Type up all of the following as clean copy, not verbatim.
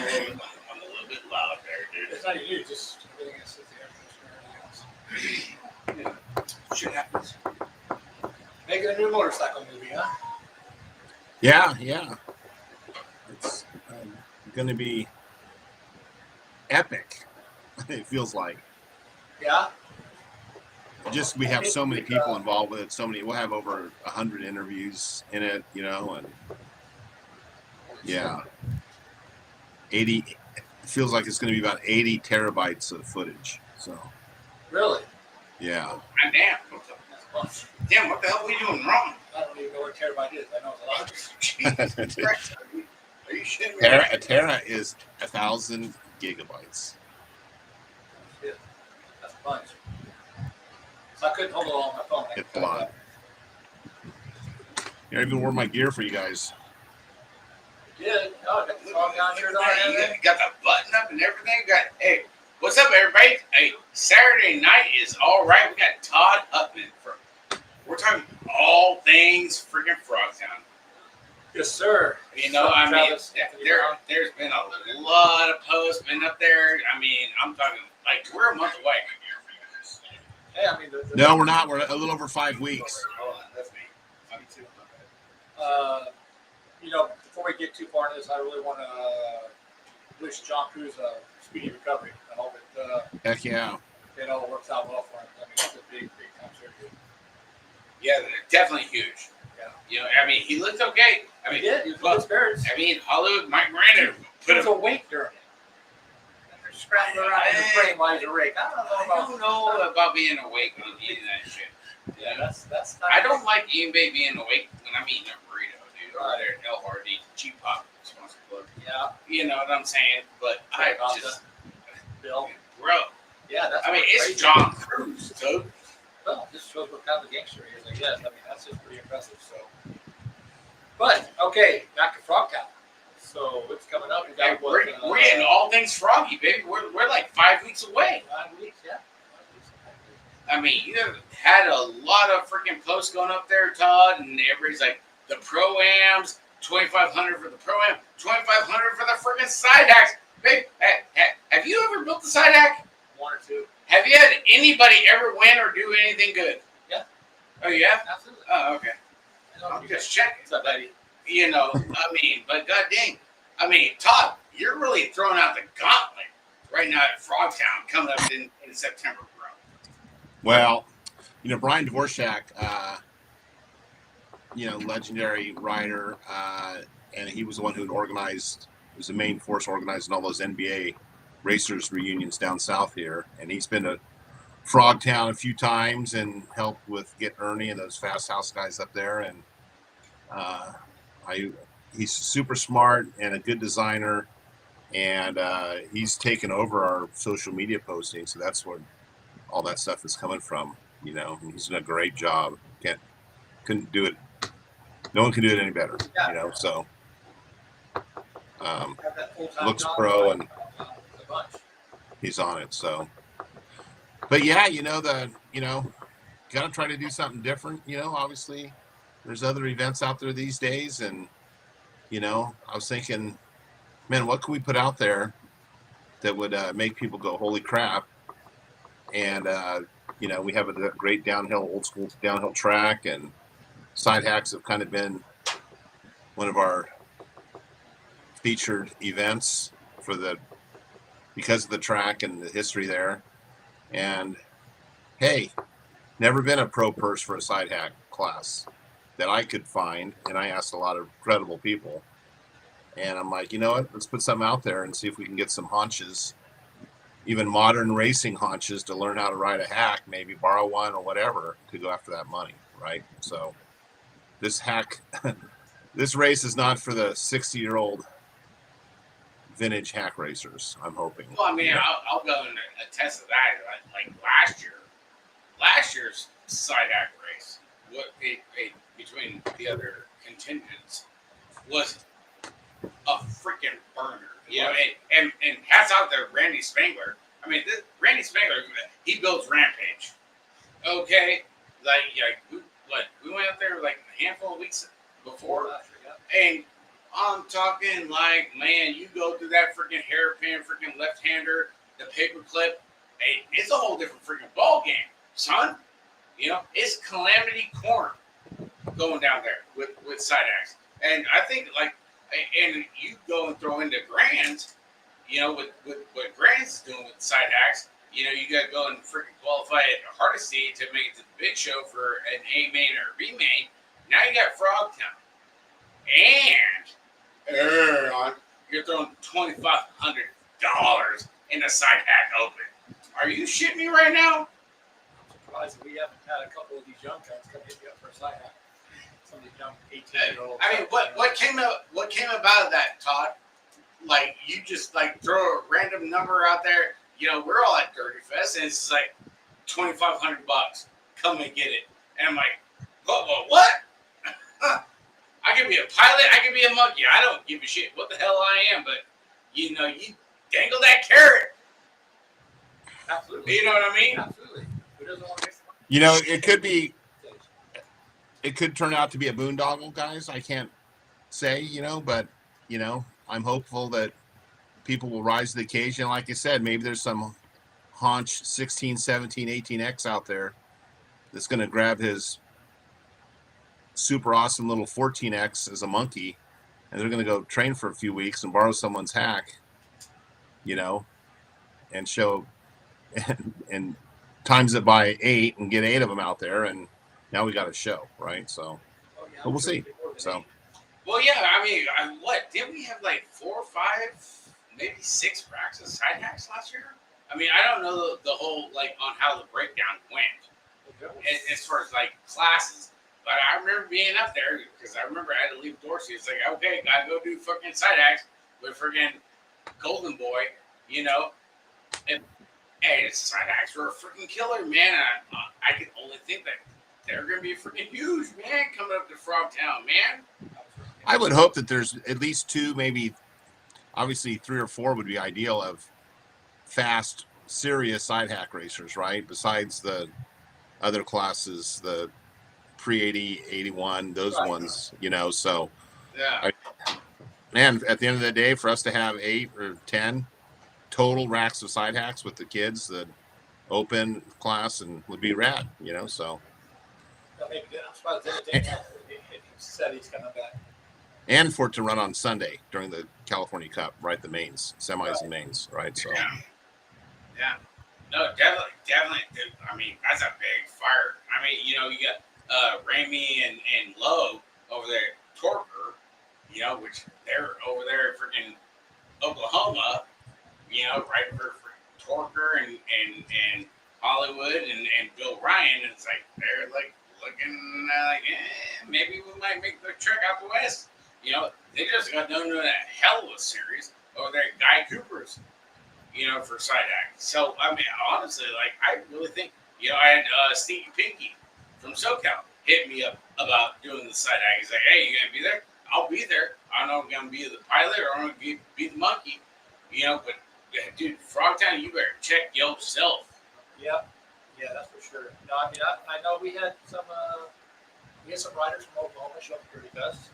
I'm a little bit loud there, dude. It's not you, just everything else is the air conditioner and everything else. Yeah. Shit happens. Making a new motorcycle movie, huh? Yeah. It's going to be epic. It feels like. Yeah. Just we have so many people involved with it. So many. We'll have over 100 interviews in it, and yeah, 80. It feels like it's going to be about 80 terabytes of footage. So. Really? Yeah. Damn. Damn, what the hell are we doing wrong? I don't even know what a terabyte is. I know it's a lot. Are you shitting me? A tera is 1,000 gigabytes. Shit. That's a bunch. So I couldn't hold it all on my phone. It's a lot. I even wore my gear for you guys. You did? Oh, I got the song down here. You got the button up and everything. Hey, what's up, everybody? Hey, Saturday night is all right. We got Todd Hutman. We're talking all things freaking Frogtown. Yes, sir. I mean, there's been a lot of posts been up there. I mean, I'm talking like we're a month away. Hey, I mean, no, we're not. We're a little over 5 weeks. Oh, that's me. Me too. Before we get too far into this, I really want to wish John Cruz a speedy recovery. I hope Heck yeah. It all works out well for him. I mean, it's a big time surgery. Yeah, definitely huge. Yeah. I mean, he looked okay. I mean, he did. He was good spirits. I mean, Hollywood Mike Miranda put him awake during it. They're scrambling around in the frame while he's awake. I don't know about being awake when eating that shit. Yeah, that's. I don't like eating being awake when I'm eating a burrito, dude. Or there at LRD, cheap pop. Yeah. You know what I'm saying? But I just Bill, bro. Yeah, that's. I mean, it's John Cruz, dude. Well, this shows what kind of a gangster he is, I guess. I mean, that's just pretty impressive. So, but okay, back to Frogtown. So it's coming up. We're getting all things Froggy, baby. We're like 5 weeks away. 5 weeks, yeah. I mean, you had a lot of freaking posts going up there, Todd, and everybody's like, the pro-ams, $2,500 for the pro-am, $2,500 for the freaking side hacks. Babe, have you ever built the side hack? One or two. Have you had anybody ever win or do anything good? Yeah. Oh, yeah? Absolutely. Oh, okay. I'm just checking. What's up, buddy? But god dang. I mean, Todd, you're really throwing out the gauntlet right now at Frogtown coming up in September, bro. Well, Brian Dvorak, legendary rider, and he was the one who was the main force organizing all those NBA racers reunions down south here, and he's been to Frogtown a few times and helped with get Ernie and those Fast House guys up there. And he's super smart and a good designer, and he's taken over our social media posting, so that's where all that stuff is coming from. He's done a great job. Couldn't do it. No one can do it any better. Yeah. So looks pro and he's on it. So, but yeah, got to try to do something different. Obviously there's other events out there these days, and I was thinking, man, what can we put out there that would make people go, holy crap? And we have a great old school downhill track, and side hacks have kind of been one of our featured events because of the track and the history there. And hey, never been a pro purse for a side hack class that I could find, and I asked a lot of credible people, and I'm like, you know what, let's put something out there and see if we can get some haunches, even modern racing haunches, to learn how to ride a hack, maybe borrow one or whatever to go after that money, right? So this race is not for the 60-year-old vintage hack racers, I'm hoping. Well, I mean, I'll go and attest to that. Like last year's side hack race, between the other contingents, was a freaking burner. And hats out to Randy Spangler. I mean, Randy Spangler, he builds Rampage. Okay, we went out there like a handful of weeks before, and I'm talking like, man, you go through that freaking hairpin, freaking left-hander, the paper clip. Hey, it's a whole different freaking ball game, son. You know, it's calamity corn going down there with side acts. And I think like, and you go and throw into Grands, you know, with what Grands is doing with side acts. You know, you got to go and freaking qualify at Hardesty to make it to the big show for an A main or a B main. Now you got Frogtown, and you're throwing $2,500 in the side hack open. Are you shitting me right now? I'm surprised that we haven't had a couple of these young guys come hit you up for a side hack. Some of these young 18-year-olds. I mean, what came about of that, Todd? Like, you just like throw a random number out there. You know, we're all at Dirty Fest, and it's like $2,500. Come and get it. And I'm like, what? I can be a pilot. I can be a monkey. I don't give a shit what the hell I am. But you know, you dangle that carrot. Absolutely. You know what I mean? Absolutely. Who doesn't want to get You know, it could turn out to be a boondoggle, guys. I can't say, you know, but you know, I'm hopeful that people will rise to the occasion. Like I said, maybe there's some haunch 16, 17, 18X out there that's going to grab his super awesome little 14X as a monkey, and they're going to go train for a few weeks and borrow someone's hack, you know, and show and times it by 8 and get 8 of them out there, and now we got a show, right? So, but we'll see. So, well, yeah, I mean, what didn't we have like 4 or 5, maybe 6 racks of side hacks last year? I mean, I don't know the whole like on how the breakdown went as far as like classes, but I remember being up there because I remember I had to leave Dorsey. It's like, okay, gotta go do fucking side hacks with freaking Golden Boy, you know, and hey, the side hacks were a freaking killer, man. I can only think that they're gonna be freaking huge, man, coming up to Frogtown, man. I would hope that there's at least 2, maybe obviously 3 or 4 would be ideal of fast, serious side hack racers, right? Besides the other classes, the pre-80, 81, those ones, you know. So, yeah, man, at the end of the day, for us to have 8 or 10 total racks of side hacks with the kids, the open class, and would be rad, you know. So, I'm surprised he said he's coming back. And for it to run on Sunday during the California Cup, right? The mains, semis and mains, right? So, yeah, no, definitely. I mean, that's a big fire. I mean, you know, you got Ramey and Lowe over there at Torker, you know, which they're over there in freaking Oklahoma, you know, right for Torker and Hollywood and Bill Ryan. And it's like they're like looking like maybe we might make the trek out the west. You know, they just got done doing a hell of a series over there at Guy Cooper's, you know, for side act. So, I mean, honestly, like, I really think, you know, I had Stinky Pinky from SoCal hit me up about doing the side act. He's like, hey, you going to be there? I'll be there. I don't know if I'm going to be the pilot or I'm going to be the monkey, you know, but, dude, Frogtown, you better check yourself. Yeah, that's for sure. No, I mean, I know we had some riders from Oklahoma show up here with us.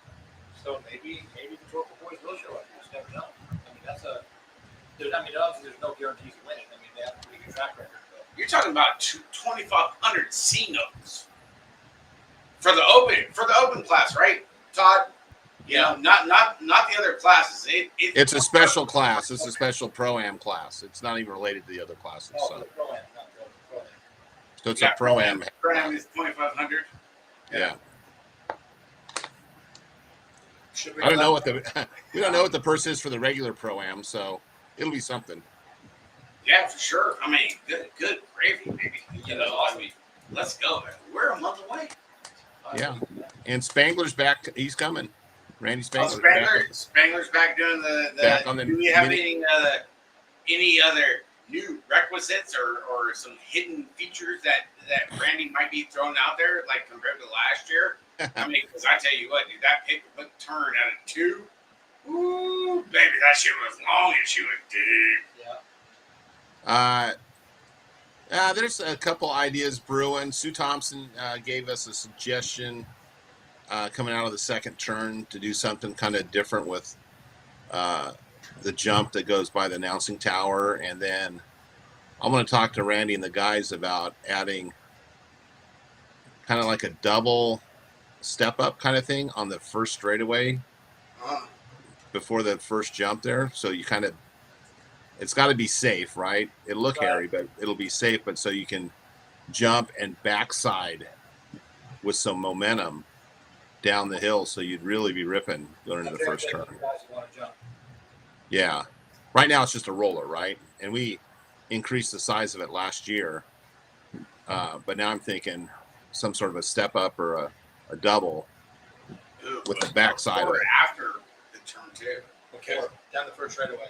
So maybe the Torkel boys will show up. You just never know. I mean, obviously there's no guarantees of winning. I mean, they have a pretty good track record. But. You're talking about 2,500 C notes for the open class, right, Todd? You know, not the other classes. It's a special class. It's a special pro-am class. It's not even related to the other classes. Oh, so. the pro-am, not the pro-am. So it's a pro-am. Pro-am is 2,500. Yeah. I don't know what we don't know what the purse is for the regular pro-am, so it'll be something. Yeah, for sure. I mean, good gravy, baby. You know, I mean, let's go. We're a month away. Yeah, and Spangler's back. He's coming. Randy Spangler. Spangler's back doing the back on the. Do we have any other new requisites or some hidden features that Randy might be throwing out there, like compared to last year? I mean, because I tell you what, dude, that paperclip turn out of 2, ooh, baby, that shit was long and she was deep. There's a couple ideas brewing. Sue Thompson gave us a suggestion coming out of the second turn to do something kind of different with the jump that goes by the announcing tower. And then I'm going to talk to Randy and the guys about adding kind of like a double step up kind of thing on the first straightaway before the first jump there. So you kind of, it's got to be safe, right? It'll look hairy, but it'll be safe. But so you can jump and backside with some momentum down the hill. So you'd really be ripping going into the first turn. Yeah. Right now it's just a roller, right? And we increased the size of it last year. But now I'm thinking some sort of a step up or a double with the backside of it. After the turn two. Okay. Down the first straightaway.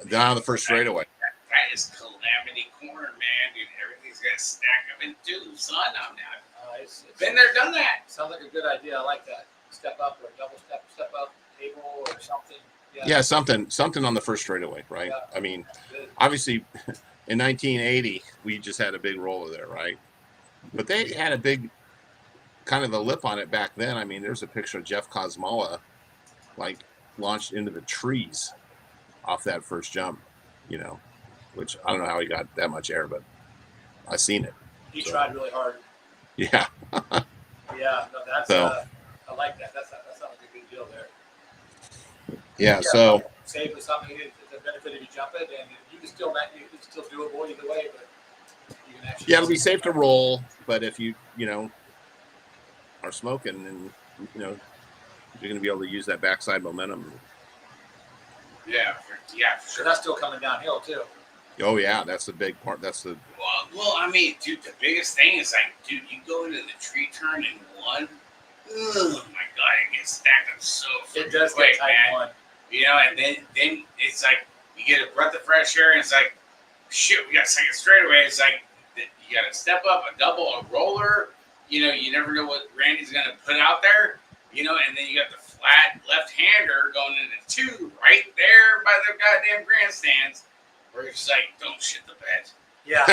Down the first straightaway. That is calamity corner, man, dude. Everything's got to stack up in two, son. I'm not. It's Been there, done that. Sounds like a good idea. I like that. Step up or double step up table or something. Yeah, something on the first straightaway, right? Yeah. I mean, obviously, in 1980, we just had a big roller there, right? But they had a big kind of a lip on it back then. I mean, there's a picture of Jeff Kosmala, like, launched into the trees off that first jump, you know, which I don't know how he got that much air, but I seen it. He tried really hard. Yeah. Yeah, no, that's I like that. That sounds like a good deal there. Yeah. So save with something. It's a benefit if you jump it, and you can still doable either way, but you can actually. Yeah, it'll be safe to roll, but if you are smoking, and you're going to be able to use that backside momentum. Yeah, for So sure. that's still coming downhill too. Oh yeah, that's the big part. That's the Well, I mean, dude, the biggest thing is like, dude, you go into the tree turn in one. Oh my god, it gets stacked up so It does quick, get tight man. one. And then it's like you get a breath of fresh air, and it's like, shit, we got a second straightaway. It's like you got to step up, a double, a roller. You never know what Randy's gonna put out there. And then you got the flat left-hander going into two right there by the goddamn grandstands, where it's just like, don't shit the bed. Yeah,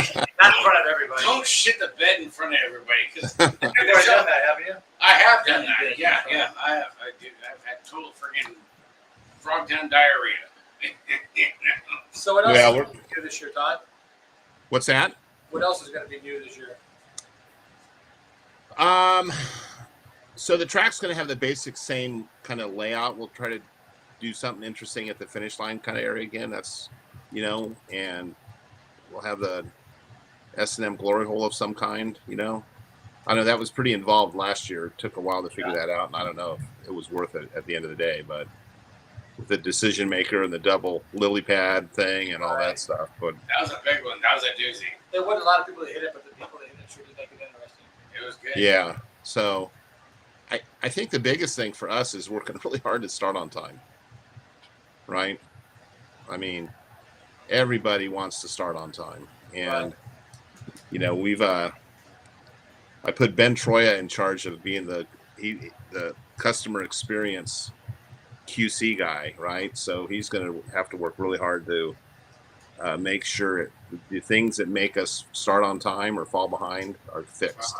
not in front of everybody. Don't shit the bed in front of everybody, because You've never done that, have you? I have done Yeah, you that. did. Yeah, I have. I did. I've had total friggin' frog town diarrhea. So what else Yeah, is going to be new this year, Todd? what's that? What else is going to be new this year? So the track's going to have the basic same kind of layout. We'll try to do something interesting at the finish line kind of area again. That's, and we'll have the S&M glory hole of some kind, I know that was pretty involved last year. It took a while to figure that out, and I don't know if it was worth it at the end of the day, but with the decision maker and the double lily pad thing and all that stuff. But That was a big one. That was a doozy. There wasn't a lot of people that hit it, but the people that hit it sure did make it interesting. It was good. yeah, so I think the biggest thing for us is working really hard to start on time, right? I mean, everybody wants to start on time, and we've I put Ben Troya in charge of being the customer experience QC guy, right? So he's going to have to work really hard to make sure the things that make us start on time or fall behind are fixed.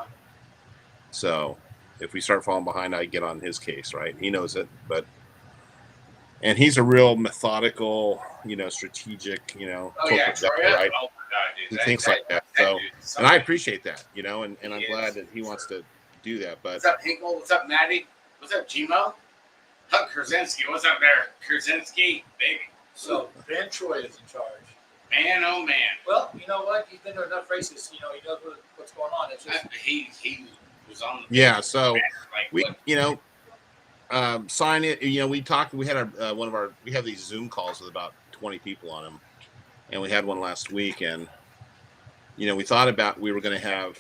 So if we start falling behind, I get on his case, right? He knows it, and he's a real methodical, strategic, Oh yeah, corporate Troy. guy, right? Oh my god, dude. He thinks like that. So, dude's and I something. appreciate that, and I'm glad that he wants to do that. But What's up, Hinkle? What's up, Maddie? What's up, Gmo? Huck Krasinski. What's up there, Krasinski, baby? So Ben Troy is in charge. Man, oh man. Well, you know what? He's been to enough races. He knows what's going on. It's just He was on the yeah, so like we, what? sign it. We talked. We had our we have these Zoom calls with about 20 people on them, and we had one last week, and we thought about we were going to have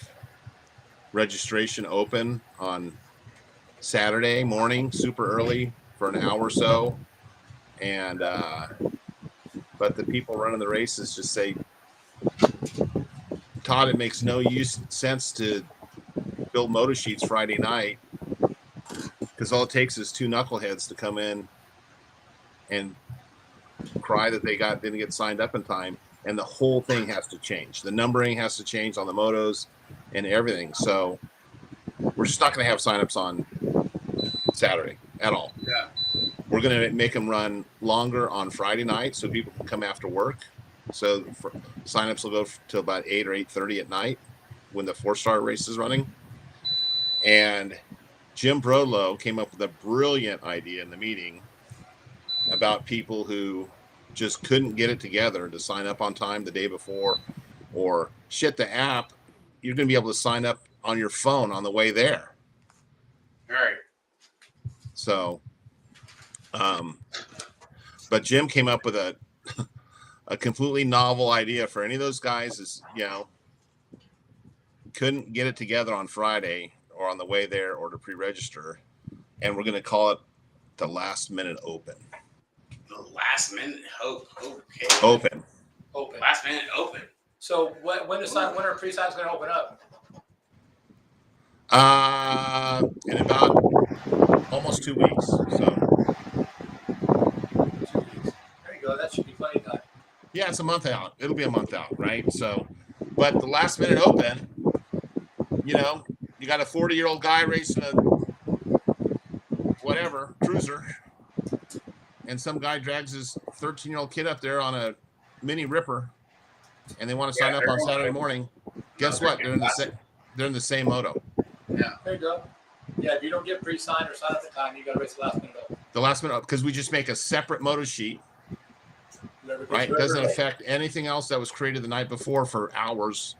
registration open on Saturday morning, super early for an hour or so, and but the people running the races just say, Todd, it makes no sense to build motor sheets Friday night because all it takes is two knuckleheads to come in and cry that they didn't get signed up in time, and the whole thing has to change. The numbering has to change on the motos and everything. So we're just not going to have signups on Saturday at all. Yeah. We're going to make them run longer on Friday night so people can come after work. So signups will go till about 8 or 8:30 at night when the 4-star race is running. And Jim Brodlow came up with a brilliant idea in the meeting about people who just couldn't get it together to sign up on time the day before, or shit, the app, you're going to be able to sign up on your phone on the way there. All right. So, but Jim came up with a completely novel idea for any of those guys is, couldn't get it together on Friday or on the way there or to pre-register. And we're going to call it the last minute open. The last minute hope. Okay. Open. Last minute open. So when are pre-signs going to open up? In about almost 2 weeks. So 2 weeks. There you go. That should be plenty of time. yeah, it's a month out. It'll be a month out, right? So, but the last minute open, you got a 40-year-old guy racing a whatever cruiser, and some guy drags his 13-year-old kid up there on a mini ripper, and they want to sign up on Saturday morning. Guess what? They're in the same moto. Yeah. There you go. Yeah, if you don't get pre-signed or sign up in time, you got to race the last minute open. The last minute, because we just make a separate moto sheet, right? It doesn't affect anything else that was created the night before for hours,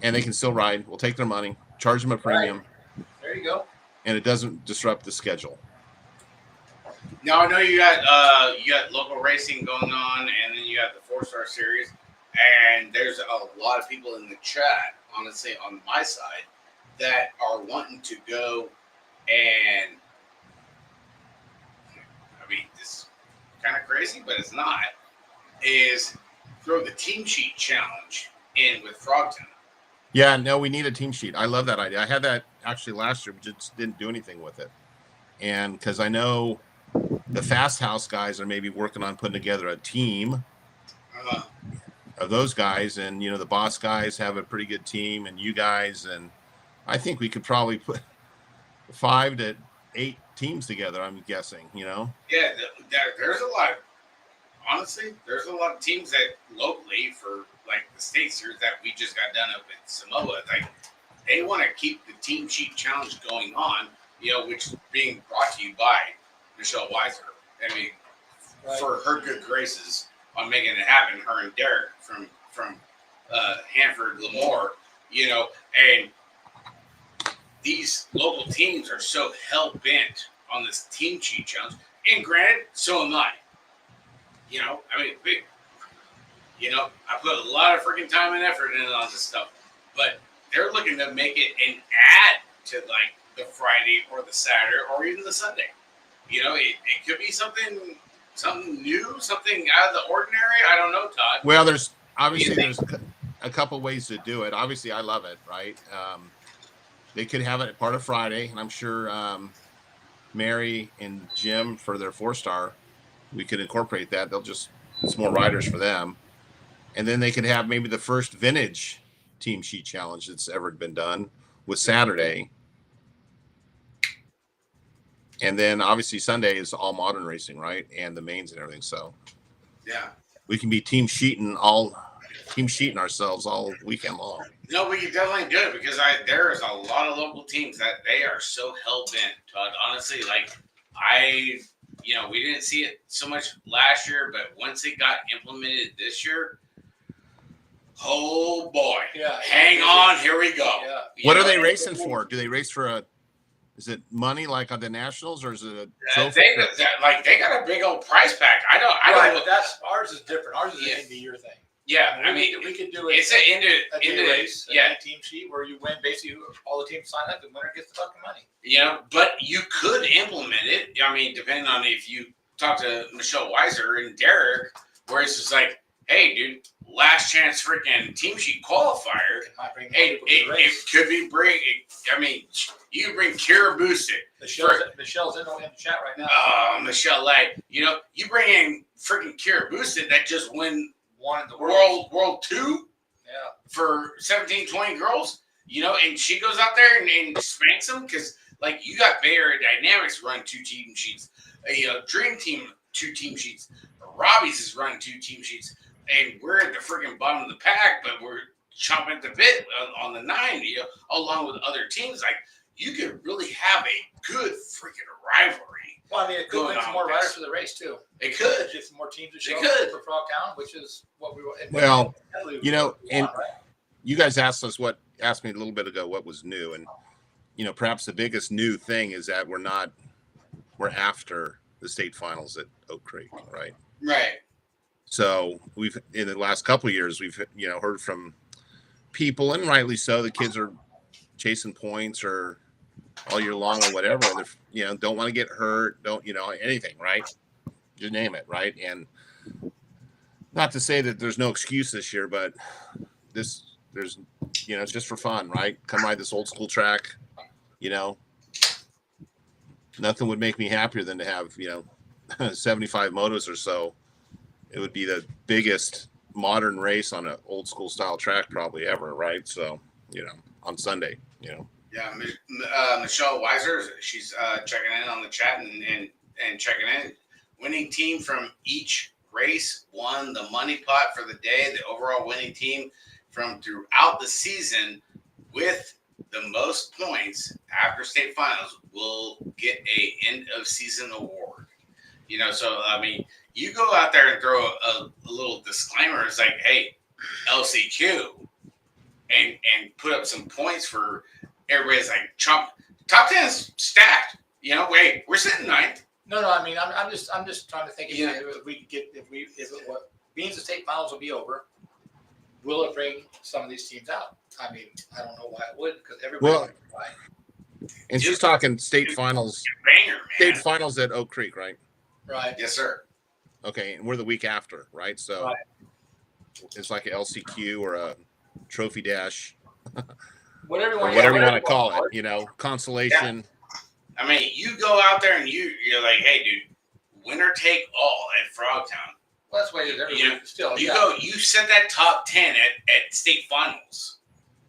and they can still ride. We'll take their money, charge them a premium. Right. There you go. And it doesn't disrupt the schedule. Now I know you got local racing going on, and then you got the 4-star series, and there's a lot of people in the chat, honestly, on my side, that are wanting to go, and I mean, this is kind of crazy, but it's not, is throw the team sheet challenge in with Frogtown. Yeah, no, we need a team sheet. I love that idea. I had that actually last year, but just didn't do anything with it. And because I know the Fast House guys are maybe working on putting together a team of those guys, and the boss guys have a pretty good team, and you guys, and I think we could probably put 5 to 8 teams together. I'm guessing, Yeah, there's a lot. Honestly, there's a lot of teams that locally for like the state series that we just got done up in Samoa. Like they want to keep the team sheet challenge going on, which is being brought to you by Michelle Weiser. I mean, right. For her good graces on making it happen, her and Derek from Hanford Lemoore, and these local teams are so hell bent on this team sheet challenge. And granted, so am I. I put a lot of freaking time and effort into all this stuff, but they're looking to make it an add to like the Friday or the Saturday or even the Sunday. It could be something new, something out of the ordinary. I don't know, Todd. Well, there's a couple ways to do it. Obviously, I love it, right? They could have it part of Friday, and I'm sure Mary and Jim for their 4-star, we could incorporate that. It's more riders for them. And then they could have maybe the first vintage team sheet challenge that's ever been done with Saturday. And then obviously Sunday is all modern racing, right? And the mains and everything. So yeah, we can be team sheeting ourselves all weekend long. No, we can definitely do it because there is a lot of local teams that they are so hell bent, Todd. Honestly, we didn't see it so much last year, but once it got implemented this year, oh boy, hang on, here we go. Yeah. What are they racing for? Do they race for is it money like on the Nationals, or is it a trophy? They got a big old price pack. I don't know. That's ours is different. Ours is an end of year thing. Yeah, we could do it. It's an end of race. Yeah, team sheet where you win. Basically, all the teams sign up, the winner gets the fucking money. But you could implement it. I mean, depending on if you talk to Michelle Weiser and Derek, where it's just like, hey, dude, last chance freaking team sheet qualifier. Hey, it could be you can bring Kira Boosted. Michelle's in the chat right now. Oh, Michelle, you bring in freaking Kira Boosted that just won the World 2 yeah. for 17, 20 girls, and she goes out there and spanks them because Like you got Bay Area Dynamics run 2 team sheets, Dream Team 2 team sheets, Robbie's is running 2 team sheets, and we're at the freaking bottom of the pack, but we're chomping at the bit on the 9, along with other teams. Like you could really have a good freaking rivalry. Well, I mean, it could bring some more riders to the race too. It could get some more teams to show up for Frogtown, which is what we were. Well, and right? you guys asked me a little bit ago what was new, and perhaps the biggest new thing is that we're after the state finals at Oak Creek, right? Right. So we've in the last couple of years we've heard from people, and rightly so, the kids are chasing points or all year long or whatever, and they're, don't want to get hurt, don't anything, right? You name it, right? And not to say that there's no excuse this year, but there's it's just for fun, right? Come ride this old school track, nothing would make me happier than to have 75 motos or so. It would be the biggest modern race on an old school style track probably ever, right? So on Sunday, Yeah, Michelle Weiser, she's checking in on the chat and checking in. Winning team from each race won the money pot for the day. The overall winning team from throughout the season with the most points after state finals will get a end of season award. So I mean, you go out there and throw a little disclaimer. It's like, hey, LCQ, and put up some points for. Everybody's like, top 10's stacked. Wait, we're sitting 9th. No. I mean, I'm just trying to think if we could get if what means the state finals will be over, will it bring some of these teams out? I mean, I don't know why it would, because everybody. Well, and she's talking state finals. Banger, man. State finals at Oak Creek, right? Right. Yes, sir. Okay, and we're the week after, right? So it's like a LCQ or a trophy dash. Whatever you want to call it, consolation. Yeah. I mean, you go out there and you're like, hey, dude, winner take all at Frogtown. Well, that's what it is. Still, you set that top 10 at state finals,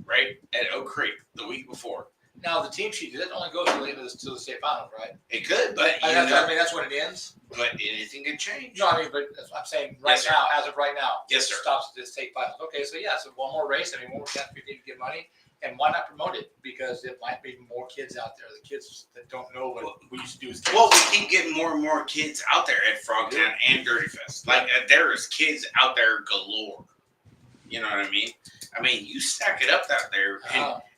right, at Oak Creek the week before. Now the team sheet doesn't only go to the state finals, right? It could, but I mean that's when it ends. But anything can change. No, I mean, but I'm saying now, as of right now, yes, sir. Stops at the state finals. Okay, so so one more race. I mean, one more chance for you to get money. And why not promote it? Because it might be more kids out there. The kids that don't know what we used to do as kids. Well, we keep getting more and more kids out there at Frogtown and Dirty Fest. Like, there's kids out there galore. You know what I mean? I mean, you stack it up out there,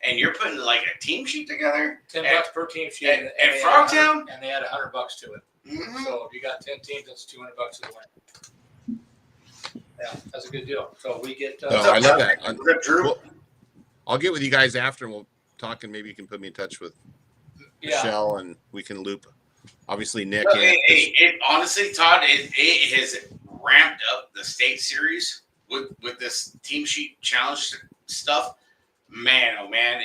and you're putting like a team sheet together. $10 per team sheet at Frogtown, and they add $100 to it. Mm-hmm. So if you got 10 teams, that's $200 to the win. Yeah, that's a good deal. So we get. I love that. Drew. Well, I'll get with you guys after, and we'll talk, and maybe you can put me in touch with Michelle, and we can loop, obviously, Nick. Honestly, Todd, it has ramped up the state series with this team sheet challenge stuff. Man, oh man,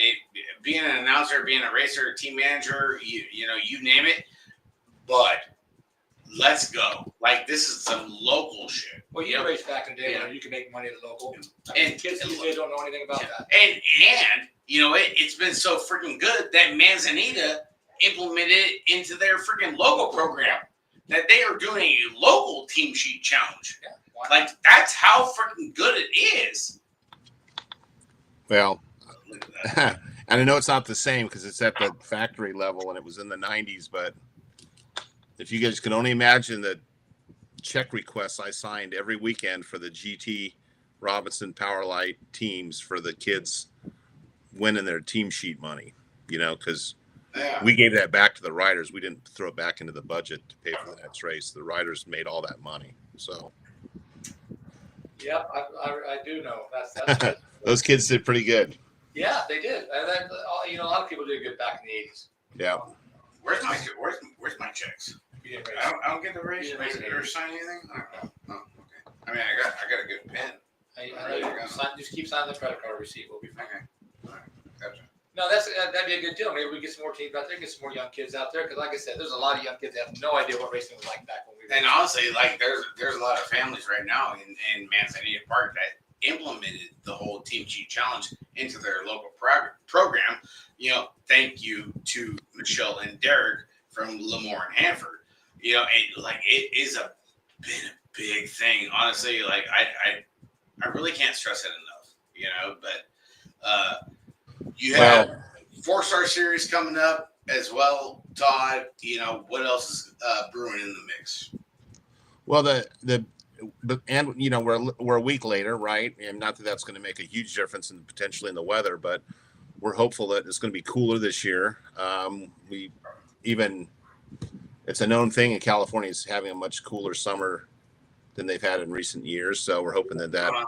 being an announcer, being a racer, team manager, you name it. But let's go. Like, this is some local shit. Well, you raced back in the day where you can make money at the local. And kids these days don't know anything about that. And it's been so freaking good that Manzanita implemented it into their freaking local program that they are doing a local team sheet challenge. Yeah, like, that's how freaking good it is. Well, and I know it's not the same because it's at the factory level and it was in the 90s, but if you guys can only imagine the check requests I signed every weekend for the GT Robinson Powerlight teams for the kids winning their team sheet money, because we gave that back to the riders. We didn't throw it back into the budget to pay for the next race. The riders made all that money. So, yeah, I do know. That's good. Those kids did pretty good. Yeah, they did. And then, a lot of people did good back in the 80s. Yeah. Where's my checks? I don't get the race or sign anything. Oh, okay. I mean, I got a good pen. I know just keep signing the credit card receipt. We'll be fine. Okay. All right. Gotcha. No, that'd be a good deal. Maybe we get some more teams out there, get some more young kids out there. Because, like I said, there's a lot of young kids that have no idea what racing was like back when we were. And honestly, like there's a lot of families right now in Manzanita Park that implemented the whole Team Cheat Challenge into their local program. Thank you to Michelle and Derek from Lemoore and Hanford. It is been a big thing, honestly. Like I really can't stress it enough. But you have 4-star series coming up as well, Todd. What else is brewing in the mix? Well, we're a week later, right? And not that that's going to make a huge difference potentially in the weather, but we're hopeful that it's going to be cooler this year. It's a known thing in California is having a much cooler summer than they've had in recent years. So we're hoping that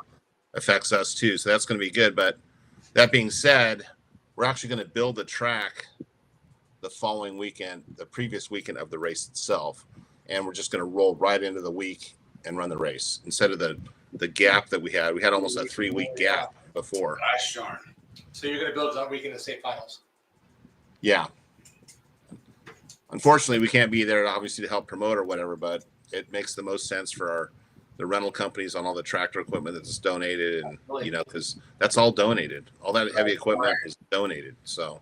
affects us too. So that's going to be good. But that being said, we're actually going to build the track the following weekend, the previous weekend of the race itself. And we're just going to roll right into the week and run the race instead of the gap that we had. We had almost a 3-week gap before. Gosh darn. So you're going to build it on weekend of the state finals? Yeah. Unfortunately, we can't be there, obviously, to help promote or whatever, but it makes the most sense for the rental companies on all the tractor equipment that's donated, and because that's all donated. All that heavy equipment is donated. So,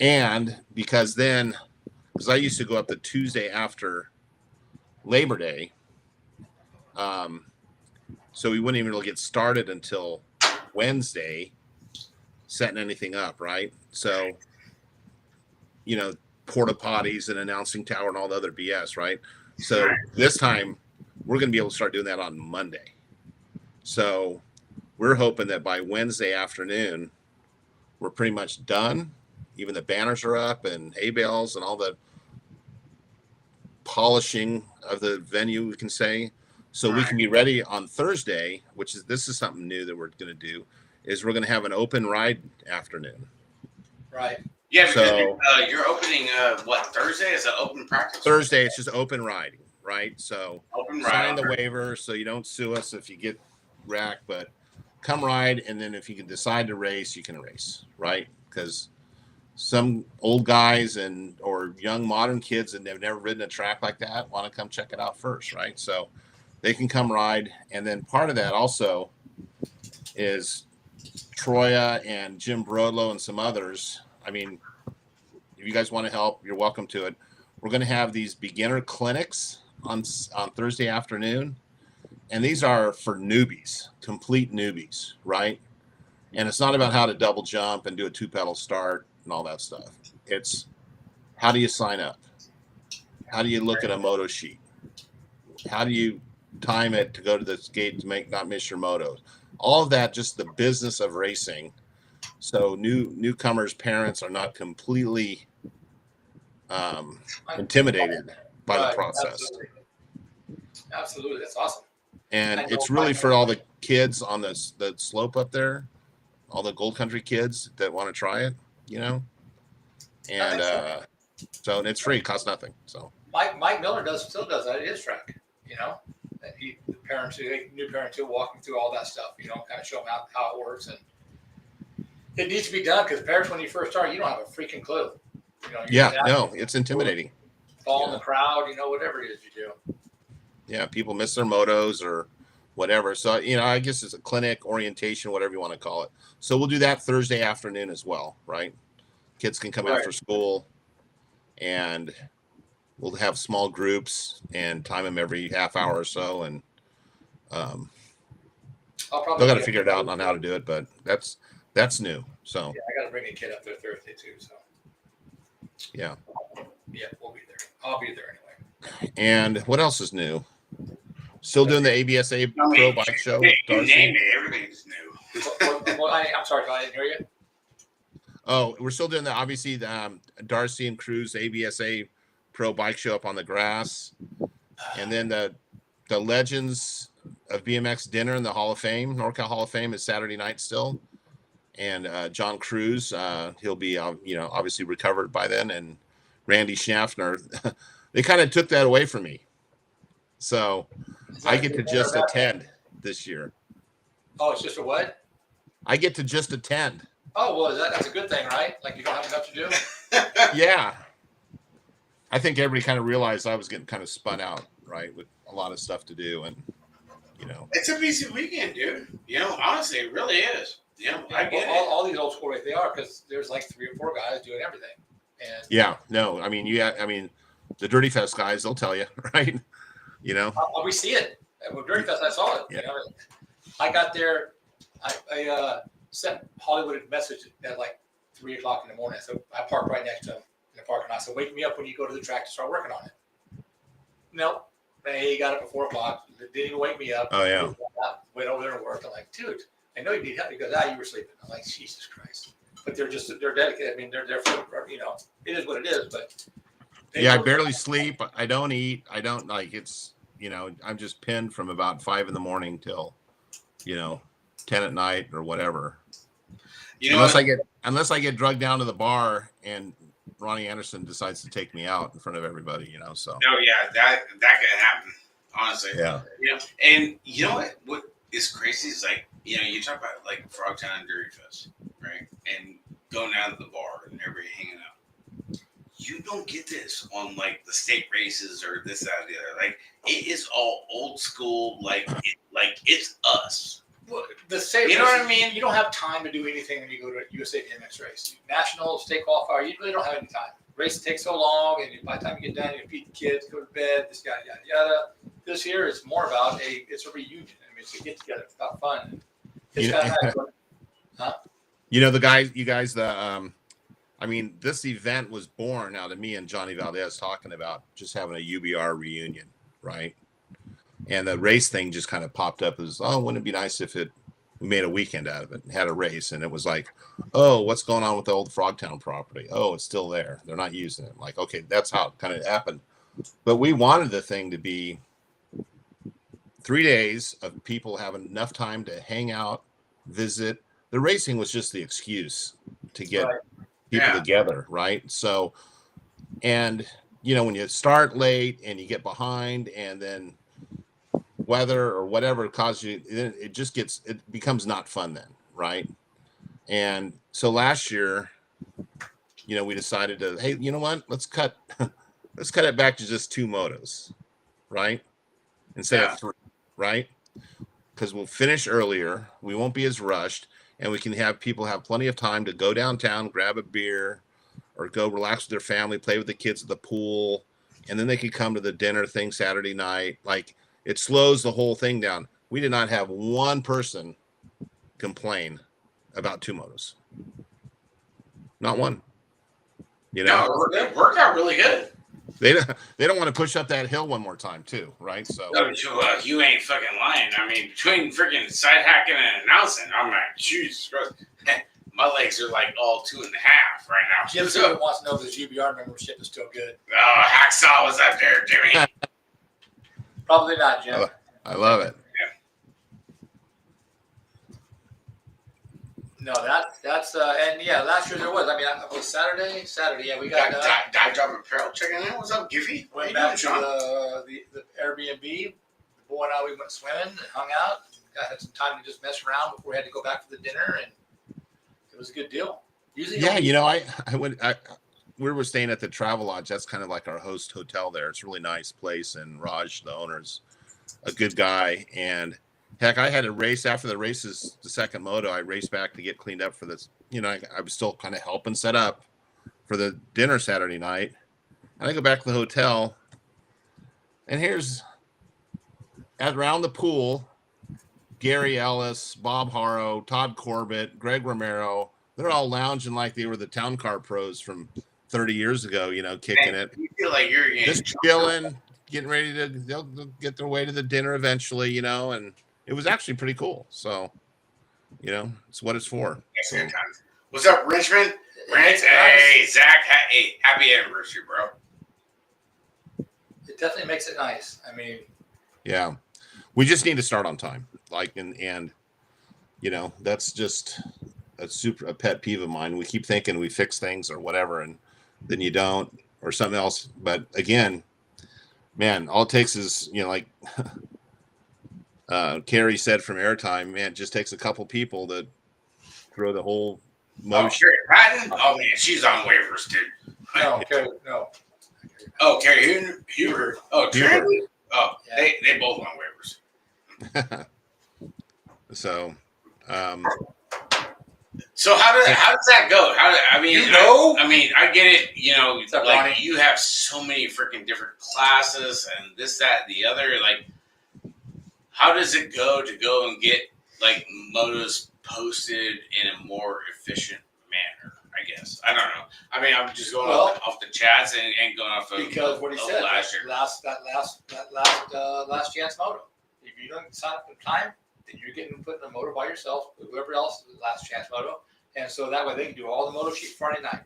and because I used to go up the Tuesday after Labor Day, so we wouldn't even really get started until Wednesday, setting anything up, right? So, porta potties and announcing tower and all the other BS, right? So this time we're going to be able to start doing that on Monday. So we're hoping that by Wednesday afternoon, we're pretty much done. Even the banners are up and hay bales and all the polishing of the venue, we can say. So we can be ready on Thursday, this is something new that we're going to do, is we're going to have an open ride afternoon. Right. Yeah, because you're opening Thursday? Is it open practice? Thursday, it's just open riding, right? So sign the ride. waiver so you don't sue us if you get wrecked, but come ride, and then if you can decide to race, you can race, right? Because some old guys or young modern kids that have never ridden a track like that want to come check it out first, right? So they can come ride, and then part of that also is Troya and Jim Brodlow and some others. I mean, if you guys want to help, you're welcome to it. We're going to have these beginner clinics on Thursday afternoon. And these are for newbies, complete newbies, right? And it's not about how to double jump and do a 2-pedal start and all that stuff. It's how do you sign up? How do you look at a moto sheet? How do you time it to go to the gate to not miss your motos? All of that, just the business of racing. So newcomers' parents are not completely intimidated by the process. Absolutely. That's awesome. And it's really for all the kids on the slope up there, all the Gold Country kids that want to try it, And so it's free, it costs nothing. So Mike Miller still does that at his track, The parents, new parents who walk them through all that stuff, kind of show them how it works. And it needs to be done because parents, when you first start, you don't have a freaking clue. It's intimidating. Fall in the crowd, whatever it is you do. Yeah, people miss their motos or whatever. So, I guess it's a clinic, orientation, whatever you want to call it. So we'll do that Thursday afternoon as well, right? Kids can come after school, and we'll have small groups and time them every half hour or so. And they'll got to figure it out on how to do it, but that's new. So yeah, I got to bring a kid up there Thursday too. So yeah, we'll be there. I'll be there anyway. And what else is new? Still doing the ABSA Pro Bike Show. Everything's new. I'm sorry, I didn't hear you. Oh, we're still doing obviously the Darcy and Cruz ABSA Pro Bike Show up on the grass, and then the Legends of BMX dinner in the Hall of Fame, NorCal Hall of Fame, is Saturday night still. And John Cruz, he'll be obviously recovered by then, and Randy Schaffner. They kind of took that away from me, so I get to just attend this year. Oh, it's just a what? I get to just attend. Oh, well, that's a good thing, right? Like you don't have enough to do? Yeah. I think everybody kind of realized I was getting kind of spun out, right, with a lot of stuff to do. And, It's a busy weekend, dude. Honestly, it really is. Yeah, And I get it. all these old school races, they are, because there's like 3 or 4 guys doing everything. And Yeah, no, I mean, I mean, the Dirty Fest guys, they'll tell you, right? You know, we see it. With Dirty Fest, I saw it. Yeah. You know, I got there. I sent Hollywood a message at like 3 o'clock in the morning. So I parked right next to him in the parking lot. I said, "Wake me up when you go to the track to start working on it." Nope. He got up at 4 o'clock. Didn't even wake me up. Oh, yeah. Went over there and worked. I'm like, dude, I know you need help. He goes, you were sleeping. I'm like, Jesus Christ. But they're dedicated. I mean, they're for, you know, it is what it is. But yeah, I barely sleep. I don't eat. I don't it's, you know, I'm just pinned from about 5 in the morning till, you know, 10 at night or whatever. You know, unless I get drugged down to the bar and Ronnie Anderson decides to take me out in front of everybody, you know. So no, yeah, that can happen. Honestly, yeah. You know, and you know what is crazy is like, you know, you talk about like Frogtown and Dirty Fest, right? And going down to the bar and everybody hanging out. You don't get this on like the state races or this, that, or the other. Like it is all old school. Like it's us. Well, the state, you know what I mean? You don't have time to do anything when you go to a USA BMX race. National, state qualifier, you really don't have any time. Race takes so long, and by the time you get done, you feed the kids, go to bed, this yada yada yada. This year is more about it's a reunion. I mean, it's a get together. It's about fun. It's you know, you guys, I mean, this event was born out of me and Johnny Valdez talking about just having a UBR reunion, right? And the race thing just kind of popped up as, wouldn't it be nice if we made a weekend out of it and had a race? And it was like, what's going on with the old Frogtown property? Oh, it's still there. They're not using it. Like, okay, that's how it kind of happened. But we wanted the thing to be 3 days of people having enough time to hang out, visit. The racing was just the excuse to get people together, right? So, and, you know, when you start late and you get behind and then weather or whatever causes you, it becomes not fun then, right? And so last year, you know, we decided to, hey, you know what? Let's cut it back to just 2 motos, right? Instead of 3, right? Because we'll finish earlier, we won't be as rushed, and we can have people have plenty of time to go downtown, grab a beer, or go relax with their family, play with the kids at the pool, and then they could come to the dinner thing Saturday night. Like, it slows the whole thing down. We did not have one person complain about 2 motos. Not one. You know, no, it worked out really good. They don't want to push up that hill one more time too, right? So you ain't fucking lying. I mean, between freaking side hacking and announcing, I'm like, Jesus Christ. My legs are like all 2.5 right now. Jim wants to know if his GBR membership is still good. Oh, Hacksaw was up there, Jimmy. Probably not, Jim. I love it. No, that's and yeah, last year there was. I mean, it was Saturday. Yeah, we got dive job apparel checking in. What's up, Giffy? Went back to the Airbnb. The boy and I, we went swimming and hung out. Had some time to just mess around before we had to go back to the dinner, and it was a good deal. Usually, yeah, you know, we were staying at the Travel Lodge. That's kind of like our host hotel there. It's a really nice place, and Raj, the owner's a good guy. And heck, I had a race after the races, the second moto. I raced back to get cleaned up for this. You know, I was still kind of helping set up for the dinner Saturday night. And I go back to the hotel, and here's around the pool, Gary Ellis, Bob Harrow, Todd Corbett, Greg Romero. They're all lounging like they were the town car pros from 30 years ago, you know, kicking it. You feel like you're just chilling, getting ready they'll get their way to the dinner eventually, you know, and it was actually pretty cool. So, you know, it's what it's for. So. What's up, Richmond? Hey, Zach, hey, happy anniversary, bro. It definitely makes it nice. I mean, yeah, we just need to start on time. Like, and you know, that's just a pet peeve of mine. We keep thinking we fix things or whatever, and then you don't, or something else. But again, man, all it takes is, you know, like Carrie said from Airtime, man, it just takes a couple people to throw the whole motion. Oh, Carrie Patton? Oh, man, she's on waivers, dude. No, Carrie, no. Oh, Carrie Huber. Oh, Huber. Oh, yeah. They both on waivers. So, So how does that go? I mean, I get it. You know, up, like Ronnie? you have so many freaking different classes and this, that, and the other. Like, how does it go to go and get like motos posted in a more efficient manner? I guess I don't know. I mean, I'm just going off the chats and going off of Because what he said last year. Last chance moto. If you don't sign up in time, then you're getting put in a moto by yourself with whoever else is last chance moto, and so that way they can do all the moto sheet Friday night.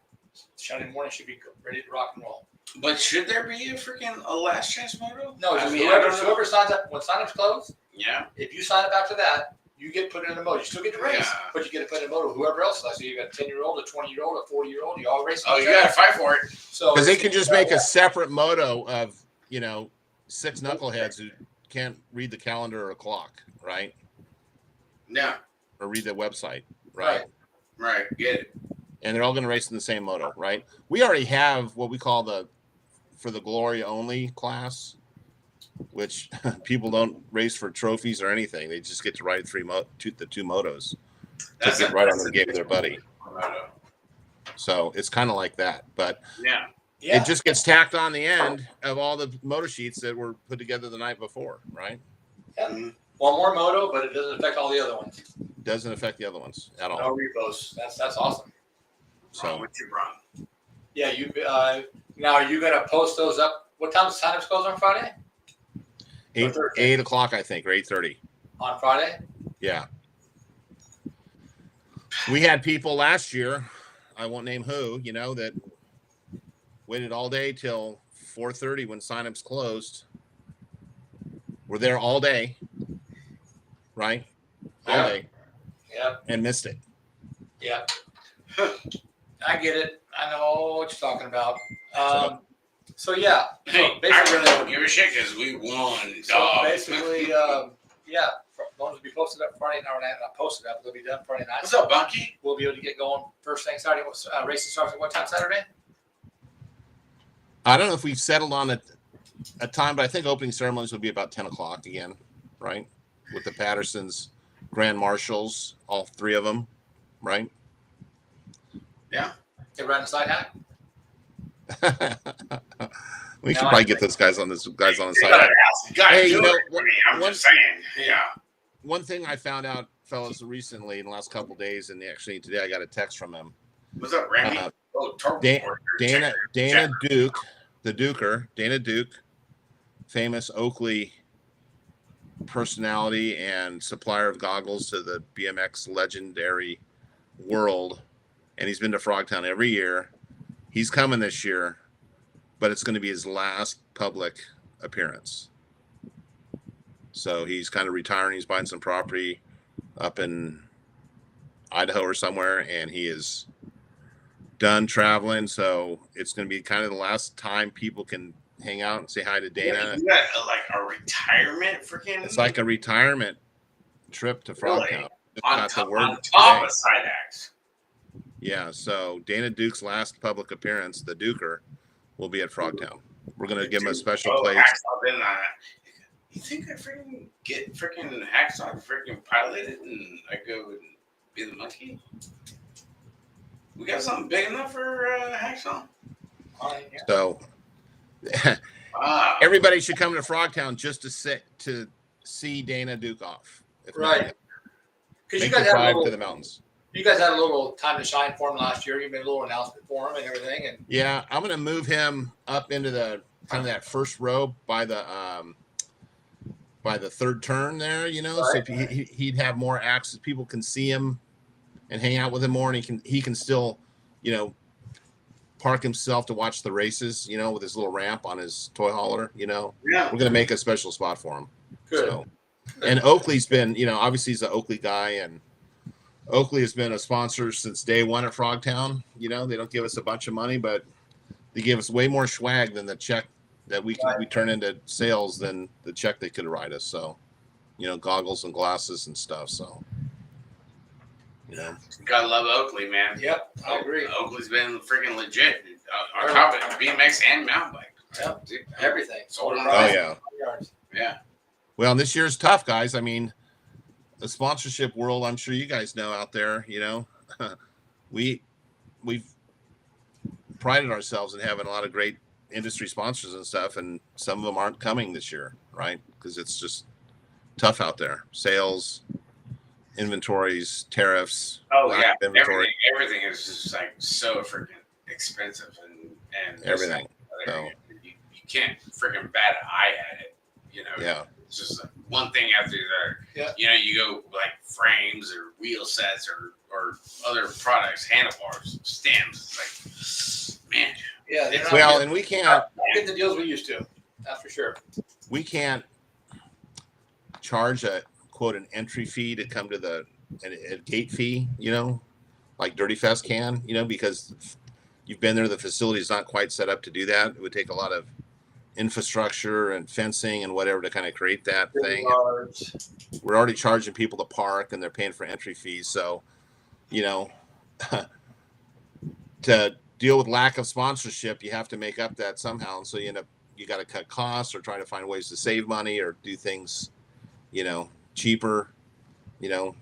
Saturday morning should be ready to rock and roll. But should there be a last chance moto? No, I just mean, whoever signs up when signups close. Yeah. If you sign up after that, you get put in a moto. You still get to race, Yeah. but you get to put in a moto. Whoever else, like so you got a 10-year-old, a 20-year-old, a 40-year-old, you all race. Oh, you got to fight for it. So Because they can just make a separate moto of 6 knuckleheads who can't read the calendar or a clock, right? Yeah. Or read the website, right? Right. Get it. And they're all going to race in the same moto, right? We already have what we call for the glory only class, which people don't race for trophies or anything. They just get to ride the two motos. That's to right on the game with their buddy. Moto. So it's kind of like that, but Yeah. it just gets tacked on the end of all the moto sheets that were put together the night before, right? Yeah. Mm-hmm. One more moto, but it doesn't affect all the other ones. Doesn't affect the other ones at all. No reposts. That's awesome. So what you run? Yeah, you now are you gonna post those up? What time does signups goes on Friday? 8 o'clock, I think, or 8:30. On Friday? Yeah. We had people last year, I won't name who, that waited all day till 4:30 when signups closed. We're there all day, right? All day. Yeah. And missed it. Yeah. I get it. I know what you're talking about. So yeah. Hey, So I really don't give a shit because we won. So basically, yeah, loans will be posted up Friday night. Not posted up. They'll be done Friday night. What's up, Bunky? We'll be able to get going first thing Saturday. Racing starts at what time Saturday? I don't know if we've settled on a time, but I think opening ceremonies will be about 10 o'clock again, right? With the Pattersons, Grand Marshals, all 3 of them, right? Yeah. They run a side hack. We should probably get those guys on the side. Hey, I'm one, just saying. Yeah. One thing I found out, fellas, recently in the last couple of days, and actually today I got a text from him. What's up, Randy? Dana Duke, the Duker, Dana Duke, famous Oakley personality and supplier of goggles to the BMX legendary world. And he's been to Frogtown every year. He's coming this year, but it's going to be his last public appearance. So he's kind of retiring. He's buying some property up in Idaho or somewhere, and he is done traveling. So it's going to be kind of the last time people can hang out and say hi to Dana. Yeah, you got like a retirement freaking. It's like a retirement trip to Frogtown. Really? On top of side acts. Yeah, so Dana Duke's last public appearance, the Duker, will be at Frogtown. We're going to give him a special place. You think I freaking get freaking Hacksaw freaking piloted and I go and be the monkey? We got something big enough for Hacksaw? So everybody should come to Frogtown just to see Dana Duke off. Right. Because you guys drive to the mountains. You guys had a little time to shine for him last year. You made a little announcement for him and everything. And yeah, I'm going to move him up into the kind of that first row by the third turn there, right. So he'd have more access. People can see him and hang out with him more, and he can still, park himself to watch the races, with his little ramp on his toy hauler, Yeah. We're going to make a special spot for him. Good. So, and Oakley's been, obviously he's an Oakley guy, and Oakley has been a sponsor since day one at Frogtown. They don't give us a bunch of money, but they give us way more swag than the check that we turn into sales than the check they could write us. So, goggles and glasses and stuff. So, gotta love Oakley, man. Yep, I agree. Oakley's been freaking legit on top of BMX and mountain bike. Yep, everything. Oh yeah. Yeah. Well, this year's tough, guys. I mean, the sponsorship world, I'm sure you guys know out there, we've prided ourselves in having a lot of great industry sponsors and stuff, and some of them aren't coming this year, right? Because it's just tough out there. Sales, inventories, tariffs. Oh yeah, everything is just like so freaking expensive and everything. Like, so you can't freaking bat an eye at it. You know, yeah. It's just like one thing after the other. Yeah. You know, you go like frames or wheel sets or other products, handlebars, stems. It's like, man. Yeah. Well, and we can't get the deals we used to. That's for sure. We can't charge a quote an entry fee to come to a gate fee, you know, like Dirty Fest can, you know, because you've been there, the facility is not quite set up to do that. It would take a lot of infrastructure and fencing and whatever to kind of create that thing. We're already charging people to park and they're paying for entry fees. So, you know, to deal with lack of sponsorship, you have to make up that somehow. And so you got to cut costs or try to find ways to save money or do things, you know, cheaper, you know.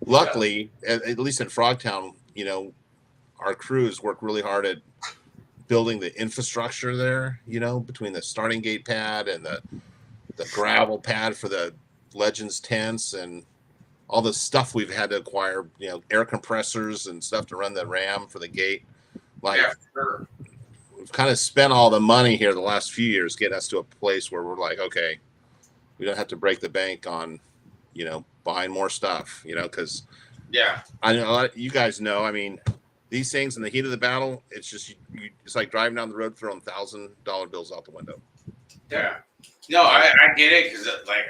Luckily, at least at Frogtown, you know, our crews work really hard at building the infrastructure there, you know, between the starting gate pad and the gravel pad for the Legends tents and all the stuff we've had to acquire, you know, air compressors and stuff to run the ram for the gate. Like, yeah, sure. We've kind of spent all the money here the last few years getting us to a place where we're like, okay, we don't have to break the bank on, you know, buying more stuff, you know, because yeah, I know a lot of you guys know. I mean, these things in the heat of the battle, it's just it's like driving down the road throwing $1,000 bills out the window. Yeah, no, I get it because like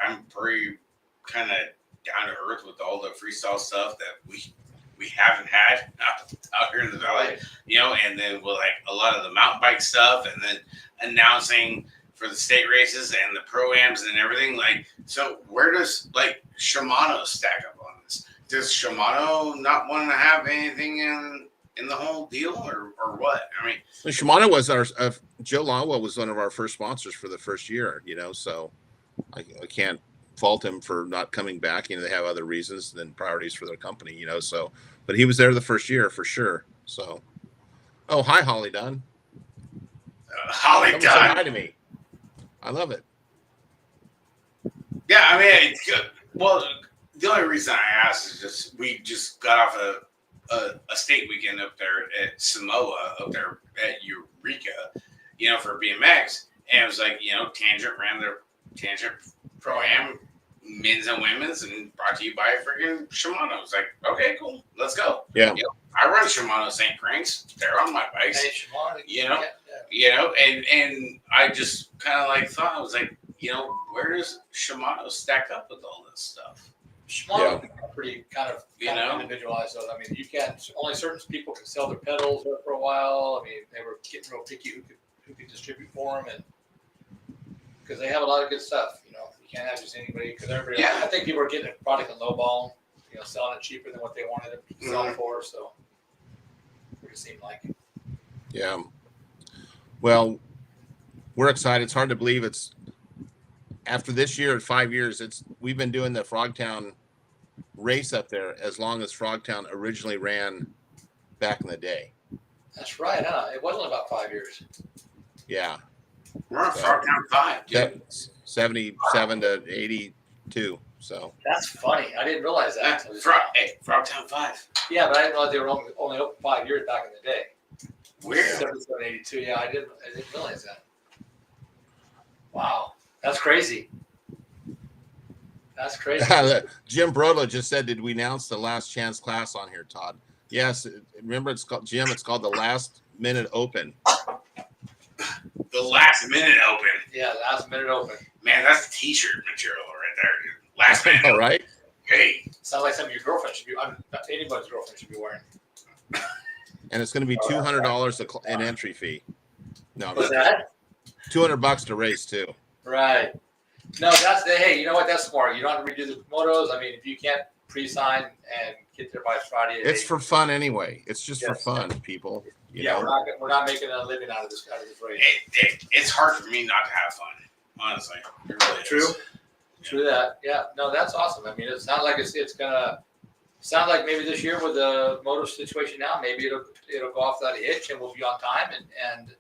I'm pretty kind of down to earth with all the freestyle stuff that we haven't had out here in the valley, you know, and then with like a lot of the mountain bike stuff, and then announcing for the state races and the pro-ams and everything. Like, so where does like Shimano stack up on this? Does Shimano not want to have anything in the whole deal or what? I mean, Shimano was our Joe Longwell was one of our first sponsors for the first year, you know, so I can't fault him for not coming back. You know, they have other reasons than priorities for their company, you know, so, but he was there the first year for sure. So, oh, hi, Holly Dunn. Holly Dunn. Say hi to me. I love it. Yeah, I mean, it's good. Well, the only reason I asked is just we just got off a state weekend up there at Samoa, up there at Eureka, you know, for BMX, and it was like, you know, Tangent ran their Tangent Pro-Am, men's and women's, and brought to you by freaking Shimano. It's like, okay, cool, let's go. Yeah. You know, I run Shimano St. Cranks. They're on my bikes. Hey, Shimano, you know, you know, and I just kind of like thought, I was like, you know, where does Shimano stack up with all this stuff? Shimano can be pretty kind of know, individualized. So I mean, you can't only certain people can sell their pedals there for a while. I mean, they were getting real picky who could distribute for them, and because they have a lot of good stuff. You know, you can't have just anybody. Because everybody, I think people are getting a product in low ball, you know, selling it cheaper than what they wanted it to sell for. So it seemed like. Yeah. Well, we're excited. It's hard to believe it's after this year, 5 years. We've been doing the Frogtown race up there as long as Frogtown originally ran back in the day. That's right, huh? It wasn't about 5 years. Yeah. We're on Frogtown 5, dude. 77 to 82. So that's funny. I didn't realize that. Frogtown 5. Yeah, but I didn't realize they were only open 5 years back in the day. Weird. 77, 82. Yeah, I didn't realize that. Wow, that's crazy. That's crazy. Jim Brodla just said, "Did we announce the last chance class on here, Todd?" Yes. Remember, it's called Jim. It's called the Last Minute Open. The Last Minute Open. Yeah, Last Minute Open. Man, that's T-shirt material right there, dude. Last Minute. All right. Hey. Sounds like something your girlfriend should be. Anybody's girlfriend should be wearing. And it's going to be $200 an entry fee. No, what's that? $200 to race too. Right. No, hey, you know what? That's smart. You don't have to redo the motos. I mean, if you can't pre-sign and get there by Friday, it's for fun anyway. It's just for fun, people. You know? we're not making a living out of this race. It's hard for me not to have fun, honestly. It really True. is. True that. Yeah. No, that's awesome. I mean, it's not like it's gonna Sounds like maybe this year with the motor situation now, maybe it'll go off without a hitch and we'll be on time and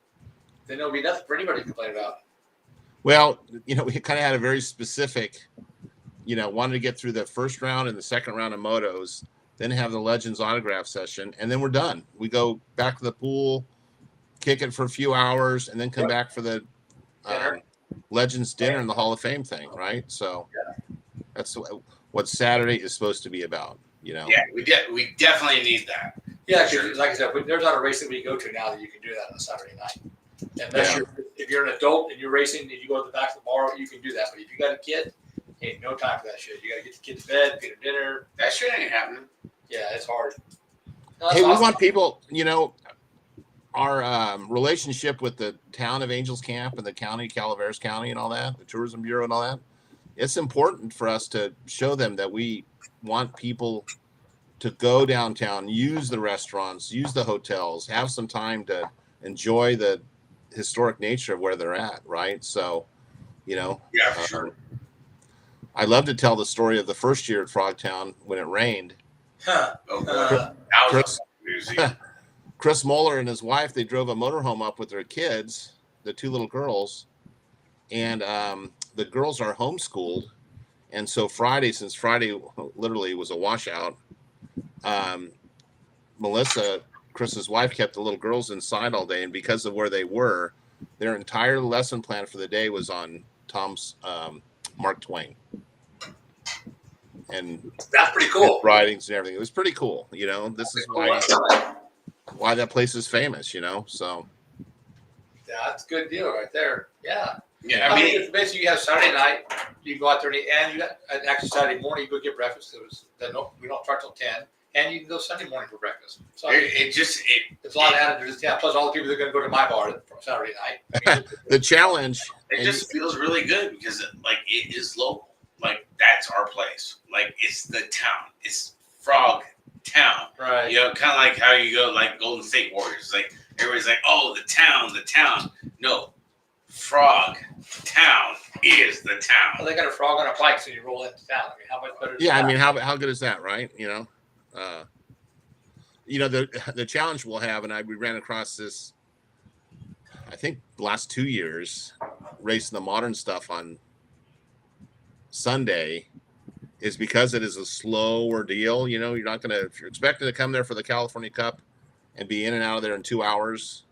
then there'll be nothing for anybody to complain about. Well, we kind of had a very specific, wanted to get through the first round and the second round of motos, then have the Legends autograph session, and then we're done. We go back to the pool, kick it for a few hours, and then come back for the Legends dinner and the Hall of Fame thing, right? So that's what Saturday is supposed to be about, Yeah, we definitely need that. Yeah, because like I said, there's not a race that we go to now that you can do that on a Saturday night. Unless if you're an adult and you're racing and you go to the back of the bar, you can do that. But if you got a kid, ain't no time for that shit. You got to get the kid to bed, feed him dinner. That shit ain't happening. Yeah, it's hard. No, hey, awesome. We want people, our relationship with the town of Angels Camp and the county, Calaveras County and all that, the Tourism Bureau and all that, it's important for us to show them that we want people to go downtown, use the restaurants, use the hotels, have some time to enjoy the historic nature of where they're at, right? So, Yeah, for sure. I love to tell the story of the first year at Frogtown when it rained. Chris Moeller and his wife, they drove a motorhome up with their kids, the two little girls, and the girls are homeschooled. And so Friday, since Friday literally was a washout, Melissa, Chris's wife, kept the little girls inside all day. And because of where they were, their entire lesson plan for the day was on Tom's Mark Twain. And that's pretty cool. Writings and everything. It was pretty cool. This is why that place is famous, so. Yeah, that's a good deal right there. Yeah. Yeah, I mean, basically you have Saturday night, you go out there and you got actually Saturday morning, you go get breakfast. We don't start till 10, and you can go Sunday morning for breakfast. So it's a lot of added. Yeah, plus all the people that are going to go to my bar Saturday night. I mean, the challenge. It just feels really good because it is local. Like that's our place. Like it's the town. It's Frog Town. Right. Kind of like how you go like Golden State Warriors. Like everybody's like, oh, the town. No, Frog Town is the town. Well, they got a frog on a bike, so you roll into town. I mean, how much better? Yeah, I mean, how good is that, right? The challenge we'll have, and we ran across this, I think, the last 2 years, racing the modern stuff on Sunday, is because it is a slower deal. You're not gonna, if you're expecting to come there for the California Cup and be in and out of there in 2 hours,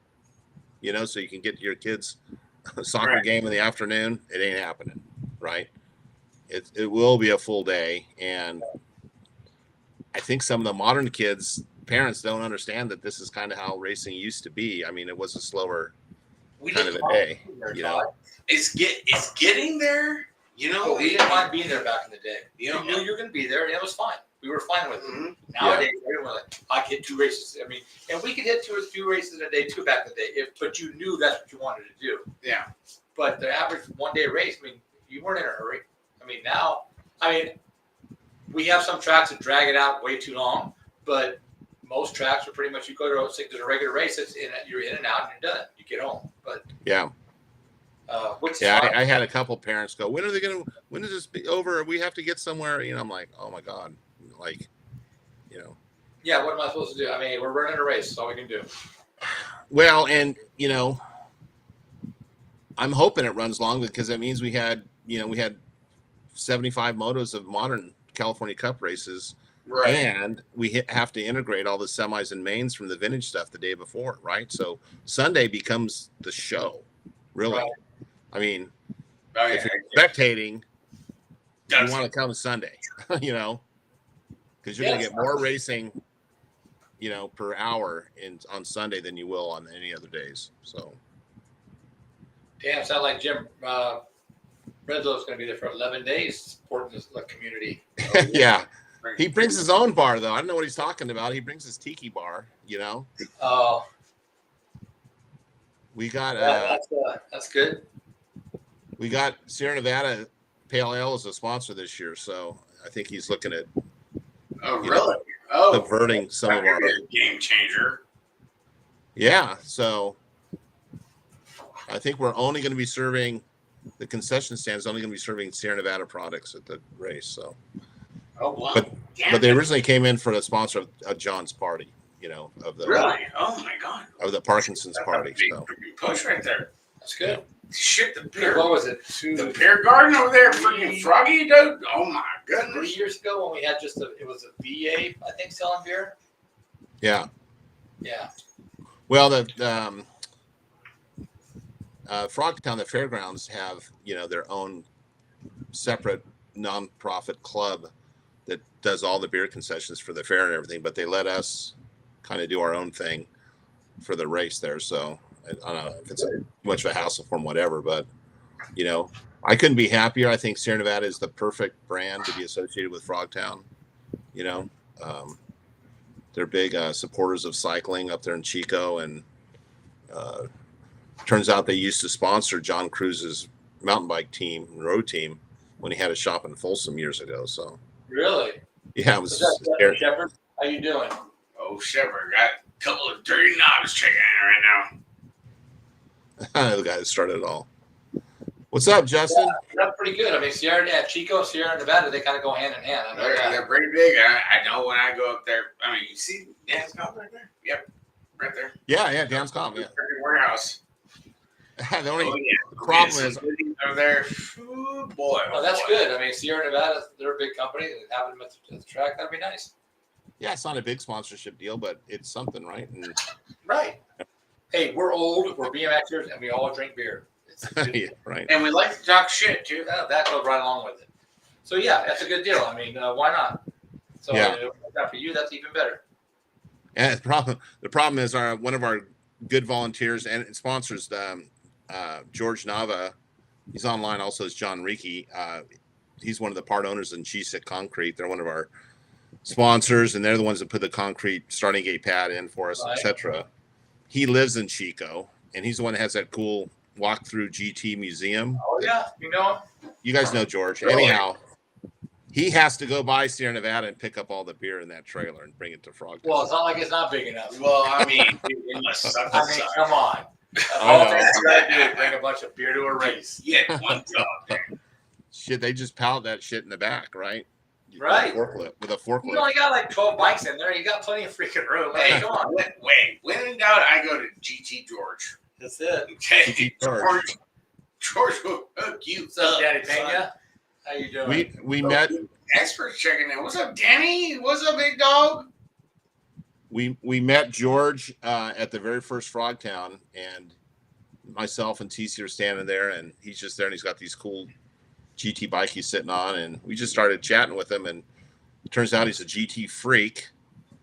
so you can get to your kids' soccer game in the afternoon, it ain't happening, right? It will be a full day, and I think some of the modern kids, parents, don't understand that this is kind of how racing used to be. I mean, it was a slower kind of a day. It's getting there. Well, we didn't mind being there back in the day. You knew you were going to be there, and it was fine. We were fine with it. Mm-hmm. Nowadays, everyone's like, I get 2 races. I mean, and we could hit 2 or 3 races in a day too back in the day, but you knew that's what you wanted to do. Yeah. But the average one-day race, I mean, you weren't in a hurry. I mean, now, we have some tracks that drag it out way too long, but most tracks are pretty much, you go to there's a regular race, you're in and out, and you're done. You get home. But yeah. I had a couple parents go, when is this be over? We have to get somewhere. I'm like, oh my God. Yeah, what am I supposed to do? I mean, we're running a race. That's all we can do. Well, and, I'm hoping it runs long because that means we had 75 motos of modern California Cup races. Right. And we have to integrate all the semis and mains from the vintage stuff the day before, right? So Sunday becomes the show, really. Right. I mean, if you're spectating, you want to come Sunday, because you're going to get more racing, per hour on Sunday than you will on any other days. So, damn, sound like Jim Redlow's going to be there for 11 days supporting the community. Yeah, he brings his own bar though. I don't know what he's talking about. He brings his tiki bar. Oh, we got that's good. We got Sierra Nevada Pale Ale as a sponsor this year, so I think he's looking at diverting some of our game changer. Yeah, so I think we're only going to be serving the concession stand is only going to be serving Sierra Nevada products at the race. So Oh wow! But Damn but they it. originally came in for the sponsor of John's party, of the Really? Oh my god! Parkinson's That's a party. big So freaking push right there. That's good. Shit, the What beer. was it? The beer garden over there, freaking froggy, dude. Oh my 3 goodness. years ago when we had it was a VA, I think, selling beer. yeah. Yeah. Well, the Frogtown, the fairgrounds have their own separate nonprofit club that does all the beer concessions for the fair and everything, but they let us kind of do our own thing for the race there. So I don't know if it's much of a hassle for them, whatever, but I couldn't be happier. I think Sierra Nevada is the perfect brand to be associated with Frogtown. They're big supporters of cycling up there in Chico, and turns out they used to sponsor John Cruz's mountain bike team, road team, when he had a shop in Folsom years ago. So Really? yeah, it was. Shepard? How you doing? Oh, Shepard, got a couple of dirty knobs checking in right now. The guy that started it all. What's up, Justin? Yeah, that's pretty good. I mean, Chico, Sierra Nevada, they kind of go hand in hand. I know that. They're pretty big. I know when I go up there. I mean, you see Dan's Comp right there? Yep, right there. Yeah, Dan's Comp. Yeah. Freaking warehouse. The only The problem is over there. Ooh, boy. Well, that's good. I mean, Sierra Nevada, they're a big company. Having them at the track, that'd be nice. yeah, it's not a big sponsorship deal, but it's something, right? And, Right. Hey, we're old. We're BMXers, and we all drink beer. yeah, right. And we like to talk shit too. That goes right along with it. So yeah, that's a good deal. I mean, why not? So Yeah. For you, that's even better. And the problem is one of our good volunteers and sponsors, George Nava, he's online also as John Reiki. He's one of the part owners in G6 Concrete. They're one of our sponsors, and they're the ones that put the concrete starting gate pad in for us, Right. etc. He lives in Chico, and he's the one that has that cool walk-through GT museum. Oh yeah, You guys know George. Really? Anyhow, he has to go by Sierra Nevada and pick up all the beer in that trailer and bring it to Frogtown. Well, it's not like it's not big enough. Well, I mean, it must suck. I mean, come on. I All know. that's got to do is bring a bunch of beer to a race. Yeah, one job. Shit, they just pallet that shit in the back, right? Right. With a forklift. You only got like 12 bikes in there. You got plenty of freaking room. Hey, come on. Wait. When in doubt, I go to GT George. That's it. Okay. GT George. George will hook you What's up, up, Daddy son. Pena? How you doing? We met Experts checking in. What's up, Danny? What's up, big dog? we met George at the very first Frogtown, and myself and TC are standing there, and he's just there, and he's got these cool GT bike he's sitting on, and we just started chatting with him, and it turns out he's a GT freak.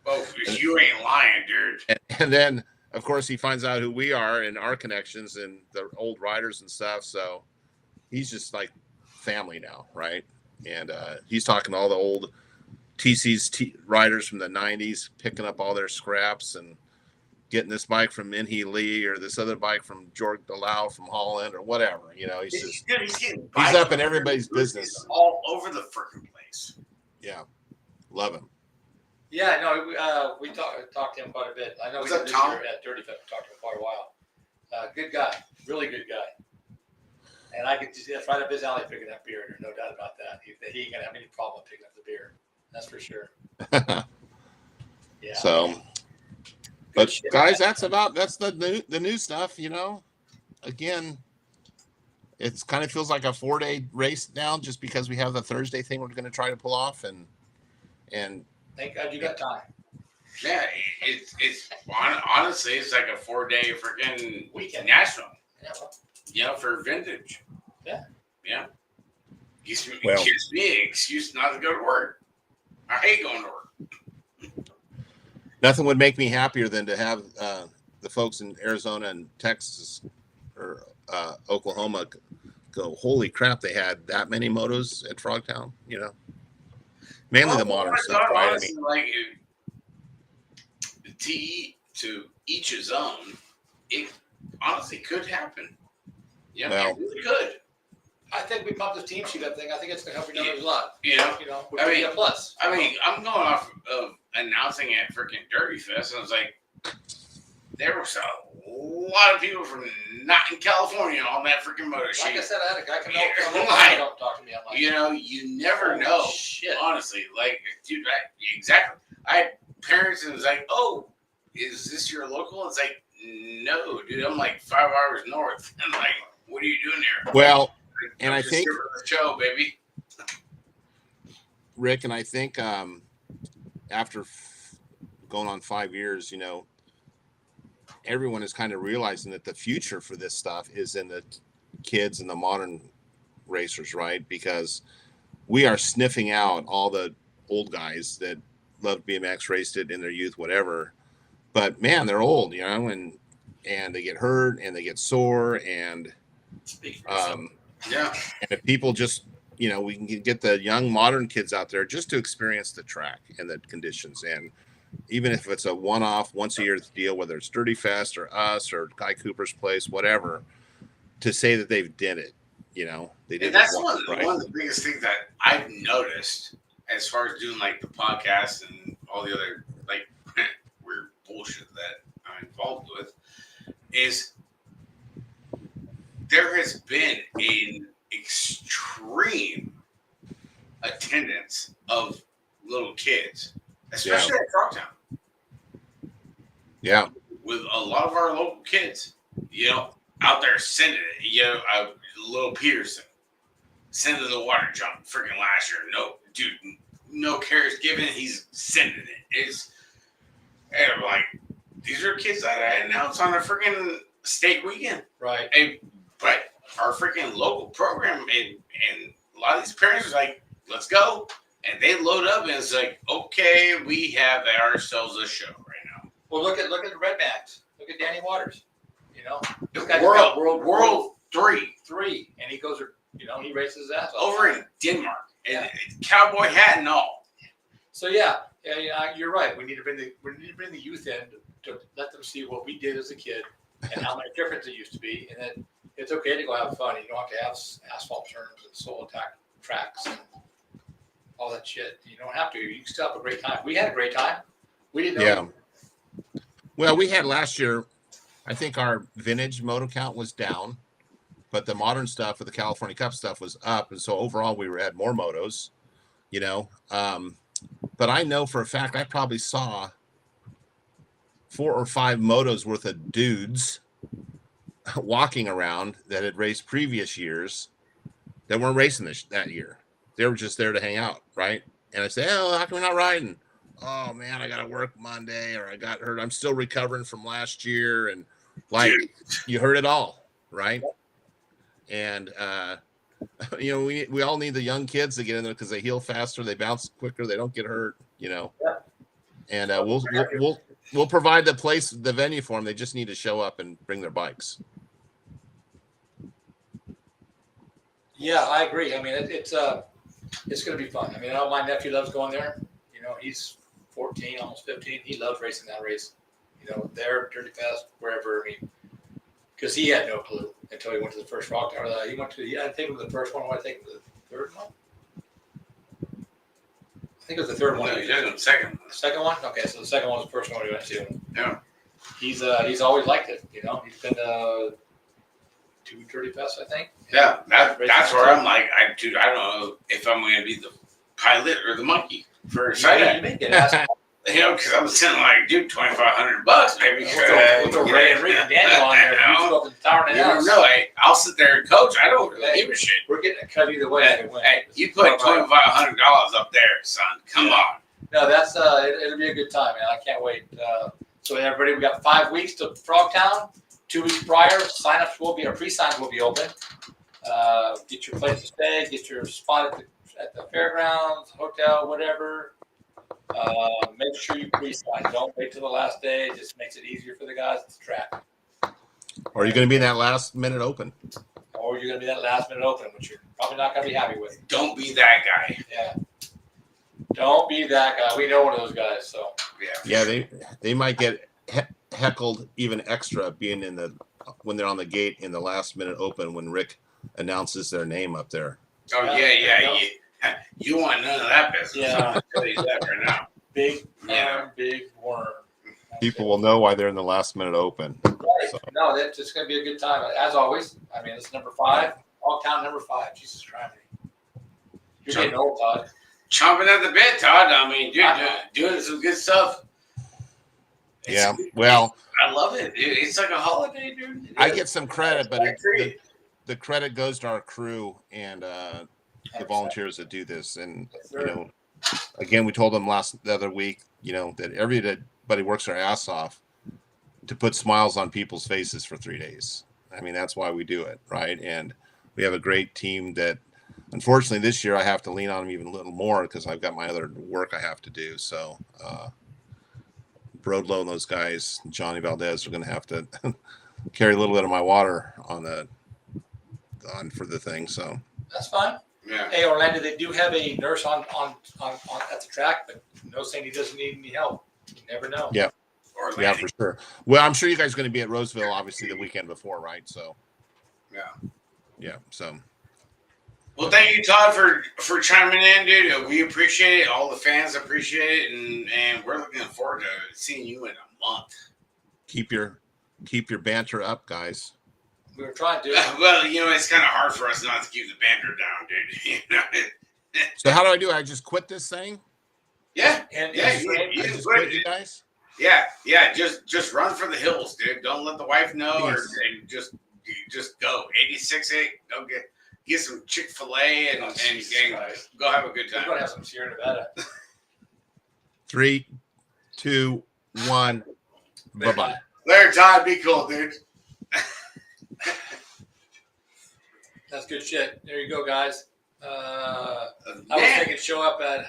Oh, you ain't lying, dude. And then, of course, he finds out who we are and our connections and the old riders and stuff. So he's just like family now, right? And he's talking to all the old TC's riders from the 90s, picking up all their scraps and getting this bike from Minhee Lee or this other bike from George Delau from Holland or whatever. He's just he's up in everybody's business all over the freaking place. Yeah, love him. Yeah, no, we talked to him quite a bit. I know What's we up, did Tom? this year at Dirty Fest. We talked to him quite a while. Good guy, really good guy. And I could just, it's right up his alley picking up beer. There's no doubt about that. He ain't gonna have any problem picking up the beer. That's for sure. Yeah. So, but guys, that's the new stuff. Again, it's kind of feels like a 4-day race now, just because we have the Thursday thing we're going to try to pull off, and Thank God you got time. Yeah, it's honestly, it's like a 4-day freaking Weekend. national. Yeah, well, For vintage. Yeah. Gives me Well- an excuse not to go to work. I hate going to work. nothing would make me happier than to have the folks in Arizona and Texas or Oklahoma go, holy crap, they had that many motos at Frogtown. Mainly the modern stuff, right? Honestly, to each his own. It honestly could happen. Yeah, Well- it really could. I think we pumped the team sheet up thing. I think it's gonna help your numbers a lot. Which I would mean- be a plus. I mean, I'm going off of announcing at freaking Derby Fest. I was like, there was a lot of people from not in California on that freaking motor Like sheet. I said, I had a guy come Yeah, talk to me. I'm like, You know, you never holy know. shit. Honestly, like, dude, exactly. I had parents and it was like, "Oh, is this your local?" It's like, "No, dude, I'm like 5 hours north." And like, "What are you doing here?" Well, Like, and I'm I just think here for the show, baby. Rick, and I think after going on 5 years, everyone is kind of realizing that the future for this stuff is in the kids and the modern racers, right? Because we are sniffing out all the old guys that loved BMX, raced it in their youth, whatever. But man, they're old, and they get hurt and they get sore, and Yeah. and if people just we can get the young modern kids out there just to experience the track and the conditions, and even if it's a one-off, once-a-year deal, whether it's Dirty Fest or us or Guy Cooper's place, whatever, to say that they've did it, they did. And that's it once, one of the biggest things that I've noticed as far as doing like the podcast and all the other like weird bullshit that I'm involved with is there has been an extreme attendance of little kids, especially at Frogtown. Yeah. With a lot of our local kids, out there sending it. Little Peterson sending the water jump freaking last year. No, dude, no cares given. He's sending it. And I'm like, these are kids that I announced on a freaking state weekend. Right. But our freaking local program and a lot of these parents are like, let's go. And they load up and it's like, okay, we have ourselves a show right now. Well, look at the Red Max. Look at Danny Waters. World 3, and he goes, he races his ass off. over in Denmark, and cowboy hat and all. So yeah, you're right. We need to bring the youth in to let them see what we did as a kid and how much difference it used to be, and then it's okay to go have fun. You don't have to have asphalt turns and soul attack tracks and all that shit. You don't have to. You can still have a great time. We had a great time. We didn't know. Yeah. Well, we had last year. I think our vintage moto count was down, but the modern stuff with the California Cup stuff was up, and so overall we had more motos, But I know for a fact I probably saw 4 or 5 motos worth of dudes walking around that had raced previous years that weren't racing that year. They were just there to hang out, right? And I say, "Oh, how come we're not riding?" "Oh man, I got to work Monday, or I got hurt. I'm still recovering from last year." And like, you heard it all, right? And we all need the young kids to get in there because they heal faster, they bounce quicker, they don't get hurt, And we'll provide the venue for them. They just need to show up and bring their bikes. Yeah, I agree. I mean, it's going to be fun. I mean, I know my nephew loves going there. He's 14, almost 15. He loves racing that race. There, Dirty Fest, wherever. I mean, because he had no clue until he went to the first rock tower. He went to I think it was the first one. I think it was the third one. I think it was the third one. No, he did the second one. The second one? Okay, so the second one was the first one we went to. Yeah. He's always liked it. He's been to 2 Dirty Fests, I think. Yeah, that's where I'm like, I don't know if I'm going to be the pilot or the monkey for a side. You may get asked. Because I'm sitting like, dude, $2,500, maybe. With a Ray and Rick and Daniel on there, you go up in the tower and no, I'll sit there and coach. I don't really give a shit. We're getting a cut either way. Hey, you put $2,500 up there, son. Come on. No, that's it'll be a good time, man. I can't wait. So everybody, we got 5 weeks to Frogtown. 2 weeks prior, pre-signs will be open. Get your place to stay, get your spot at the fairgrounds, hotel, whatever. Make sure you pre-sign. Don't wait till the last day. It just makes it easier for the guys at the track. Or are you going to be in that last minute open? Or you're going to be that last minute open, which you're probably not going to be happy with. Don't be that guy. Yeah. Don't be that guy. We know one of those guys. So yeah, they might get heckled even extra being when they're on the gate in the last minute open when Rick announces their name up there. Oh yeah. You want none of that business. Yeah. I'll tell you that right now. Big worm. People will know why they're in the last minute open. Right. So No, that's it's going to be a good time as always. I mean, it's number 5, all count number 5. Jesus Christ, you're getting old, Todd. Chomping at the bit, Todd. I mean, dude, doing some good stuff. yeah, well, I love it, dude. It's like a holiday, dude. I get some credit, but the credit goes to our crew and the volunteers that do this. And you know, again, we told them the other week, you know, that everybody works their ass off to put smiles on people's faces for 3 days. I mean, that's why we do it, right? And we have a great team that, unfortunately, this year I have to lean on them even a little more because I've got my other work I have to do. So, Brodlow and those guys, Johnny Valdez, are going to have to carry a little bit of my water on for the thing. So that's fine. Yeah. Hey, Orlando, they do have a nurse on at the track, but no saying he doesn't need any help. You never know. Yeah. Yeah, for sure. Well, I'm sure you guys are going to be at Roseville, obviously, the weekend before, right? So, yeah. So, well, thank you, Todd, for chiming in, dude. We appreciate it. All the fans appreciate it, and we're looking forward to seeing you in a month. Keep your banter up, guys. We were trying to. Well, you know, it's kind of hard for us not to keep the banter down, dude. You know? So how do I do? I just quit this thing? Yeah, and you I just quit, you guys. Yeah. Just run for the hills, dude. Don't let the wife know, and just go 86-8. Go get some Chick-fil-A and go have a good time. We're gonna have some Sierra Nevada. 3, 2, 1. Bye-bye. Larry, Todd, be cool, dude. That's good shit. There you go, guys. I was thinking show up at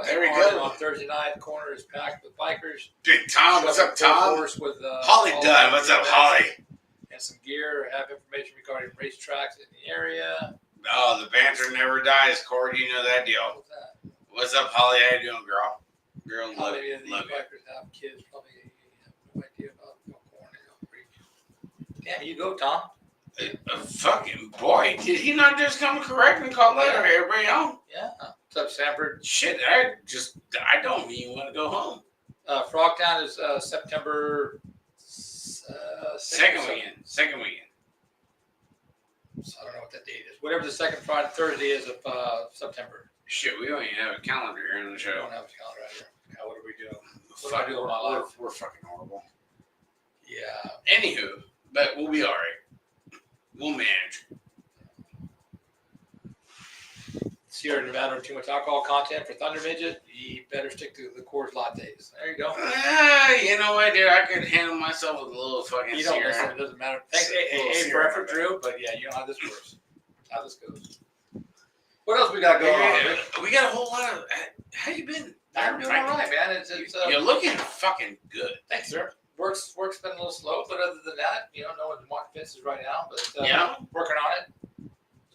there we go on Thursday night. The corner is packed with bikers. Big Tom, what's up, Tom? With Holly Dunn, what's up, Holly? And some gear. Have information regarding racetracks in the area. Oh, the banter never dies, Corey. You know that deal. What's that? What's up, Holly? How you doing, girl? Girl, love Probably you. these Love you. bikers have kids. Probably have no idea about no corn. Damn, you go, Tom. Fucking boy, did he not just come correct and call that everybody home? Yeah. What's up, Sanford? Shit, I don't even want to go home. Frogtown is September Second weekend. So I don't know what that date is. Whatever the second Thursday is of September. Shit, we don't even have a calendar here on the show. We don't have a calendar right here. God, what are we doing? What do I do with my life? We're fucking horrible. Yeah. Anywho, but we'll be all right. We'll manage. Sierra Nevada, too much alcohol content for Thunder Midget. You better stick to the Coors lattes. There you go. You know what, dude? I could handle myself with a little fucking You don't Sierra. listen. It doesn't matter. Thanks, hey, for Drew. But yeah, you know how this works. How this goes. What else we got going on? Rick? We got a whole lot of. How you been? I'm doing all right, man. It's You're looking fucking good. Thanks, sir. Work's been a little slow, but other than that, you know, no one's market fences right now. But working on it.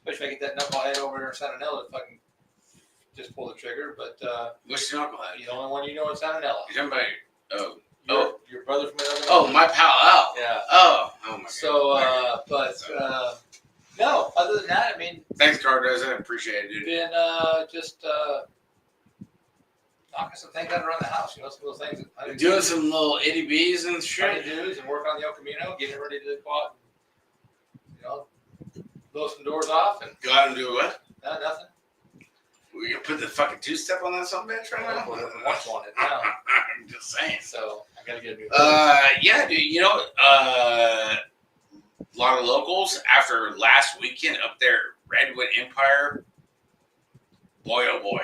Especially if I get that knucklehead over there in Santanella to fucking just pull the trigger. But which knucklehead? The only one you know is Santanella. You're talking about your brother from another. Oh, my pal Al. Yeah. Oh my God. So, no. Other than that, I mean. Thanks, Cardos. I appreciate it, dude. Been just knocking some things out around the house. You know, some little things. Doing some little itty bees and shit. Dudes and working on the El Camino, getting ready to go out. You know, blow some doors off and go out and do what? Nothing. We gonna put the fucking two-step on that son bitch right now? Watch on it now. I'm just saying. So I gotta get a new. Yeah, dude. You know, a lot of locals after last weekend up there, Redwood Empire. Boy, oh boy.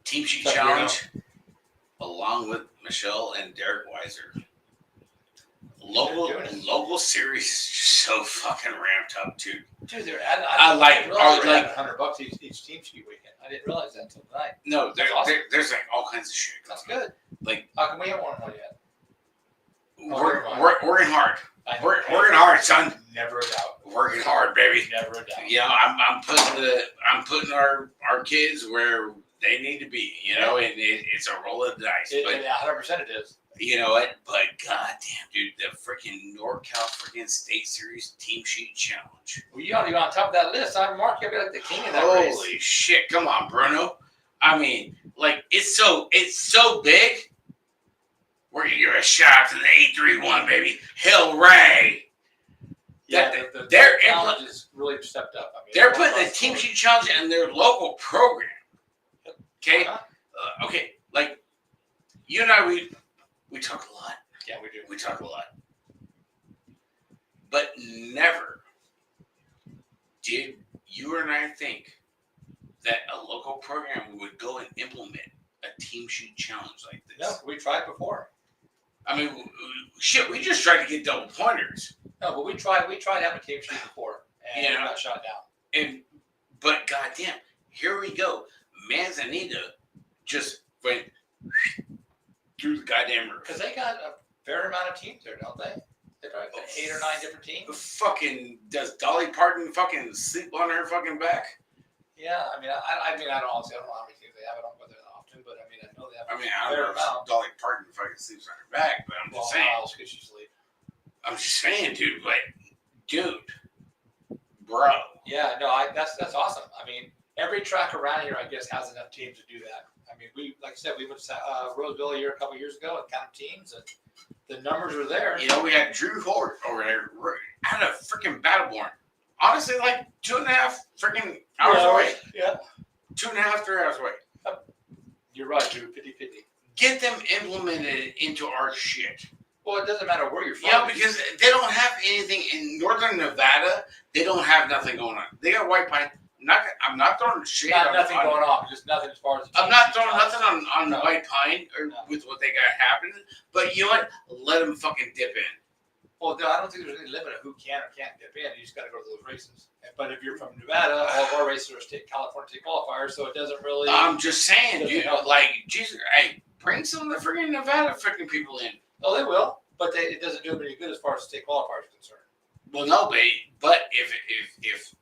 Team Sheet Challenge, along with Michelle and Derek Weiser. Local series is so fucking ramped up, dude. Dude, they're I like $100 each team sheet weekend. I didn't realize that until tonight. No, there's like all kinds of shit. That's good. Like, how come we haven't won one yet? We're working hard. Working hard, son. Never a doubt. Working hard, baby. Never a doubt. You know, I'm putting our kids where they need to be. You know, and it's a roll of the dice. 100% it is. You know what? But goddamn, dude, the freaking NorCal freaking State Series Team Sheet Challenge. Well, you ought to be on top of that list. I'm Mark. You'll be like the king of that race. Holy shit! Come on, Bruno. I mean, like it's so big. We're gonna give a shout to the 831, baby. Hill Ray. Yeah, That- their challenge is really stepped up. I mean, They're putting the Team Sheet Challenge in their local program. Okay? Uh-huh. Okay, like, you and I, we talk a lot. Yeah, we do. We talk a lot. But never did you and I think that a local program would go and implement a Team Sheet Challenge like this. No, we tried before. I mean, shit, we just tried to get double pointers. No, but we tried to have a team sheet before, and Yeah. we got shot down. But goddamn, here we go. Manzanita just went through the goddamn roof. Because they got a fair amount of teams there, don't they? They got like 8 or 9 different teams. Fucking does Dolly Parton fucking sleep on her fucking back? Yeah, I mean, I don't honestly, I don't know how many teams they have. I don't go there that often, but I mean, I know they have. I mean, I don't know if Dolly Parton fucking sleeps on her back, but I'm just saying. How else could she sleep? I'm just saying, dude. Like, dude, bro. Yeah, no, that's awesome. I mean, every track around here, I guess, has enough teams to do that. I mean, like I said, we went to Roseville a couple years ago and counted teams, and the numbers are there. You know, we had Drew Hort over there out of freaking Battleborn. Honestly, like 2.5 freaking hours away. Yeah. 2.5, 3 hours away. You're right, Drew. 50-50. Get them implemented into our shit. Well, it doesn't matter where you're from. Yeah, because they don't have anything in northern Nevada. They don't have nothing going on. They got White Pine. I'm not throwing shit. Nothing going on. Just nothing as far as. I'm not throwing nothing on No. White Pine or with what they got happening. But you know what? Let them fucking dip in. Well, I don't think there's any limit of who can or can't dip in. You just got to go to those races. But if you're from Nevada, all of our races are California state qualifiers, so it doesn't really. I'm just saying, dude. help. Like, Jesus, hey, bring some of the freaking Nevada freaking people in. Oh, they will, but it doesn't do them any good as far as state qualifiers are concerned. Well, no, but if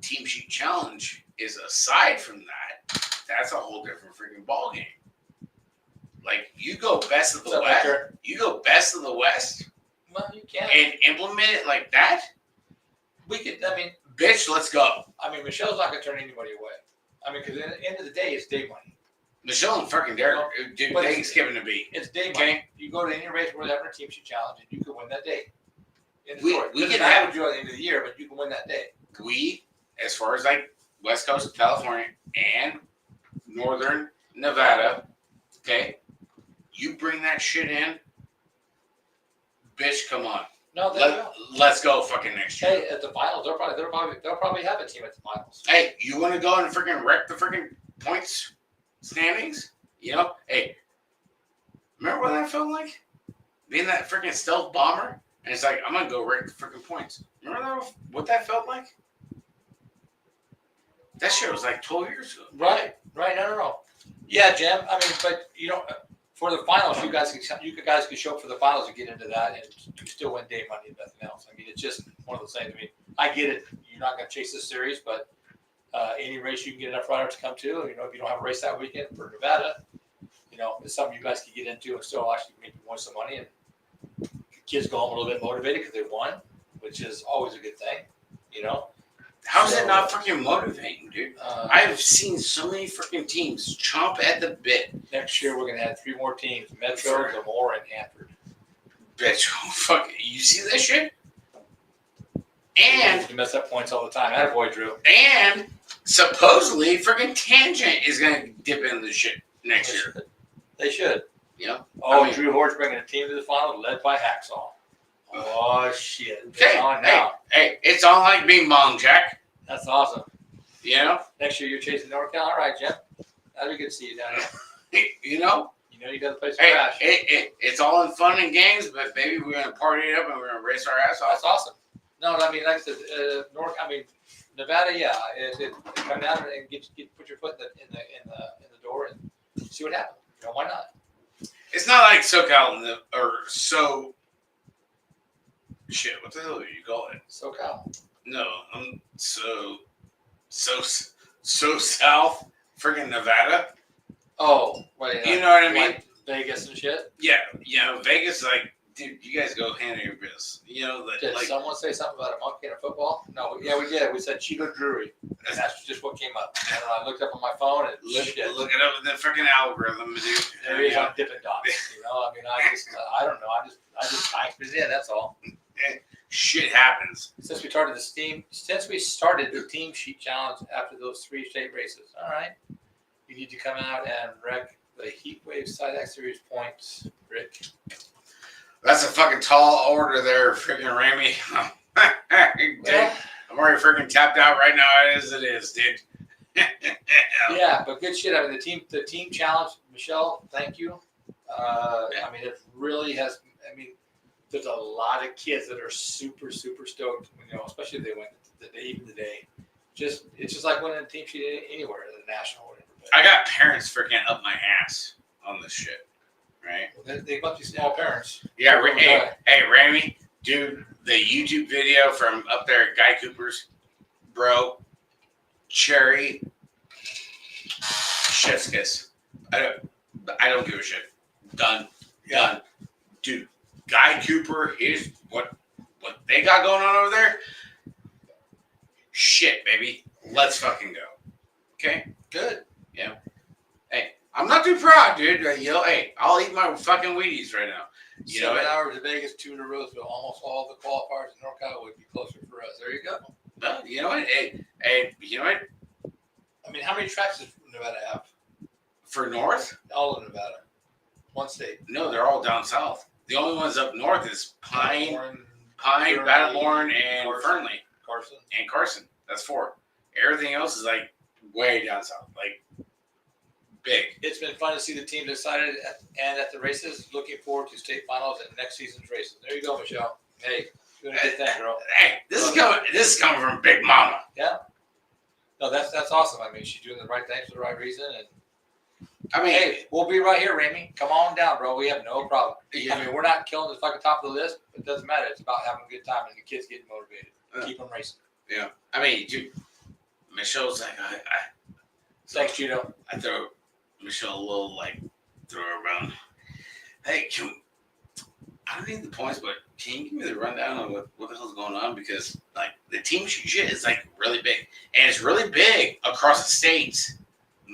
Team Sheet Challenge is aside from that, that's a whole different freaking ball game. Like, you go best of the West. Sure. You go best of the West. Well, you can. And implement it like that. We could. I mean, Bitch, let's go. I mean, Michelle's not going to turn anybody away. I mean, because at the end of the day, it's day money. Michelle and fucking Derek, dude, But Thanksgiving to be. It's day Okay. money. You go to any race where they're having a team sheet challenge, and you can win that day. We can have- do it at the end of the year, but you can win that day. We, as far as like West Coast of California and Northern Nevada, okay, you bring that shit in, bitch, come on. No, they will. Let's go fucking next year. Hey, at the finals, they'll probably have a team at the finals. Hey, you want to go and freaking wreck the freaking points standings? You know, hey, remember what that felt like? Being that freaking stealth bomber, and it's like, I'm gonna go wreck the freaking points. Remember what that felt like? That shit was like 12 years ago. Right. No. Yeah, Jim. I mean, but you know, for the finals, you guys can show up for the finals and get into that, and you still win day money and nothing else. I mean, it's just one of those things. I mean, I get it. You're not going to chase this series, but any race you can get enough riders to come to. You know, if you don't have a race that weekend for Nevada, you know, it's something you guys can get into and still actually make win some money, and kids go home a little bit motivated because they won, which is always a good thing. You know. How's it not freaking motivating, dude? I've seen so many freaking teams chomp at the bit. Next year, we're going to have 3 more teams: Metro, Lemoore, and Hanford. Bitch, fuck, you see that shit? And you mess up points all the time. Attaboy, Drew. And supposedly, freaking Tangent is gonna dip into the shit next year. They should. You know? Oh, I mean, Drew Hort's bringing a team to the final, led by Hacksaw. Oh shit! It's hey, on now. hey, it's on like Bing Bong, Jack. That's awesome. You know? Next year you're chasing NorCal. All right, Jim. That'd be good to see you down here. You know? You know you got a place to Hey, crash. it's all in fun and games, but baby, we're gonna party it up and we're gonna race our ass off. That's awesome. No, I mean, like I said, Nevada, yeah, it come down and put your foot in the door and see what happens. You know, why not? It's not like SoCal shit. What the hell do you call it? SoCal. No, I'm so south, friggin' Nevada. Oh, wait. You know what I mean? Like Vegas and shit. Yeah, you know, Vegas is like dude, you guys go handle your business. You know that. Did Like, someone say something about a monkey in a football? No, yeah, we did. We said Chico Drury, and that's just what came up. And I looked up on my phone and look it up in the freaking algorithm, dude. there he is on Dippin' Dots. You know, I mean, I don't know. I just typed it in. That's all. Shit happens. Since we started the team sheet challenge after those 3 state races. All right, you need to come out and wreck the Heat Wave Side X Series points, Rick. That's a fucking tall order there, freaking Ramy. Dude, I'm already freaking tapped out right now as it is, dude. Yeah, but good shit. I mean, the team challenge, Michelle. Thank you. I mean, it really has. I mean, there's a lot of kids that are super stoked. You know, especially if they win the day. It's just like winning a team sheet anywhere, the national or whatever. I got parents freaking up my ass on this shit, right? They must be small parents. Yeah, hey, Ramy, dude, the YouTube video from up there at Guy Cooper's, bro, cherry, chef's kiss. I don't give a shit. Done. Dude, Guy Cooper, here's what they got going on over there. Shit, baby. Let's fucking go. Okay? Good. Yeah. Hey, I'm not too proud, dude. You know, hey, I'll eat my fucking Wheaties right now. You 7 know, hours to Vegas, 2 in a row, so almost all the qualifiers in NorCal would be closer for us. There you go. but you know what? Hey, you know what? I mean, how many tracks does Nevada have? For North? All of Nevada. One state. No, they're all down south. The only ones up north is Pine, Fernley, Battleborn, and Fernley. Carson. That's 4. Everything else is like way down south. Like big. It's been fun to see the team decided at the races. Looking forward to state finals and next season's races. There you go, Michelle. Hey, doing a good thing, girl. Hey, this is coming from Big Mama. Yeah. No, that's awesome. I mean, she's doing the right things for the right reason. And I mean, hey, we'll be right here, Ramy. Come on down, bro. We have no problem. Yeah. I mean, we're not killing the fucking top of the list. It doesn't matter. It's about having a good time and the kids getting motivated. Keep them racing. Yeah. I mean, dude, Michelle's like, Thanks, Gino. I throw Michelle a little throw her around. Hey, I don't need the points, but can you give me the rundown on what the hell's going on? Because the team shit is really big, and it's really big across the states,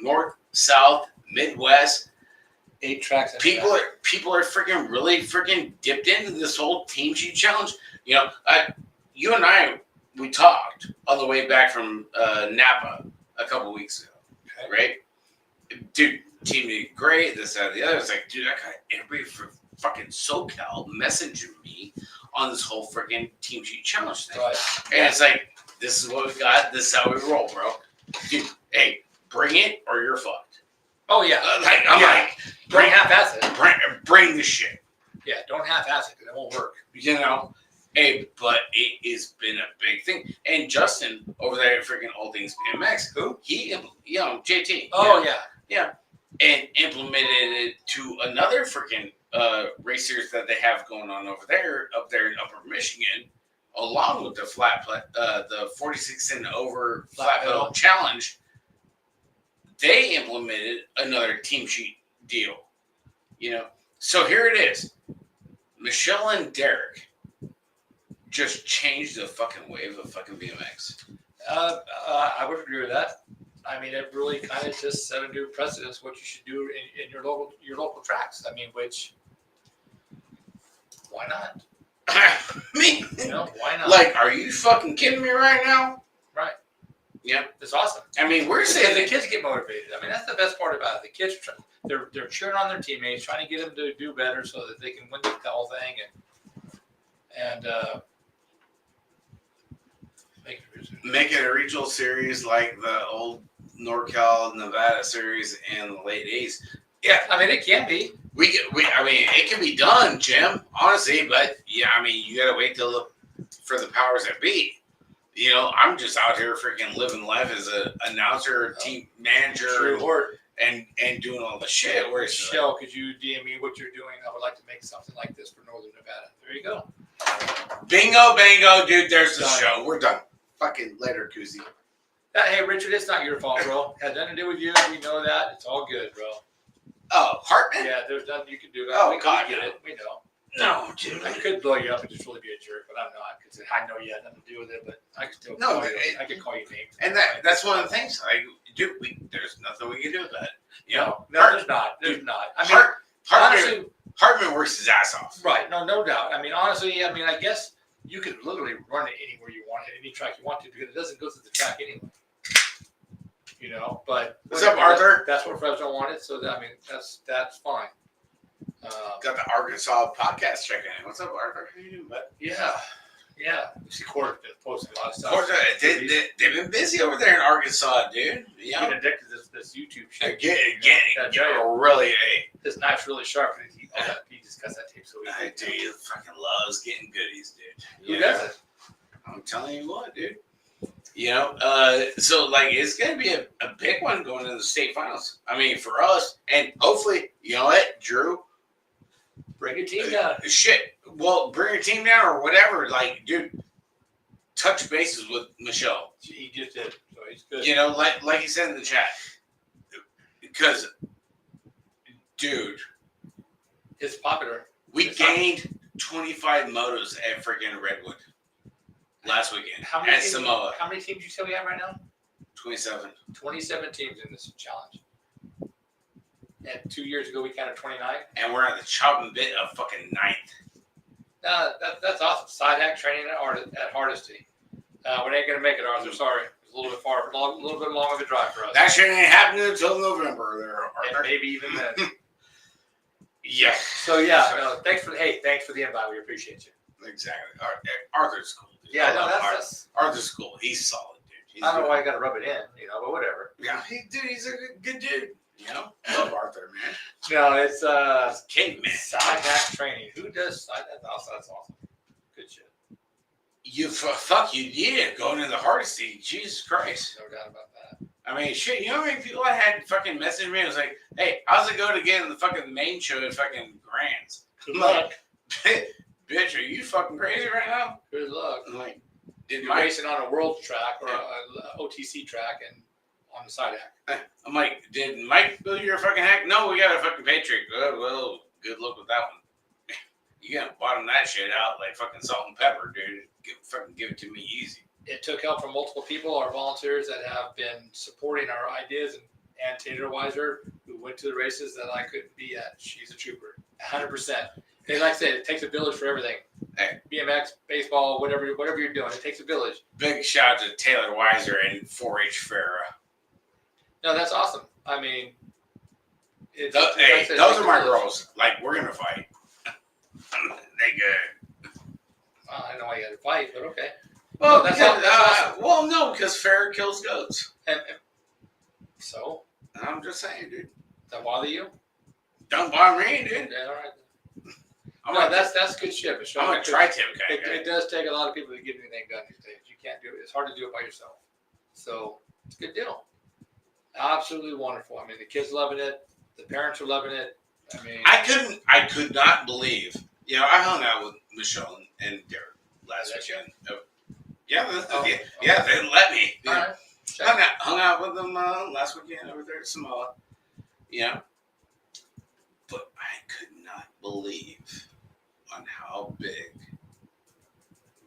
north, south, Midwest. 8 tracks. People are freaking really freaking dipped into this whole team sheet challenge. You know, you and I, we talked on the way back from Napa a couple weeks ago, right? Dude, team did great, this, that, the other. It's like, dude, I got everybody from fucking SoCal messaging me on this whole freaking team sheet challenge thing. Right. And it's like, this is what we got. This is how we roll, bro. Dude, hey, bring it or you're fucked. Oh, yeah. Bring half-ass it. Bring the shit. Yeah, don't half-ass it because it won't work. You know? Hey, but it has been a big thing. And Justin over there at freaking All Things BMX, who? He, JT. Oh, yeah. Yeah. And implemented it to another freaking race series that they have going on up there in Upper Michigan, along with the 46 and over flat pedal challenge. They implemented another team sheet deal, you know. So here it is. Michelle and Derek just changed the fucking wave of fucking BMX. I would agree with that. I mean, it really kind of just set a new precedence what you should do in your local tracks. I mean, why not? I mean, why not? Are you fucking kidding me right now? Right. Yeah, it's awesome. I mean, we're saying the kids get motivated. I mean, that's the best part about it. The kids, they're cheering on their teammates, trying to get them to do better so that they can win the whole thing and make it a regional series like the old NorCal Nevada series in the late 80s. Yeah, I mean, it can be. I mean, it can be done, Jim. Honestly, but yeah, I mean, you gotta wait for the powers that be. You know, I'm just out here freaking living life as an announcer, team manager, and doing all the shit. Where's Michelle, could you DM me what you're doing? I would like to make something like this for Northern Nevada. There you go. Bingo, bango, dude. There's the show. We're done. Fucking later, Koozie. Hey, Richard, it's not your fault, bro. It has nothing to do with you. We know that. It's all good, bro. Oh, Hartman? Yeah, there's nothing you can do. Oh, God, we get it. We know. No, dude. blow you up and just really be a jerk, but I'm not because I know you had nothing to do with it. But I can still No, call you. it- I can call you names. And that's one of the things. Like, dude, there's nothing we can do with that. You know, No, there's not. There's not. I mean, honestly, Hartman works his ass off. right? No doubt. I mean, honestly, I guess you could literally run it anywhere you want it, any track you want to, because it doesn't go through the track anyway. You know, but What's up, Arthur? That's what Fresno wanted, so that's fine. Got the Arkansas podcast checking in. What's up, Arthur? How you doing, bud? Yeah. You see, Court posting a lot of stuff. Of course, they've been busy over there in Arkansas, dude. You know, Getting addicted to this YouTube shit. Get really, This knife's really sharp. He just cuts that tape so easily. dude, he fucking loves getting goodies, dude. Who doesn't? I'm telling you what, dude. You know, so like it's gonna be a big one going into the state finals. I mean, for us, and hopefully, you know what, Drew, Bring your team down. shit. Well, bring your team down or whatever. Like, dude, touch bases with Michelle. He just did, so he's good. You know, like he said in the chat, because, dude, It's popular. we gained 25 motos at freaking Redwood last weekend at Samoa. How many teams you say we have right now? 27. 27 teams in this challenge. And 2 years ago, we counted 29. And we're at the chopping bit of fucking 9th. That's awesome. Side hack training at Hardesty. We ain't gonna make it, Arthur. Sorry, it's a little bit far, a little bit long of a drive for us. That shit ain't happening until November. There, And Arthur. maybe even then. Yeah. So yeah, no, thanks for the invite. We appreciate you. Exactly. Arthur's cool, dude. Yeah, I no, love that's. Arthur's cool. He's solid, dude. He's I don't know good. why you got to rub it in, but whatever. Yeah, he's a good dude. You know, I love Arthur, man. No, it's He's caveman. side hack training. Who does side? That's awesome. Good shit. Fuck you, yeah, going in the Hardesty. Jesus Christ. No doubt about that. I mean, shit, you know how many people I had fucking message me? It was like, hey, how's it go to get in the fucking main show at fucking Grants? Good I'm luck. like, bitch, are you fucking crazy right now? Good luck. I'm like, did You're my racing on a world track or a OTC track and on the side hack. I'm like, did Mike build your fucking hack? No, we got a fucking Patriot. Well, good luck with that one. You gotta bottom that shit out like fucking salt and pepper, dude. Give it to me easy. It took help from multiple people, our volunteers that have been supporting our ideas, and Taylor Weiser, who went to the races that I couldn't be at. She's a trooper, 100%. And like I said, it takes a village for everything. Hey. BMX, baseball, whatever you're doing, it takes a village. Big shout out to Taylor Weiser and 4-H Farrah. No, that's awesome. I mean, Those it are takes a my village. girls. Like, we're gonna fight. They good. I don't know why you had to fight, but okay. Well, that's because, awesome. well, no, because Farrah kills goats. And so, I'm just saying, dude. does that bother you? Don't bother me, dude. Yeah, all right. I'm No, a, that's good shit. But I'm a tri-tip kind of guy. It does take a lot of people to get anything done these days. You can't do it. It's hard to do it by yourself. So it's a good deal. Absolutely wonderful. I mean, the kids loving it. The parents are loving it. I mean, I could not believe. You know, I hung out with Michelle and Derek last Is that weekend. Yeah, Oh, yeah, they let me. all right. Hung out with them last weekend over there at Samoa. Yeah. But I could not believe on how big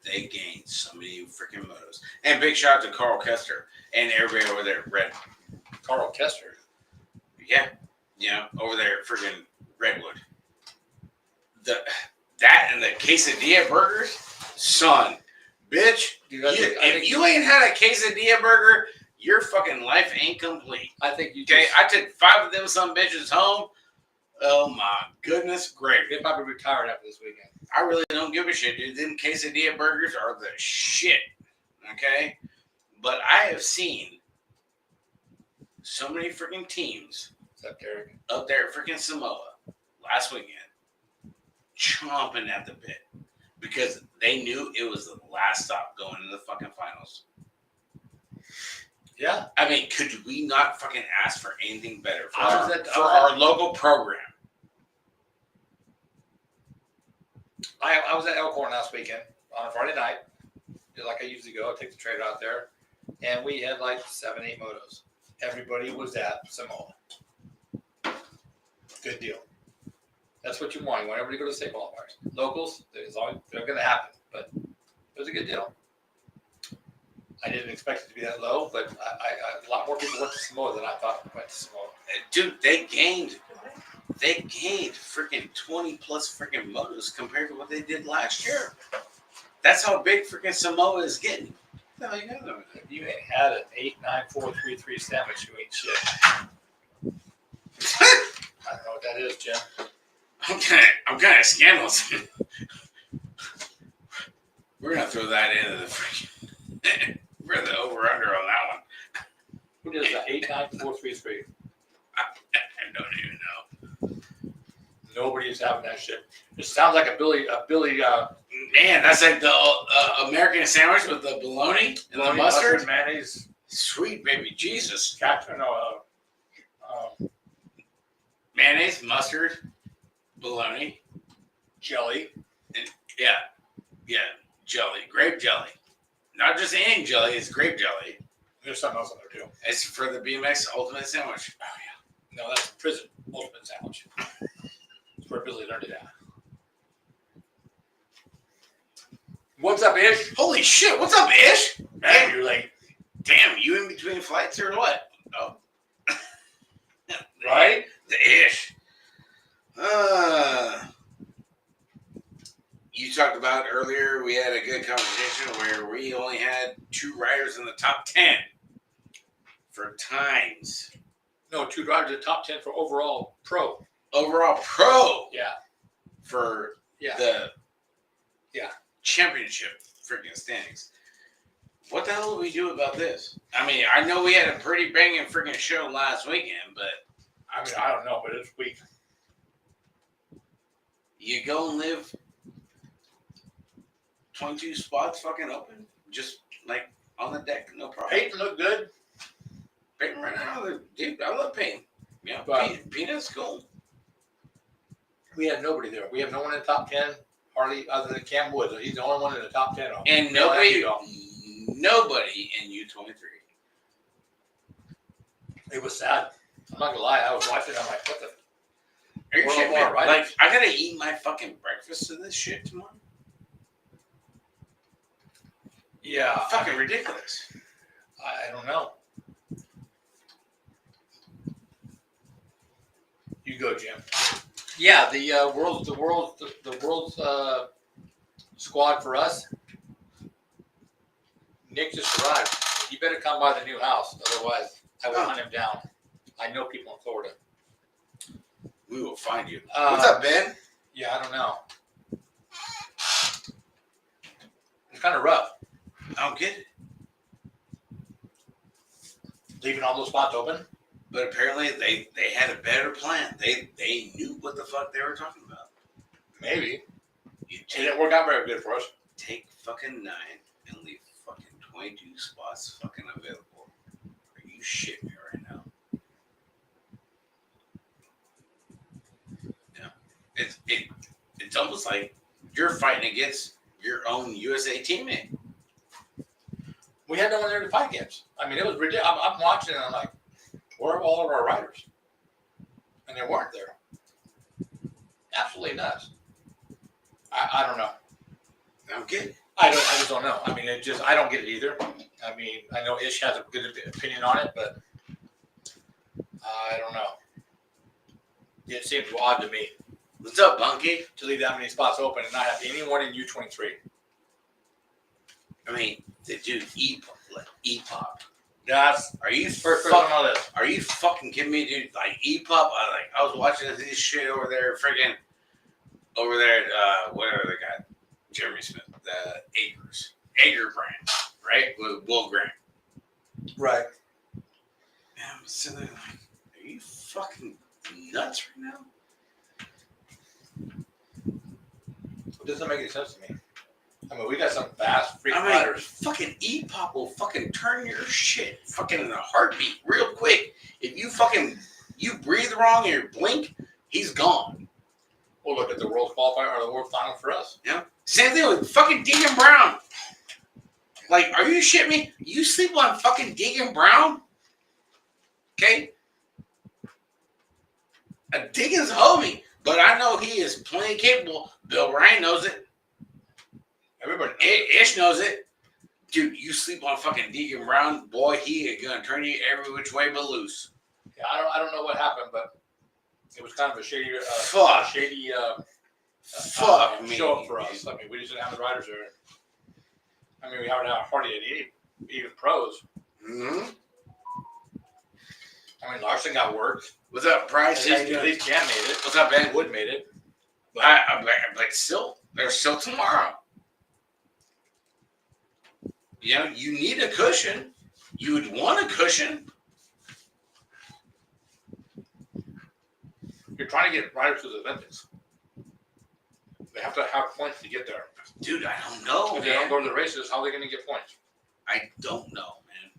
they gained so many freaking motos. And big shout out to Carl Kester and everybody over there at Red. Carl Kester. Yeah. You know, over there at freaking Redwood. That and the quesadilla burgers, son, bitch. Dude, If you ain't had a quesadilla burger, your fucking life ain't complete. I think you Okay, just, I took 5 of them some bitches home. Oh my goodness, great. they probably retired after this weekend. I really don't give a shit, dude. Them quesadilla burgers are the shit. Okay, but I have seen so many freaking teams Except Derek. up there at freaking Samoa last weekend chomping at the bit because they knew it was the last stop going into the fucking finals. Yeah. I mean, could we not fucking ask for anything better for I was at- our local program? I was at Elkhorn last weekend on a Friday night, just like I usually go. I take the trailer out there, and we had like 7, 8 motos. Everybody was at Samoa. Good deal. That's what you want. You want everybody to go to the state qualifiers. Locals, they're going to happen, but it was a good deal. I didn't expect it to be that low, but a lot more people went to Samoa than I thought went to Samoa. Dude, they gained freaking 20 plus freaking motos compared to what they did last year. That's how big freaking Samoa is getting. No, you know, If you ain't had an 8-9-4-3-3 sandwich, you ain't shit. I don't know what that is, Jim. I'm kind of scandalous. We're gonna throw that into the freaking for the over under on that one. Who does that? 8-9-4-3-3. I don't even know. Nobody's having that shit. It sounds like a Billy. Man, that's like the American sandwich with the bologna and the mustard. Mayonnaise. Sweet baby Jesus. Mayonnaise, mustard, bologna, jelly. and yeah, jelly, grape jelly. Not just any jelly, it's grape jelly. There's something else in there too. It's for the BMX Ultimate Sandwich. Oh yeah. No, that's prison ultimate sandwich. That's where Billy learned it at. What's up, Ish? Holy shit, what's up, Ish? Man, you're late. Damn, you in between flights or what? Oh. Right? The Ish. You talked about earlier, we had a good conversation where we only had 2 riders in the top 10 for times. No, 2 drivers in the top 10 for overall pro. Overall pro Yeah. for Yeah. the Yeah. championship freaking standings. What the hell do we do about this? I mean, I know we had a pretty banging freaking show last weekend, but I mean, I don't know, but it's weak. you go and live 22 spots fucking open, just like on the deck, no problem. Peyton looked good. Peyton right now, dude, I love Peyton. Yeah, But Peanut's cool. we had nobody there. We have no one in the top 10, hardly other than Cam Woods. He's the only one in the top 10. And nobody in U23. It was sad. I'm not gonna lie. I was watching. I'm like, what the? Are you Well, shit, well, man? right. Like, I gotta eat my fucking breakfast to this shit tomorrow? Yeah. Fucking ridiculous. I don't know. You go, Jim. Yeah, the world's squad for us. Nick just arrived. You better come by the new house, otherwise I will hunt him down. I know people in Florida. We will find you. What's up, Ben? Yeah, I don't know. It's kind of rough. I don't get it. Leaving all those spots open. But apparently they had a better plan. They knew what the fuck they were talking about. Maybe. You It didn't work out very good for us. take fucking 9 and leave fucking 22 spots fucking available. Are you shitting me right now? Yeah. It's almost like you're fighting against your own USA teammate. We had no one there to fight against. I mean, it was ridiculous. I'm watching and I'm like, where are all of our riders? And they weren't there. Absolutely nuts. I don't know. I don't get it. I just don't know. I mean, I don't get it either. I mean, I know Ish has a good opinion on it, but I don't know. It seems odd to me What's up, Bunky? to leave that many spots open and not have anyone in U23. I mean, the dude E-pop. Are you fucking kidding me, dude? Like E-pop, I was watching this shit over there, whatever they got, Jeremy Smith, the Ager brand, right? With Will Graham. Right. Man, I'm sitting there like, are you fucking nuts right now? It doesn't make any sense to me. I mean, we got some fast freak I mean, riders. fucking E-pop will fucking turn your shit fucking in a heartbeat real quick. If you breathe wrong or you blink, he's gone. We'll look at the world qualifier or the world final for us. Yeah. Same thing with fucking Deegan Brown. Like, are you shitting me? You sleep on fucking Deegan Brown? Okay? A Deegan's homie. But I know he is plenty capable. Bill Ryan knows it. Everybody. Ish knows it. Dude, you sleep on fucking Deacon Brown, boy, he is gonna turn you every which way but loose. Yeah, I don't know what happened, but it was kind of a shady, Fuck me. show up for us. I mean, we just didn't have the riders there. I mean, we haven't had hardly any even pros. Mm-hmm. I mean, Larson got worked. What's up, Bryce? At least Cam made it. What's up, Ben? Wood made it. But still, there's still tomorrow. You know, you need a cushion. You would want a cushion. You're trying to get riders to the Olympics. They have to have points to get there. Dude, I don't know, If they don't go to the races, how are they going to get points? I don't know, man.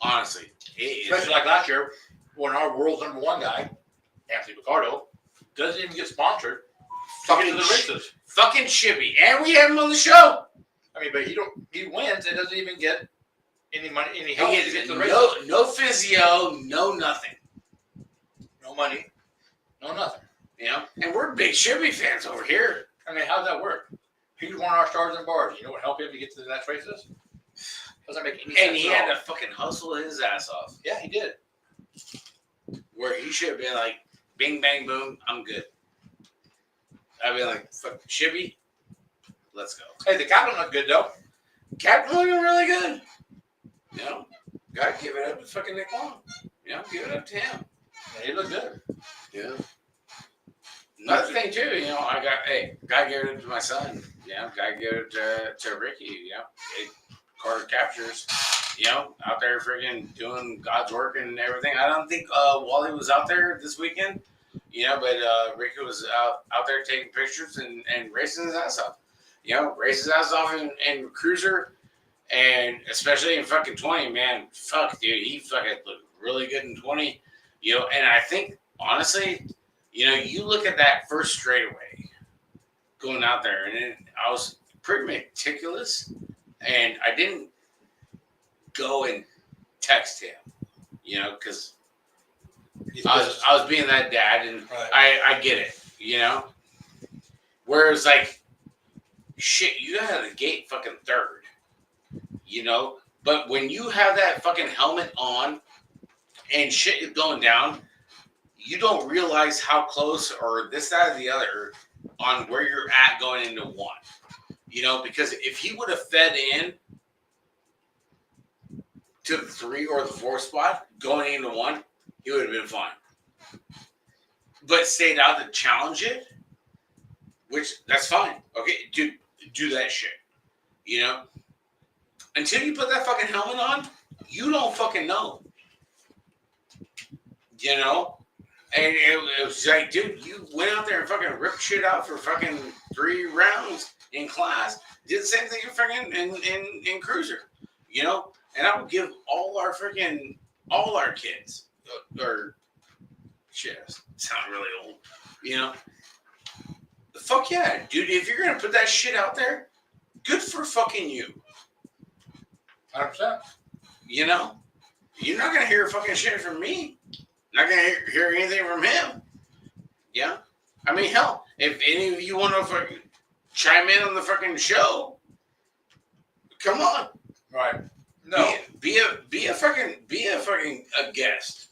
Honestly. Especially like last year, when our world's #1 guy, Anthony Picardo, doesn't even get sponsored to get to the races. Fucking Chippy. And we have him on the show. I mean, but he wins and doesn't even get any money, any help He to get gets to the races. no physio, no nothing. No money, no nothing. You know? And we're big Chippy fans over here. I mean, how does that work? He's one of our stars and bars. You know what help him to get to the next races? Doesn't make any sense. And he at had all. to fucking hustle his ass off. Yeah, he did. Where he should have been like, bing, bang, boom, I'm good. I'd be like, fuck, Chippy, let's go. Hey, the captain looked good though. Captain looking really good. You know, gotta give it up to fucking Nick Long. You know, give it up to him. Yeah, he looked good. Yeah. Another thing too, you know, gotta give it up to my son. You know, gotta give it to Ricky. You know, Carter Captures. You know, out there freaking doing God's work and everything. I don't think Wally was out there this weekend. You know, but Ricky was out there taking pictures and racing his ass off. You know, races his ass off in Cruiser, and especially in fucking 20, man. Fuck, dude, he fucking looked really good in 20. You know, and I think honestly, you know, you look at that first straightaway going out there, and I was pretty meticulous, and I didn't go and text him, you know, because I was being that dad, and right. I get it, you know. Whereas, like, shit, you got the gate fucking third, you know. But when you have that fucking helmet on and shit is going down, you don't realize how close or this, that, or the other on where you're at going into one. You know, because if he would have fed in to the 3 or the 4 spot going into one, he would have been fine. But stayed out to challenge it, which that's fine. Okay, do that shit. You know? Until you put that fucking helmet on, you don't fucking know. You know? And it was like, dude, you went out there and fucking ripped shit out for fucking 3 rounds in class. Did the same thing in fucking in Cruiser. You know? And I would give all our kids, or shit, sound really old, you know? Fuck yeah, dude. If you're going to put that shit out there, good for fucking you. 100%. You know? You're not going to hear fucking shit from me. Not going to hear anything from him. Yeah? I mean, hell, if any of you want to fucking chime in on the fucking show, come on. Right. No. Be a fucking guest.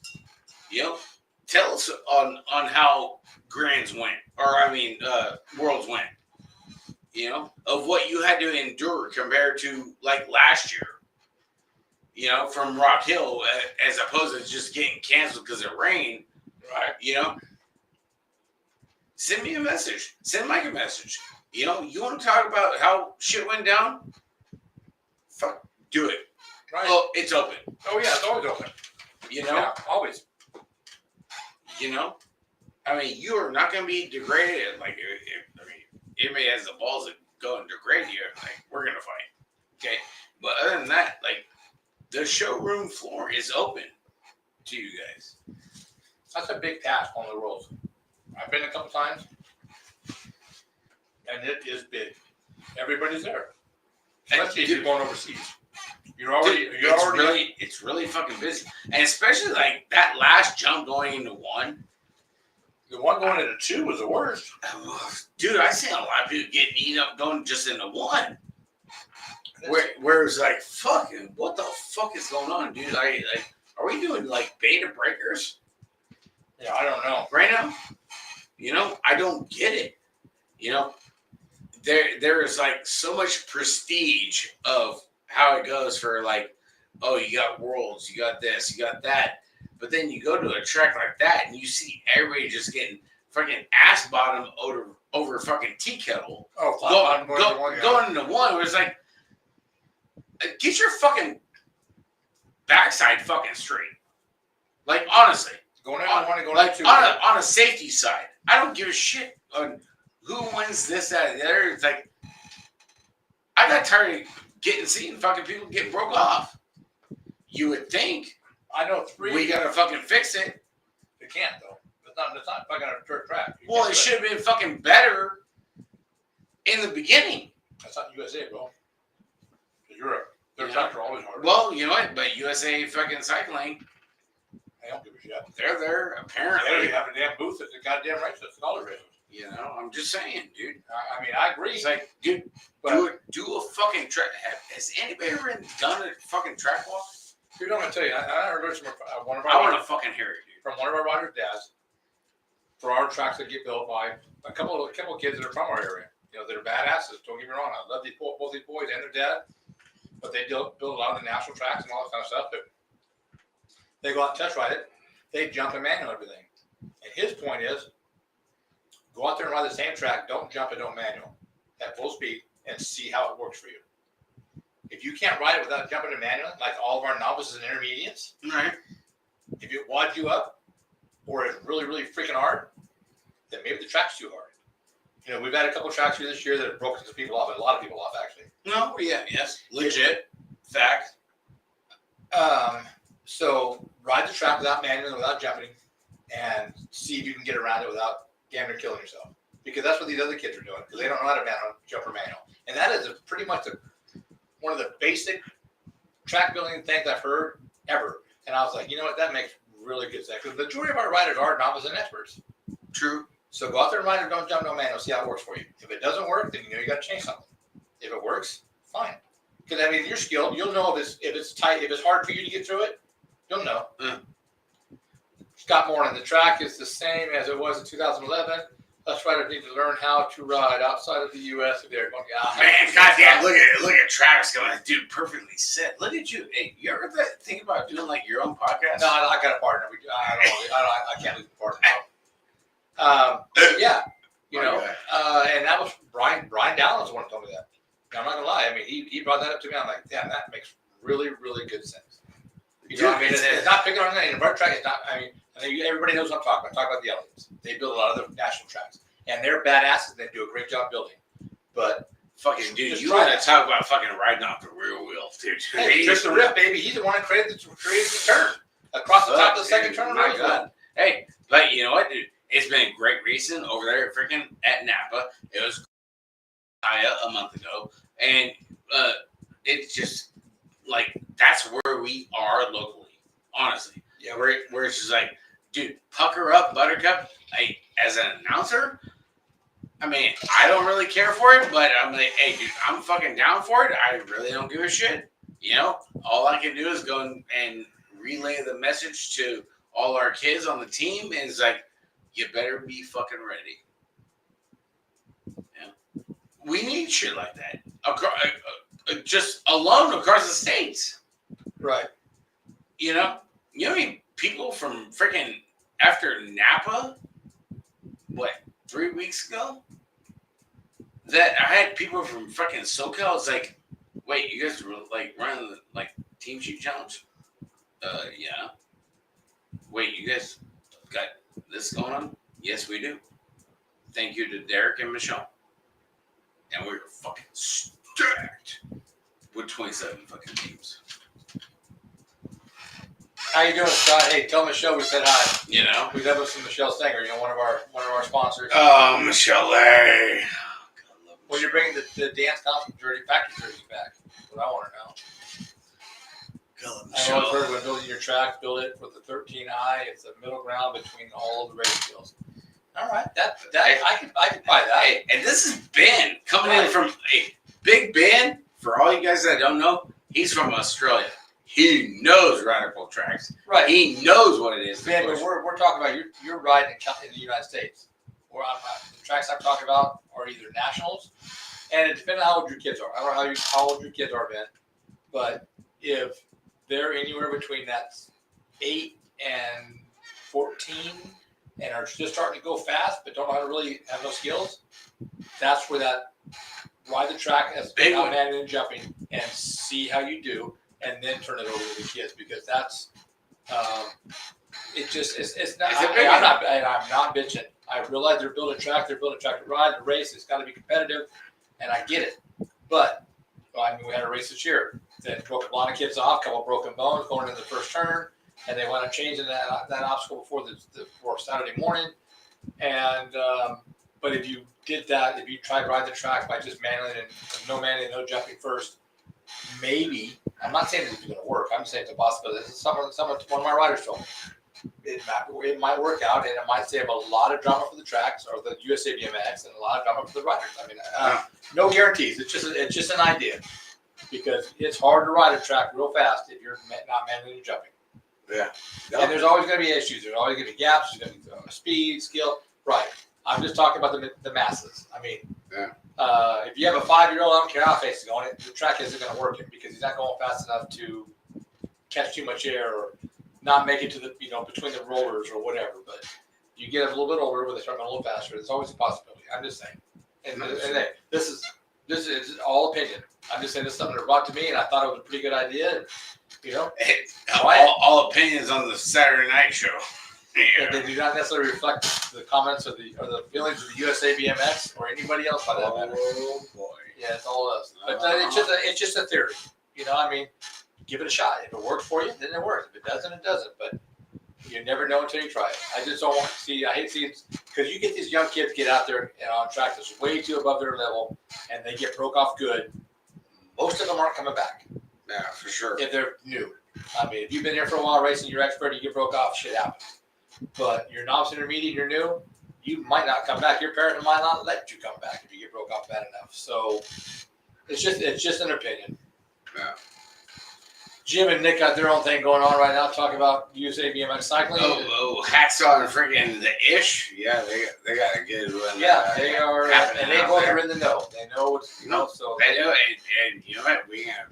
You know? Tell us on how Grands went. Or, I mean, Worlds went. You know? Of what you had to endure compared to, like, last year. You know, from Rock Hill, as opposed to just getting canceled because of rain. Right. You know? Send me a message. Send Mike a message. You know, you want to talk about how shit went down? Fuck, do it. Right. Oh, it's open. Oh, yeah, it's always open. You know? Yeah, always. You know? I mean, you are not going to be degraded. Like, anybody has the balls to go and degrade you, like, we're going to fight. Okay? But other than that, like, the showroom floor is open to you guys. That's a big task on the roads. I've been a couple times, and it is big. Everybody's there. Especially if you're going overseas. It's really fucking busy. And especially like that last jump going into one. The one going into 2 was the worst. Dude, I seen a lot of people getting eaten up going just into 1. Where it's like, fucking, what the fuck is going on, dude? Are we doing like beta breakers? Yeah, I don't know. Right now? You know, I don't get it. You know, there is like so much prestige of how it goes for like, oh, you got worlds, you got this, you got that. But then you go to a track like that and you see everybody just getting fucking ass bottom over fucking tea kettle. Oh, going into 1 where it's like, get your fucking backside fucking straight. Like, honestly. Going into 1 and going like, into 2. On a safety side. I don't give a shit on who wins this, that, and the other. It's like, I got tired of seeing fucking people get broke off. You would think. I know 3. We gotta fucking fix it. They can't, though. It's not fucking a dirt track. Well, it should have been fucking better in the beginning. That's not USA, bro. Europe. Their tracks are always hard. Well, you know what? But USA fucking cycling, I don't give a shit. they're there, apparently. They don't have a damn booth at the goddamn race. That's college races. You know, I'm just saying, dude. I mean, I agree. It's like, dude, do a fucking track. Has anybody ever done a fucking track walk? Dude, I'm gonna tell you, I heard this from one of our. I want to fucking hear it, dude. From one of our riders' dads. For our tracks that get built by a couple of kids that are from our area. You know, that are badasses. Don't get me wrong. I love both these boys and their dad, but they build a lot of the national tracks and all that kind of stuff. But they go out and test ride it. They jump and manual everything. And his point is, go out there and ride the same track. Don't jump and don't manual at full speed and see how it works for you. If you can't ride it without jumping and manual, like all of our novices and intermediates, right? If it wads you up or it's really, really freaking hard, then maybe the track's too hard. You know, we've had a couple tracks here this year that have broken some people off, a lot of people off actually. No, yeah, yes, legit, fact. So ride the track without manual, without jumping, and see if you can get around it without damn near killing yourself. Because that's what these other kids are doing, because they don't know how to jump or manual. And that is pretty much one of the basic track building things I've heard ever. And I was like, you know what, that makes really good sense. Because the majority of our riders are novices and experts. True. So go out there and ride it, don't jump, no manual, see how it works for you. If it doesn't work, then you know you got to change something. If it works, fine. Because I mean, you're skilled, you'll know if it's tight, if it's hard for you to get through it, you'll know. Scott Morning, the track is the same as it was in 2011. Us riders need to learn how to ride outside of the U.S. if they're going to man, goddamn, look at Travis going, dude, perfectly said. Look at you. Hey, you ever think about doing like your own podcast? No, I got a partner. I can't leave the partner. Yeah, you know, and that was Brian Dowland's the one who told me that. Now, I'm not gonna lie. I mean, he brought that up to me. I'm like, damn, that makes really, really good sense. You know what I mean? It's not picking on anything. Our track is not. I mean, everybody knows what I'm talking about. Talk about the Elliotts. They build a lot of the national tracks, and they're badasses. They do a great job building. But fucking dude, you want to talk about fucking riding off the rear wheel, dude? Hey, just the rip, baby. He's the one who created the turn across the top of the second turn. My God. Hey, but you know what, dude? It's been a great racing over there at Napa. It was a month ago, and it's just like that's where we are locally, honestly. Yeah, where it's just like, dude, pucker up, Buttercup. As an announcer, I mean, I don't really care for it, but I'm like, hey, dude, I'm fucking down for it. I really don't give a shit. You know, all I can do is go and relay the message to all our kids on the team, and it's like, you better be fucking ready. Yeah. We need shit like that. Just alone across the states. Right. You know what I mean? People from freaking after Napa, 3 weeks ago? That I had people from freaking SoCal. It's like, wait, you guys were like running the like Team Sheep Challenge? Yeah. Wait, you guys got this going on? Yes, we do. Thank you to Derek and Michelle. And we were fucking stacked with 27 fucking teams. How you doing, Scott? Hey, tell Michelle we said hi. You know, we love us from Michelle Stenger. You know, one of our sponsors. Oh, Michelle. When you're bringing the dance costume factory jersey back, that's what I want to know. I know when building your track, build it with the 13i. It's a middle ground between all of the race skills. All right, that I can buy that. Hey, and this is Ben coming in from Big Ben. For all you guys that don't know, he's from Australia. He knows radical tracks. Right. He knows what it is. Ben, but we're talking about you're riding in the United States. Or the tracks I'm talking about are either nationals, and it depends on how old your kids are. I don't know how old your kids are, Ben, but if they're anywhere between that 8 and 14 and are just starting to go fast but don't know how to really have no skills, that's where that ride the track as big on manning and jumping and see how you do, and then turn it over to the kids, because that's it's not. I'm not bitching. I realize they're building track to ride, the race. It's got to be competitive, and I get it. But I mean, we had a race this year that broke a lot of kids off, a couple of broken bones going into the first turn, and they wound up changing that obstacle before Saturday morning. And but if you did that, if you tried to ride the track by just manually and no jumping first, maybe, I'm not saying this is going to work. I'm saying it's a possibility. This is one of my riders told me. It might work out, and it might save a lot of drama for the tracks or the USA BMX and a lot of drama for the riders. I mean, no guarantees. It's just an idea, because it's hard to ride a track real fast if you're not manually jumping. Yeah. And there's always going to be issues. There's always going to be gaps. There's going to be speed, skill. Right. I'm just talking about the masses. I mean, if you have a 5-year-old, I don't care how fast he's going, the track isn't going to work him, because he's not going fast enough to catch too much air or not make it to the between the rollers or whatever. But you get a little bit older where they start going a little faster. There's always a possibility. I'm just saying. And hey, this is all opinion. I'm just saying this is something that brought to me, and I thought it was a pretty good idea. All opinions on the Saturday night show. Yeah. They do not necessarily reflect the comments or the feelings of the USA BMX or anybody else by that matter. Oh boy. Yeah, it's all us. But it's just a theory. I mean, give it a shot. If it works for you, then it works. If it doesn't, it doesn't. But you never know until you try it. I just don't want to see. I hate seeing it, because you get these young kids get out there and on track that's way too above their level, and they get broke off good. Most of them aren't coming back. Yeah, for sure. If they're new. I mean, if you've been here for a while racing, you're expert, you get broke off, shit happens. But you're novice intermediate, you're new, you might not come back. Your parent might not let you come back if you get broke off bad enough. So it's just an opinion. Yeah. Jim and Nick got their own thing going on right now, talking about USA BMX cycling. Hacksaw and freaking the Ish. Yeah, they got a good one. Yeah, they are, and they both are in the know. They know what's so they know, and you know what? We have.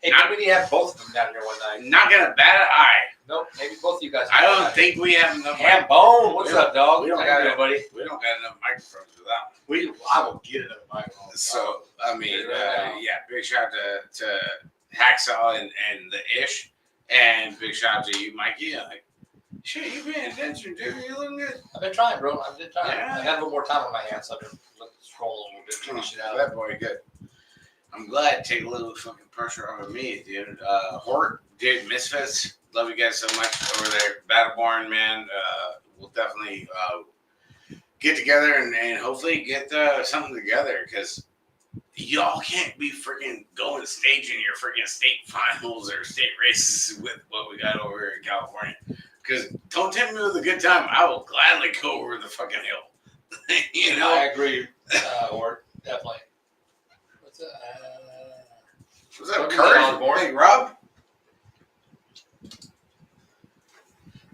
Hey, we need to have both of them down here one night. Not gonna bat an eye. Nope, maybe both of you guys. I don't think we have enough. Bone, what's up, dog? We don't got enough, buddy. We don't got enough microphones for that. I will get another microphone. So I mean, big shout out to Hacksaw and the Ish, and big shout out to you, Mikey. Like, shit, you paying attention, dude? You looking good. I've been trying, bro. I've been trying. Yeah. I had a little more time on my hands, so I've been scrolling a little bit, checking shit out. That boy, good. I'm glad to take a little fucking pressure off of me, dude. Hort, dude, Misfits, love you guys so much over there. Battleborn, man. We'll definitely get together and hopefully get something together, because y'all can't be freaking going to stage in your freaking state finals or state races with what we got over here in California. Because don't tempt me with a good time. I will gladly go over the fucking hill. You know? I agree, Hort, definitely. What's up, Kurt? Big Rob?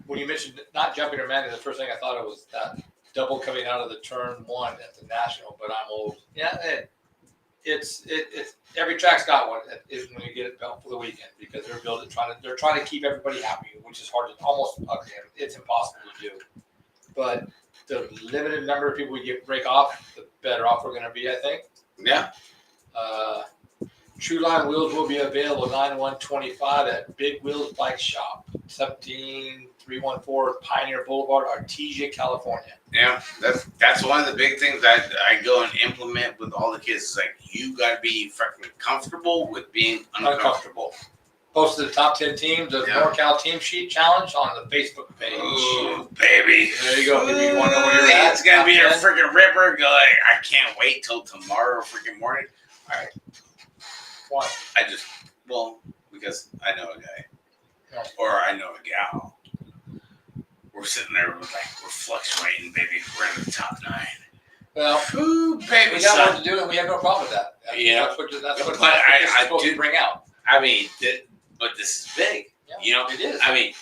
When you mentioned not jumping or manning, the first thing I thought of was that double coming out of the turn one at the national. But I'm old. Yeah, it's every track's got one. Is when you get it built for the weekend, because they're trying to keep everybody happy, which is hard to almost it's impossible to do. But the limited number of people we break off, the better off we're going to be, I think. Yeah. True Line Wheels will be available 9/1/25 at Big Wheels Bike Shop, 17314 Pioneer Boulevard, Artesia, California. Yeah, that's one of the big things I go and implement with all the kids. Is like, you got to be freaking comfortable with being uncomfortable. Posted the top 10 teams of NorCal Team Sheet Challenge on the Facebook page. Ooh, baby. There you go. If you want to know where you're at, it's going to be a freaking ripper. I can't wait till tomorrow freaking morning. All right. Why? Because I know a guy. Or I know a gal. we're sitting there, we're fluctuating, baby. We're in the top 9. Well, ooh, baby, we got work to do, and we have no problem with that. Yeah, that's what but I I do bring out. I mean, but this is big. Yeah, you know, it is. I mean,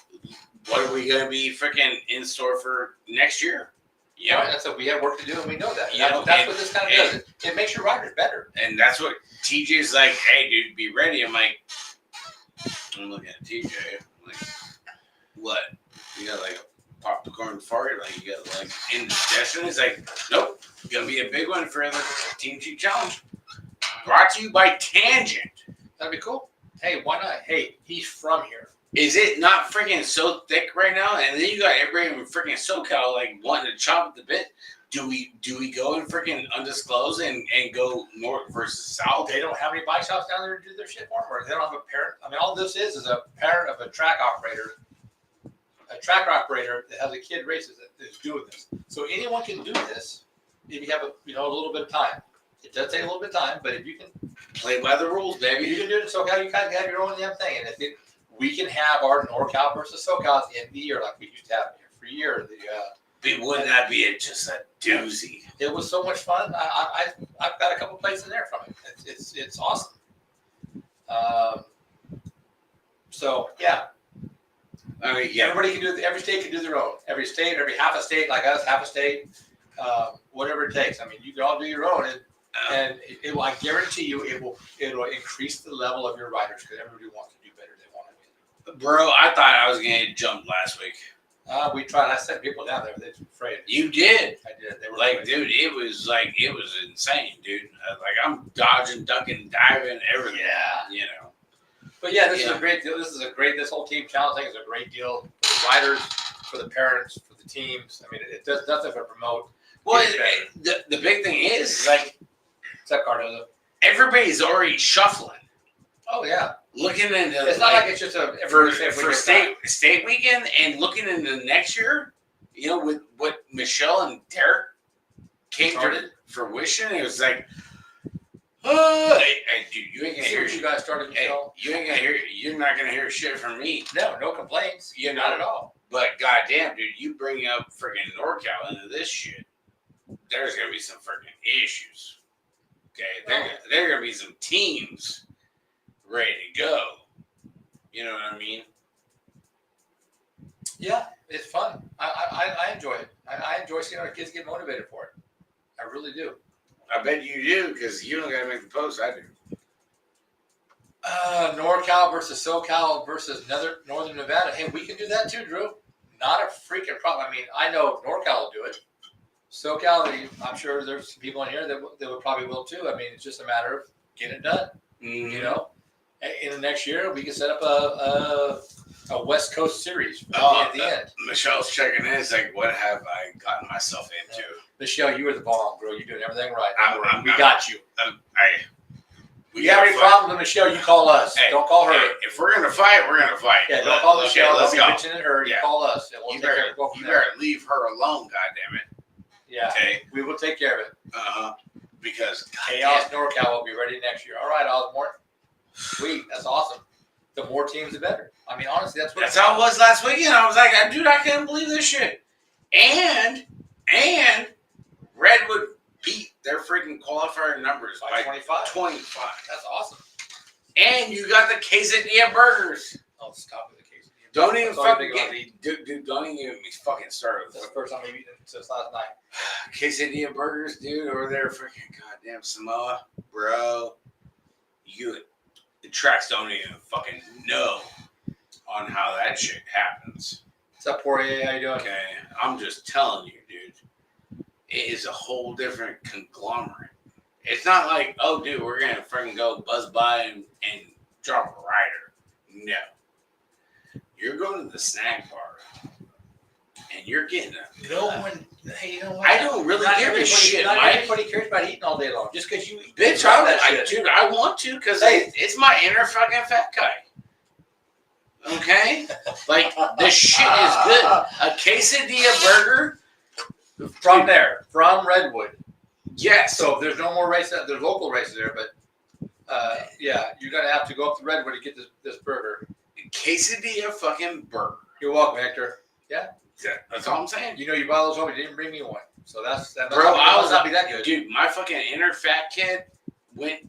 what are we going to be freaking in store for next year? Yeah, right, that's what we have work to do, and we know that. That's what this kind of does. It makes your riders better. And that's what TJ's like. Hey, dude, be ready. I'm looking at TJ. I'm like, what? You got like a popcorn fart? Like you got like indigestion? He's like, nope. Gonna be a big one for the Team Chief Challenge. Brought to you by Tangent. That'd be cool. Hey, why not? Hey, he's from here. Is it not freaking so thick right now? And then you got everybody in freaking SoCal like wanting to chop at the bit. Do we go and freaking undisclosed and go north versus south? They don't have any bike shops down there to do their shit for them, or they don't have a parent. I mean, all this is a parent of a track operator that has a kid races that is doing this. So anyone can do this if you have a little bit of time. It does take a little bit of time, but if you can play by the rules, baby, you can do it in SoCal. You kind of have your own damn thing, and we can have our NorCal versus SoCal at the end of the year, like we used to have every year. Wouldn't that be just a doozy? It was so much fun. I've got a couple plates in there from it. It's awesome. So yeah. I mean, yeah. Everybody can do. Every state can do their own. Every state, every half a state, like us, half a state, whatever it takes. I mean, you can all do your own, and it will. I guarantee you, it'll increase the level of your riders because everybody wants to do better. They want to win. Bro, I thought I was gonna get jumped last week. We tried. I sent people down there. They were afraid. You did. I did. They were like, afraid. dude, it was insane, dude. Like I'm dodging, ducking, diving, everything. Yeah. You know. But yeah, this is a great deal. This whole team challenge thing is a great deal for the riders, for the parents, for the teams. I mean, it does nothing but promote. Well, the big thing is like, what's that, Cardozo? Everybody's already shuffling. Oh yeah, looking into it's not like it's just for state weekend and looking into next year. You know, with what Michelle and Derek came to fruition, it was like, oh, hey, dude, you ain't gonna hear you guys started. Michelle. You ain't gonna hear. You're not gonna hear shit from me. No complaints. You know, not at all. But goddamn, dude, you bring up freaking NorCal into this shit, there's gonna be some freaking issues. Okay, there are gonna be some teams ready to go. You know what I mean? Yeah, it's fun. I enjoy it. I enjoy seeing our kids get motivated for it. I really do. I bet you do, because you don't gotta make the post. I do. NorCal versus SoCal versus Northern Nevada. Hey, we can do that too, Drew. Not a freaking problem. I mean, I know NorCal will do it. SoCal, I'm sure there's some people in here that would probably will too. I mean, it's just a matter of getting it done. Mm-hmm. You know, in the next year we can set up a West Coast series at the end. Michelle's checking in. It's like, what have I gotten myself into? Michelle, you were the bomb, girl. You're doing everything right. We got you. You have any problems with Michelle, you call us. Hey, don't call her. Hey, if we're going to fight, we're going to fight. Yeah, don't call Michelle. Let's don't be mentioning her. Yeah. You call us. And we'll you better leave her alone, goddammit. Yeah. Okay. We will take care of it. Because Chaos NorCal will be ready next year. All right, Osborne. Sweet. That's awesome. The more teams, the better. I mean, honestly, that's how it was last weekend. I was like, dude, I can't believe this shit. And Redwood beat their freaking qualifier numbers by 25. 25. That's awesome. And you got the quesadilla burgers. Oh, stop with the quesadilla. Don't even fucking get me. Dude, don't even get me fucking started. That's the first time we've eaten since last night. Quesadilla burgers, dude, over there, freaking goddamn Samoa, bro. The tracks don't even fucking know on how that shit happens. What's up, Poirier? How you doing? Okay, I'm just telling you, dude. It is a whole different conglomerate. It's not like, oh, dude, we're gonna freaking go buzz by and drop a rider. No, you're going to the snack bar and you're getting a. No one. Hey, you know what? I don't really give a shit, Not Mike. everybody cares about eating all day long. Just because you eat. Bitch, I want to, because it's my inner fucking fat guy. Okay? Like, the shit is good. A quesadilla burger. From Redwood. Yes. So there's no more races. There's local races there, but yeah, you're gonna have to go up to Redwood to get this burger. Quesadilla fucking burger. You're welcome, Hector. Yeah. That's all I'm saying. You know, you brought those home. You didn't bring me one, so that Bro, I must was not be that good. Dude, my fucking inner fat kid went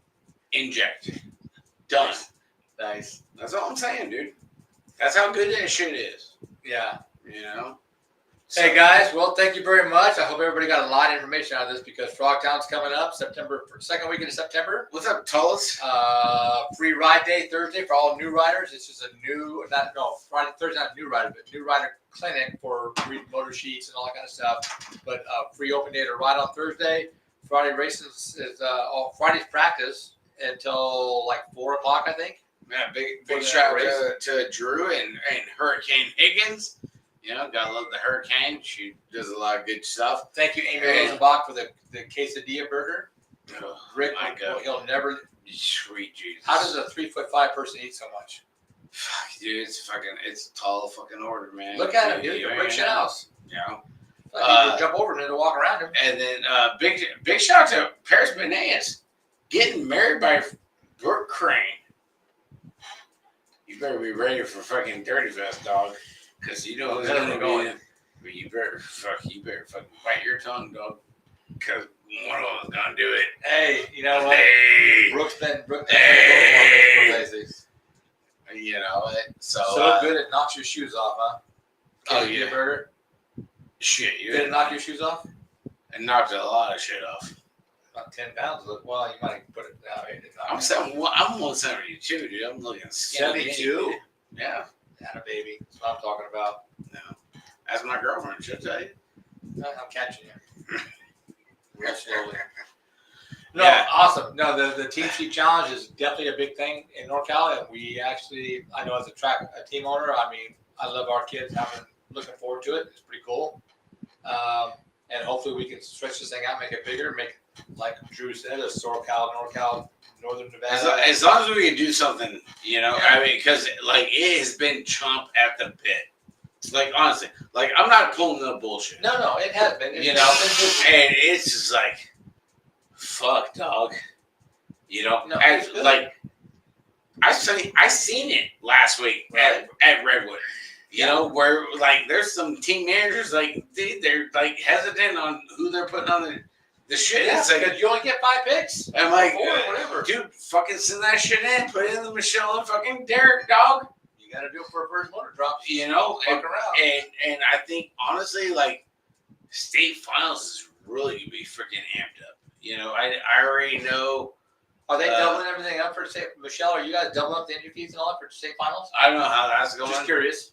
inject. Done. Nice. That's all I'm saying, dude. That's how good that shit is. Yeah. You know? Hey guys, well, thank you very much. I hope everybody got a lot of information out of this because Frogtown's coming up second weekend of September. What's up, Tullis? Free ride day Thursday for all new riders. This is Friday, Thursday, not new rider, but new rider clinic for reading motor sheets and all that kind of stuff. But free open day to ride on Thursday. Friday races is Friday's practice until like 4 o'clock, I think. Yeah, big shout out to Drew and Hurricane Higgins. You know, gotta love the Hurricane. She does a lot of good stuff. Thank you, Amy Hazelbach, for the quesadilla burger. Oh, Rick, my God. he'll never. Sweet Jesus. How does a 3'5" person eat so much? Fuck, dude, it's a tall fucking order, man. Look at him, dude. You're rich house. You know? Like you jump over him to walk around him. And then big shout out to Paris Benes getting married by Brooke Crane. You better be ready for fucking Dirty Fest, dog. Because you know who's gonna be in. But you better fucking bite your tongue, dog. Because one of them's gonna do it. Hey, you know what? Hey. Brooks been Hey. You know, so good it knocks your shoes off, huh? Oh, yeah. Burger. Shit, Did it knock your shoes off? It knocked a lot of shit off. About 10 pounds. Well, you might put it down. I'm 172, dude. I'm looking skinny. 72? Yeah. Not a baby. That's what I'm talking about. No. That's my girlfriend, she'll tell you. I'm catching you. Real slowly. No, Yeah. Awesome. No, the Team Sheet Challenge is definitely a big thing in NorCal, and we actually, I know as a team owner, I mean, I love our kids. Looking forward to it. It's pretty cool. And hopefully we can stretch this thing out, make it bigger, make, like Drew said, a SoCal, NorCal, Northern Nevada. As long as we can do something, you know, Yeah. I mean, because, like, it has been chomped at the bit. Like, honestly, like, I'm not pulling no bullshit. No, it has been. You know, and it's just like, fuck, dog. You know, No, as, it's good. like, I seen it last week Right. at Redwood. You know, where, like, there's some team managers, like, they're, like, hesitant on who they're putting on the shit. Yeah, It's like, because you only get 5 picks. I'm like, 4 or whatever. dude, fucking send that shit in. Put it in the Michelle and fucking Derek, dog. You got to do it for a first motor drop. You know, Fuck around. and I think, honestly, like, state finals is really going to be freaking amped up. You know, I already know. Are they doubling everything up for state? Michelle, are you guys doubling up the entry fees and all that for state finals? I don't know how that's going. Just curious.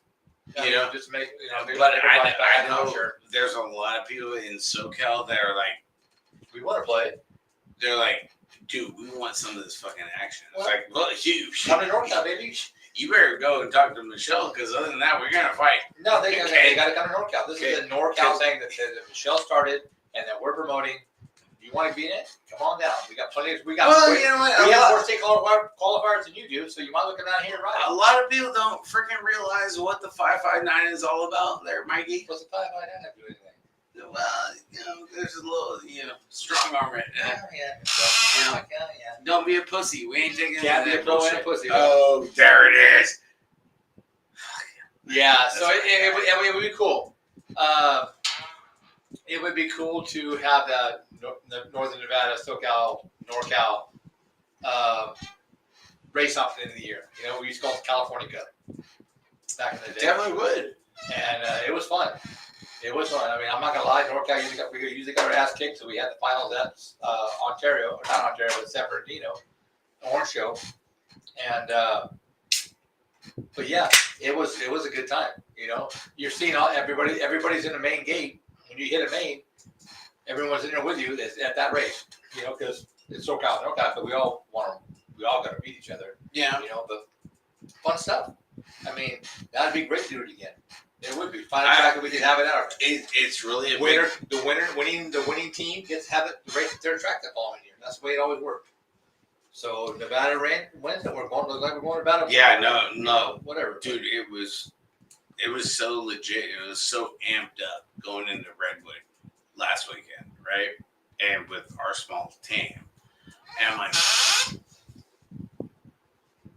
You know, just make but I know there's a lot of people in SoCal that are like, we want to play. they're like, dude, we want some of this fucking action. It's Well, like, well, come to NorCal, baby. you better go and talk to Michelle, because other than that, we're gonna fight. No, they got to come to NorCal. This is a NorCal thing that Michelle started and that we're promoting. You want to be in it? Come on down. We got plenty. You know what? We have more state qualifiers than you do, so you might look around here, right? A lot of people don't freaking realize what the 559 is all about there, Mikey. What's the 559 have to do anything? Well, you know, there's a little, strong arm right now. Yeah. Don't be a pussy. We ain't taking Can't be a that pro and a bullshit. pussy. Oh, there it is. Yeah, so it would be cool. It would be cool to have the Northern Nevada, SoCal, NorCal race off at the end of the year. You know, we used to call it California Cup back in the day. Definitely would. And it was fun. It was fun. I mean, I'm not gonna lie. NorCal usually got our ass kicked, so we had the finals at Ontario, or not Ontario, but San Bernardino, Orange Show, and but yeah, it was a good time. You know, you're seeing everybody's in the main gate. When you hit a main, everyone's in there with you at that race. You know, because it's SoCal, NorCal, but we all got to beat each other. Yeah. You know, but fun stuff. I mean, that'd be great to do it again. It would be. Find a track that we can have it out. It's really a winning team gets to have it the race at their track that following year. That's the way it always worked. So Nevada wins, and we're going to look like we're going to Nevada. Yeah, no, whatever, dude. It was so legit. It was so amped up going into Redwood last weekend, right? And with our small team, and I'm like,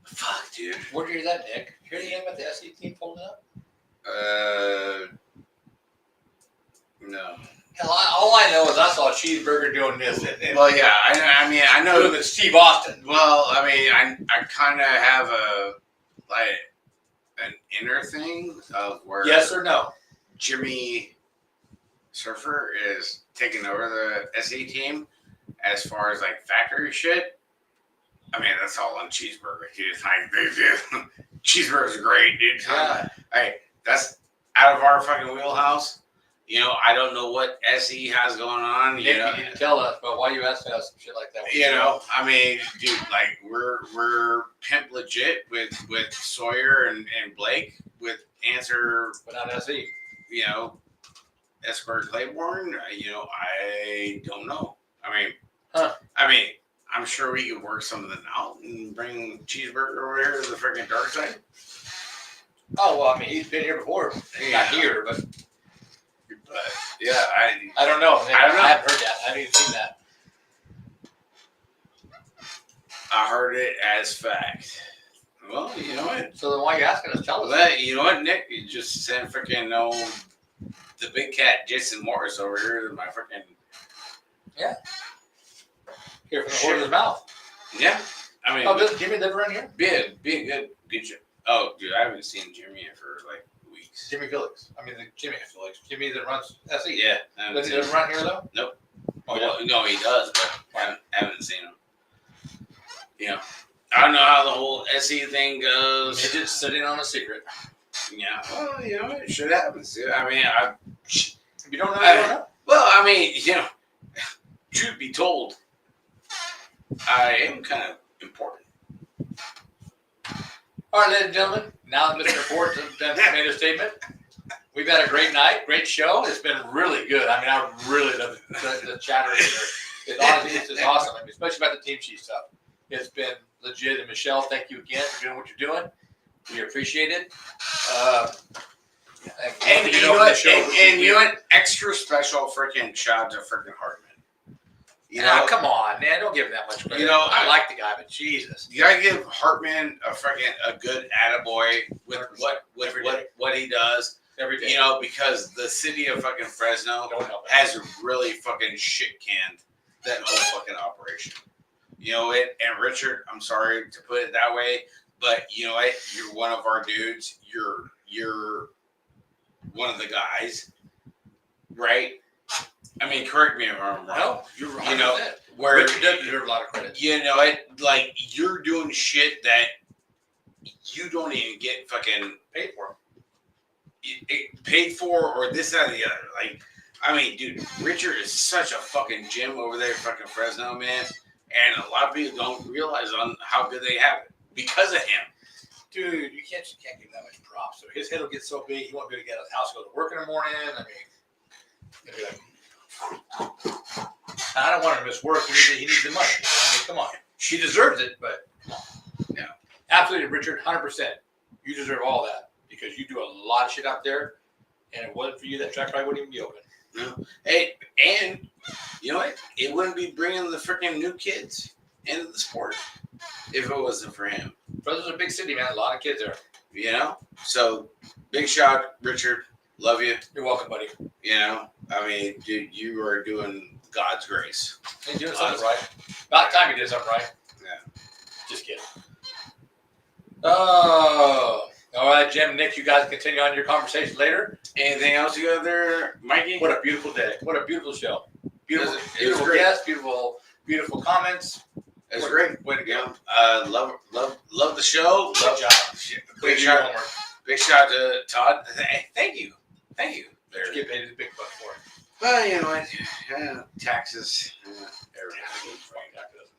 fuck, dude. Where did you hear that, Nick? Hear the game about the SC team folding up? No. Hell, all I know is I saw Cheeseburger doing this. Well, yeah, I know doing the Steve Austin. Well, I kind of have an inner thing of where Yes or no? Jimmy Surfer is taking over the SE team as far as like factory shit. I mean, that's all on Cheeseburger, dude. Like, Cheeseburger's great, dude. Yeah. Hey, that's out of our fucking wheelhouse. You know, I don't know what SE has going on. Nick, You know, you need to tell us, but why you asking us some shit like that? you know, I mean, dude, like we're pimp legit with Sawyer and Blake with Answer, But not SE. you know, Esquire Claiborne. You know, I don't know. I mean, I'm sure we could work something out and bring Cheeseburger over here to the freaking dark side. Oh well, I mean, he's been here before. Not here, but yeah, I don't know. I don't know. I haven't heard that. I haven't even seen that. I heard it as fact. Well, you know what? So then why are you asking us? Tell us. Well, you know what, Nick? You just sent freaking the big cat Jason Morris over here to my freaking Here from the horse's mouth. yeah. I mean, Oh, does Jimmy live around here? be a good job. Oh, dude, I haven't seen Jimmy for like weeks. Jimmy Felix. I mean, Jimmy Felix. Jimmy that runs SE. Yeah, I haven't Does he seen live him. around here though? Nope. Oh, Well, no, he does, but I haven't seen him. You know, I don't know how the whole SE thing goes. He's just sitting on a secret. Yeah, well, you know, it should happen. I mean, If you don't know, you don't know. well, I mean, you know, truth be told, I am kind of important. All right, ladies and gentlemen. Now that Mr. Ford has made a statement, we've had a great night, great show. It's been really good. I mean, I really love the chatter in there. It's just awesome. I mean, especially about the team sheet stuff. It's been legit. And Michelle, thank you again for doing what you're doing. We appreciate it. And you know what? And you know what? Extra special freaking shout out to freaking Hartman. You know, come on, man! Don't give him that much credit. You know, I like the guy, but Jesus, you gotta give Hartman a good attaboy with 100%. what he does. every day. You know, because the city of fucking Fresno Don't help it. has really fucking shit canned that whole fucking operation. You know it, and Richard, I'm sorry to put it that way, but you know what? You're one of our dudes. You're one of the guys, right? I mean, correct me if I'm wrong. No, you're right. You know, where Richard does deserve a lot of credit. you know it, like you're doing shit that you don't even get fucking Paid for paid for, or this, that, or the other. Like, I mean, dude, Richard is such a fucking gem over there in fucking Fresno, man. And a lot of people don't realize on how good they have it because of him. Dude, you can't give that much props. So his head will get so big, he won't be able to get out of the house, go to work in the morning. I mean, he'll be like, I don't want him to miss work. He needs the money. You know? I mean, come on. She deserves it, but Yeah. Absolutely, Richard, 100%. You deserve all that because you do a lot of shit out there. And if it wasn't for you, that track probably wouldn't even be open. No. Hey, and you know what? It wouldn't be bringing the freaking new kids into the sport if it wasn't for him. Fresno's a big city, man. A lot of kids there. You know? So, big shout, Richard. Love you. You're welcome, buddy. You know? I mean, dude, you are doing God's grace. He's doing something right. About time he did something right. Yeah. Just kidding. Oh. All right, Jim and Nick, you guys continue on your conversation later. Anything else you got there, Mikey? What a beautiful day. What a beautiful show. Beautiful, It was beautiful great. guests, beautiful comments. It was great. Way to go. Love the show. Good job. Big Do your shout, homework. big shout to Todd. Hey, thank you. There. Get paid the big buck for it. Well, you know what? Taxes. Everything.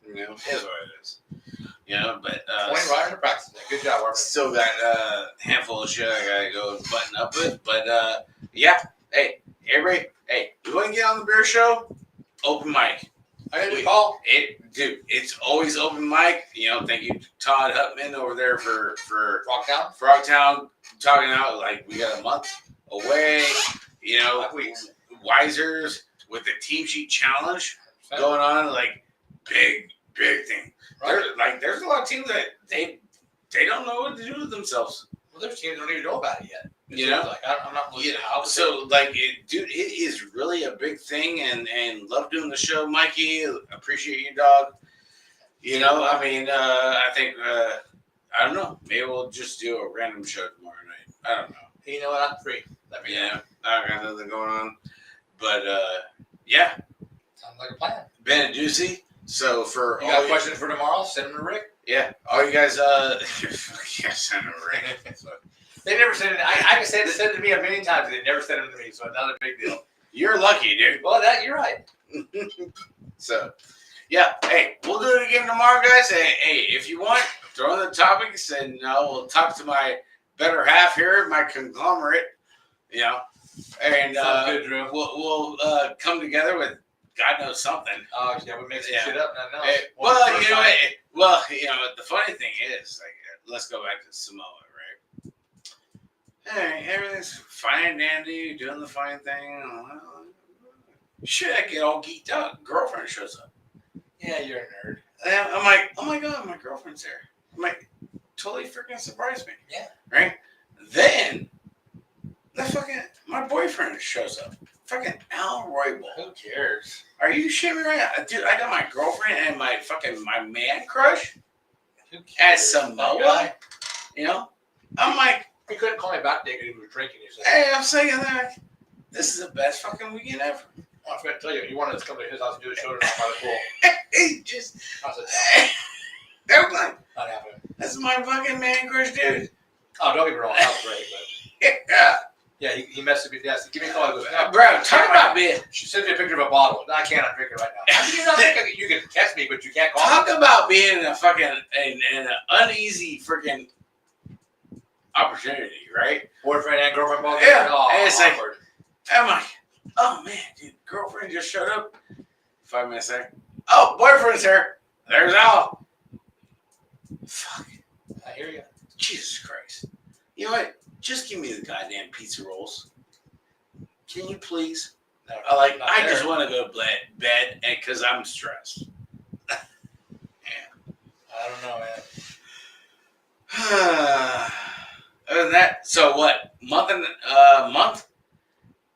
You know, it is what it is. You know, but Point right into practice. Good job, Robert. still got a handful of shit I gotta go button up with. But yeah. Hey, everybody. Hey, you want to get on the beer show? Open mic. I got a call. Dude, it's always open mic. You know, thank you to Todd Hutman over there for Rocktown. Frogtown, talking out like we got a month away. You know, 5 weeks. Wisers with the team sheet challenge going on, like big thing. Right. There's a lot of teams that they don't know what to do with themselves. Well, there's teams that don't even know about it yet. You know, like I'm not losing yeah. out. So like, dude, it is really a big thing, and love doing the show, Mikey. Appreciate you, dog. You know, I mean, I think I don't know. Maybe we'll just do a random show tomorrow night. I don't know. You know what? I'm free. Let me know. Yeah, I got nothing going on, but yeah, Sounds like a plan. been a doozy. So for You all got questions for tomorrow? Send them to Rick. yeah, all you guys, yes, I know, Rick. They never send it. I can send it to me a million times. They never send them to me, so it's not a big deal. You're lucky, dude. Well, you're right. So, yeah, hey, we'll do it again tomorrow, guys. Hey, if you want, throw in the topics, and we'll talk to my better half here, my conglomerate, you know, and Sounds good, Drew. we'll come together with God knows something. Oh, yeah, we make some Yeah. shit up now. Hey, well, you know, the funny thing is, like, let's go back to Samoa, right? Hey, everything's fine and dandy, doing the fine thing. Shit, I get all geeked out. Girlfriend shows up. Yeah, you're a nerd. And I'm like, oh my God, my girlfriend's there. I'm like, totally freaking surprised me. Yeah. Right? Then, my boyfriend shows up. Fucking Al Roybal. Who cares? Are you shitting me right now? Dude, I got my girlfriend and my man crush Who at cares? Samoa. That You know? I'm like, guy, he couldn't call me back there because he was drinking. He said, hey, I'm saying that this is the best fucking weekend ever. I forgot to tell you, he wanted us to come to his house and do a show tonight by the pool. He just, I said, that was like, not happening. that's my fucking man crush, dude. Oh, don't get me wrong, that was great, but Yeah. yeah, he messaged me. Yeah, give me a call. He goes, no, Bro, talk about being, she sent me a picture of a bottle. No, I can't. I'm drinking right now. How can you not drink? You can text me, but you can't call talk me. about being a fucking, an uneasy freaking opportunity, right? Boyfriend and girlfriend both. Yeah, Oh, and it's like- awkward. I'm like, oh man, dude, girlfriend just showed up. 5 minutes later, oh, boyfriend's here. There's Al. Fuck, I hear you. Jesus Christ. You know what? Just give me the goddamn pizza rolls. Can you please? No, I not just there. want to go to bed because I'm stressed. I don't know, man. Other than that, so what? Month?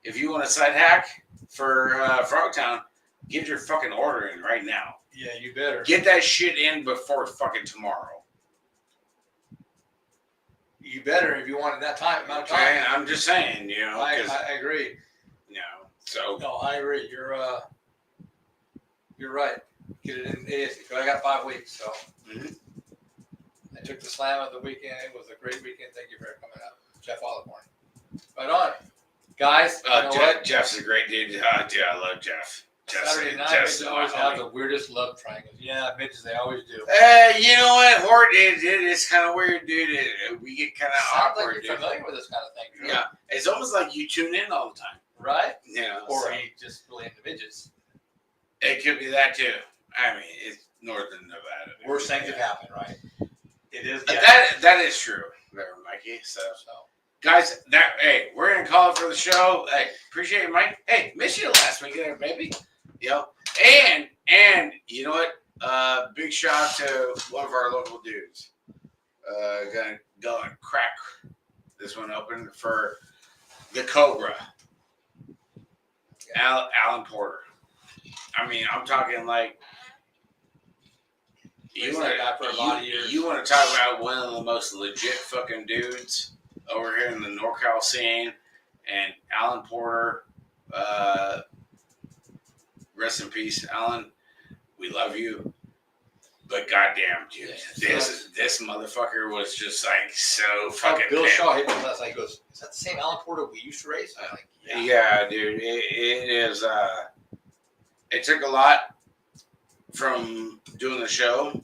If you want a side hack for Frogtown, get your fucking order in right now. Yeah, you better. Get that shit in before fucking tomorrow. You better if you want it that time amount of Okay, time. I'm just saying, you know, I 'cause, agree. you know, so No, I agree. You're right. Get it in ASAP. I got 5 weeks, so. Mhm. I took the slam of the weekend. It was a great weekend. Thank you for coming out, Jeff Olivermore. Right on, guys. You know what? Jeff's a great dude. Dude, I love Jeff. Saturday night, Jeff's they my always have homie. the weirdest love triangles. Yeah, bitches, they always do. You know what, Hort? It's kind of weird, dude. We get kind of Sounds awkward, like you're dude. familiar with this kind of thing, Drew. Yeah, it's almost like you tune in all the time. Right? You know, Or so he just really into midgets. it could be that too. I mean, it's northern Nevada. dude. Worst things have happened, right? It is. But Yeah. that is true, there, Mikey. So, guys, hey, we're gonna call it for the show. Hey, appreciate it, Mike. Hey, miss you last week there, baby. You know, and you know what? Big shout out to one of our local dudes. Gonna go and crack this one open for the Cobra. Alan Porter. I mean, I'm talking like He's that guy for a lot of years. You want to talk about one of the most legit fucking dudes over here in the NorCal scene, and Alan Porter. Rest in peace, Alan. We love you, but goddamn, dude, Yeah, this motherfucker was just like so fucking. Bill pissed. Shaw hit me last night. He goes, "Is that the same Alan Porter we used to race?" I'm like, "Yeah." Yeah, dude, it is. It took a lot from doing the show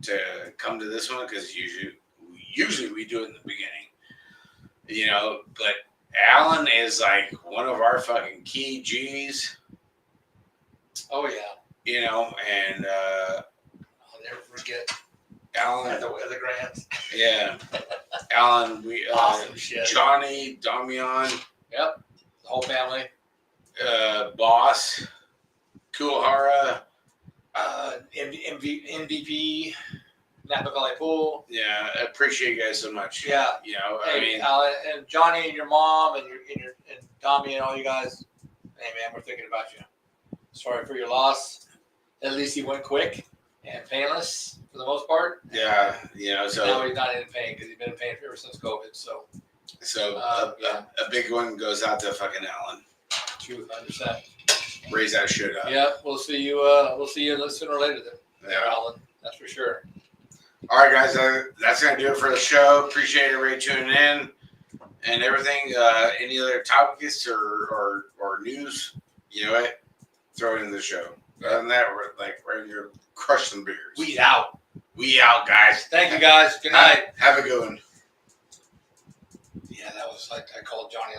to come to this one because usually we do it in the beginning, you know. But Alan is like one of our fucking key G's, Oh yeah. you know, and I'll never forget Alan, at the Grants. yeah, Alan, we Awesome shit. Johnny, Damian, Yep. The whole family. Boss, Kuhara. MVP. Napa Valley Pool. Yeah, I appreciate you guys so much. Yeah. You know, Hey, I mean, Alan, and Johnny and your mom and and Tommy and all you guys. Hey man, we're thinking about you. Sorry for your loss. At least he went quick and painless for the most part. yeah, you know, so Now he's not in pain because he's been in pain ever since COVID. So yeah. a big one goes out to fucking Alan. True, 100%. Raise that shit up. Yeah, we'll see you. We'll see you sooner or later then, Yeah. Alan. That's for sure. All right, guys, that's gonna do it for the show. Appreciate everybody tuning in and everything. Any other topics or news? You know what? Throw it in the show. Other than that, we're here crushing beers. We out. We out, guys. Thank you guys. Good night. Have a good one. Yeah, that was like I called Johnny last.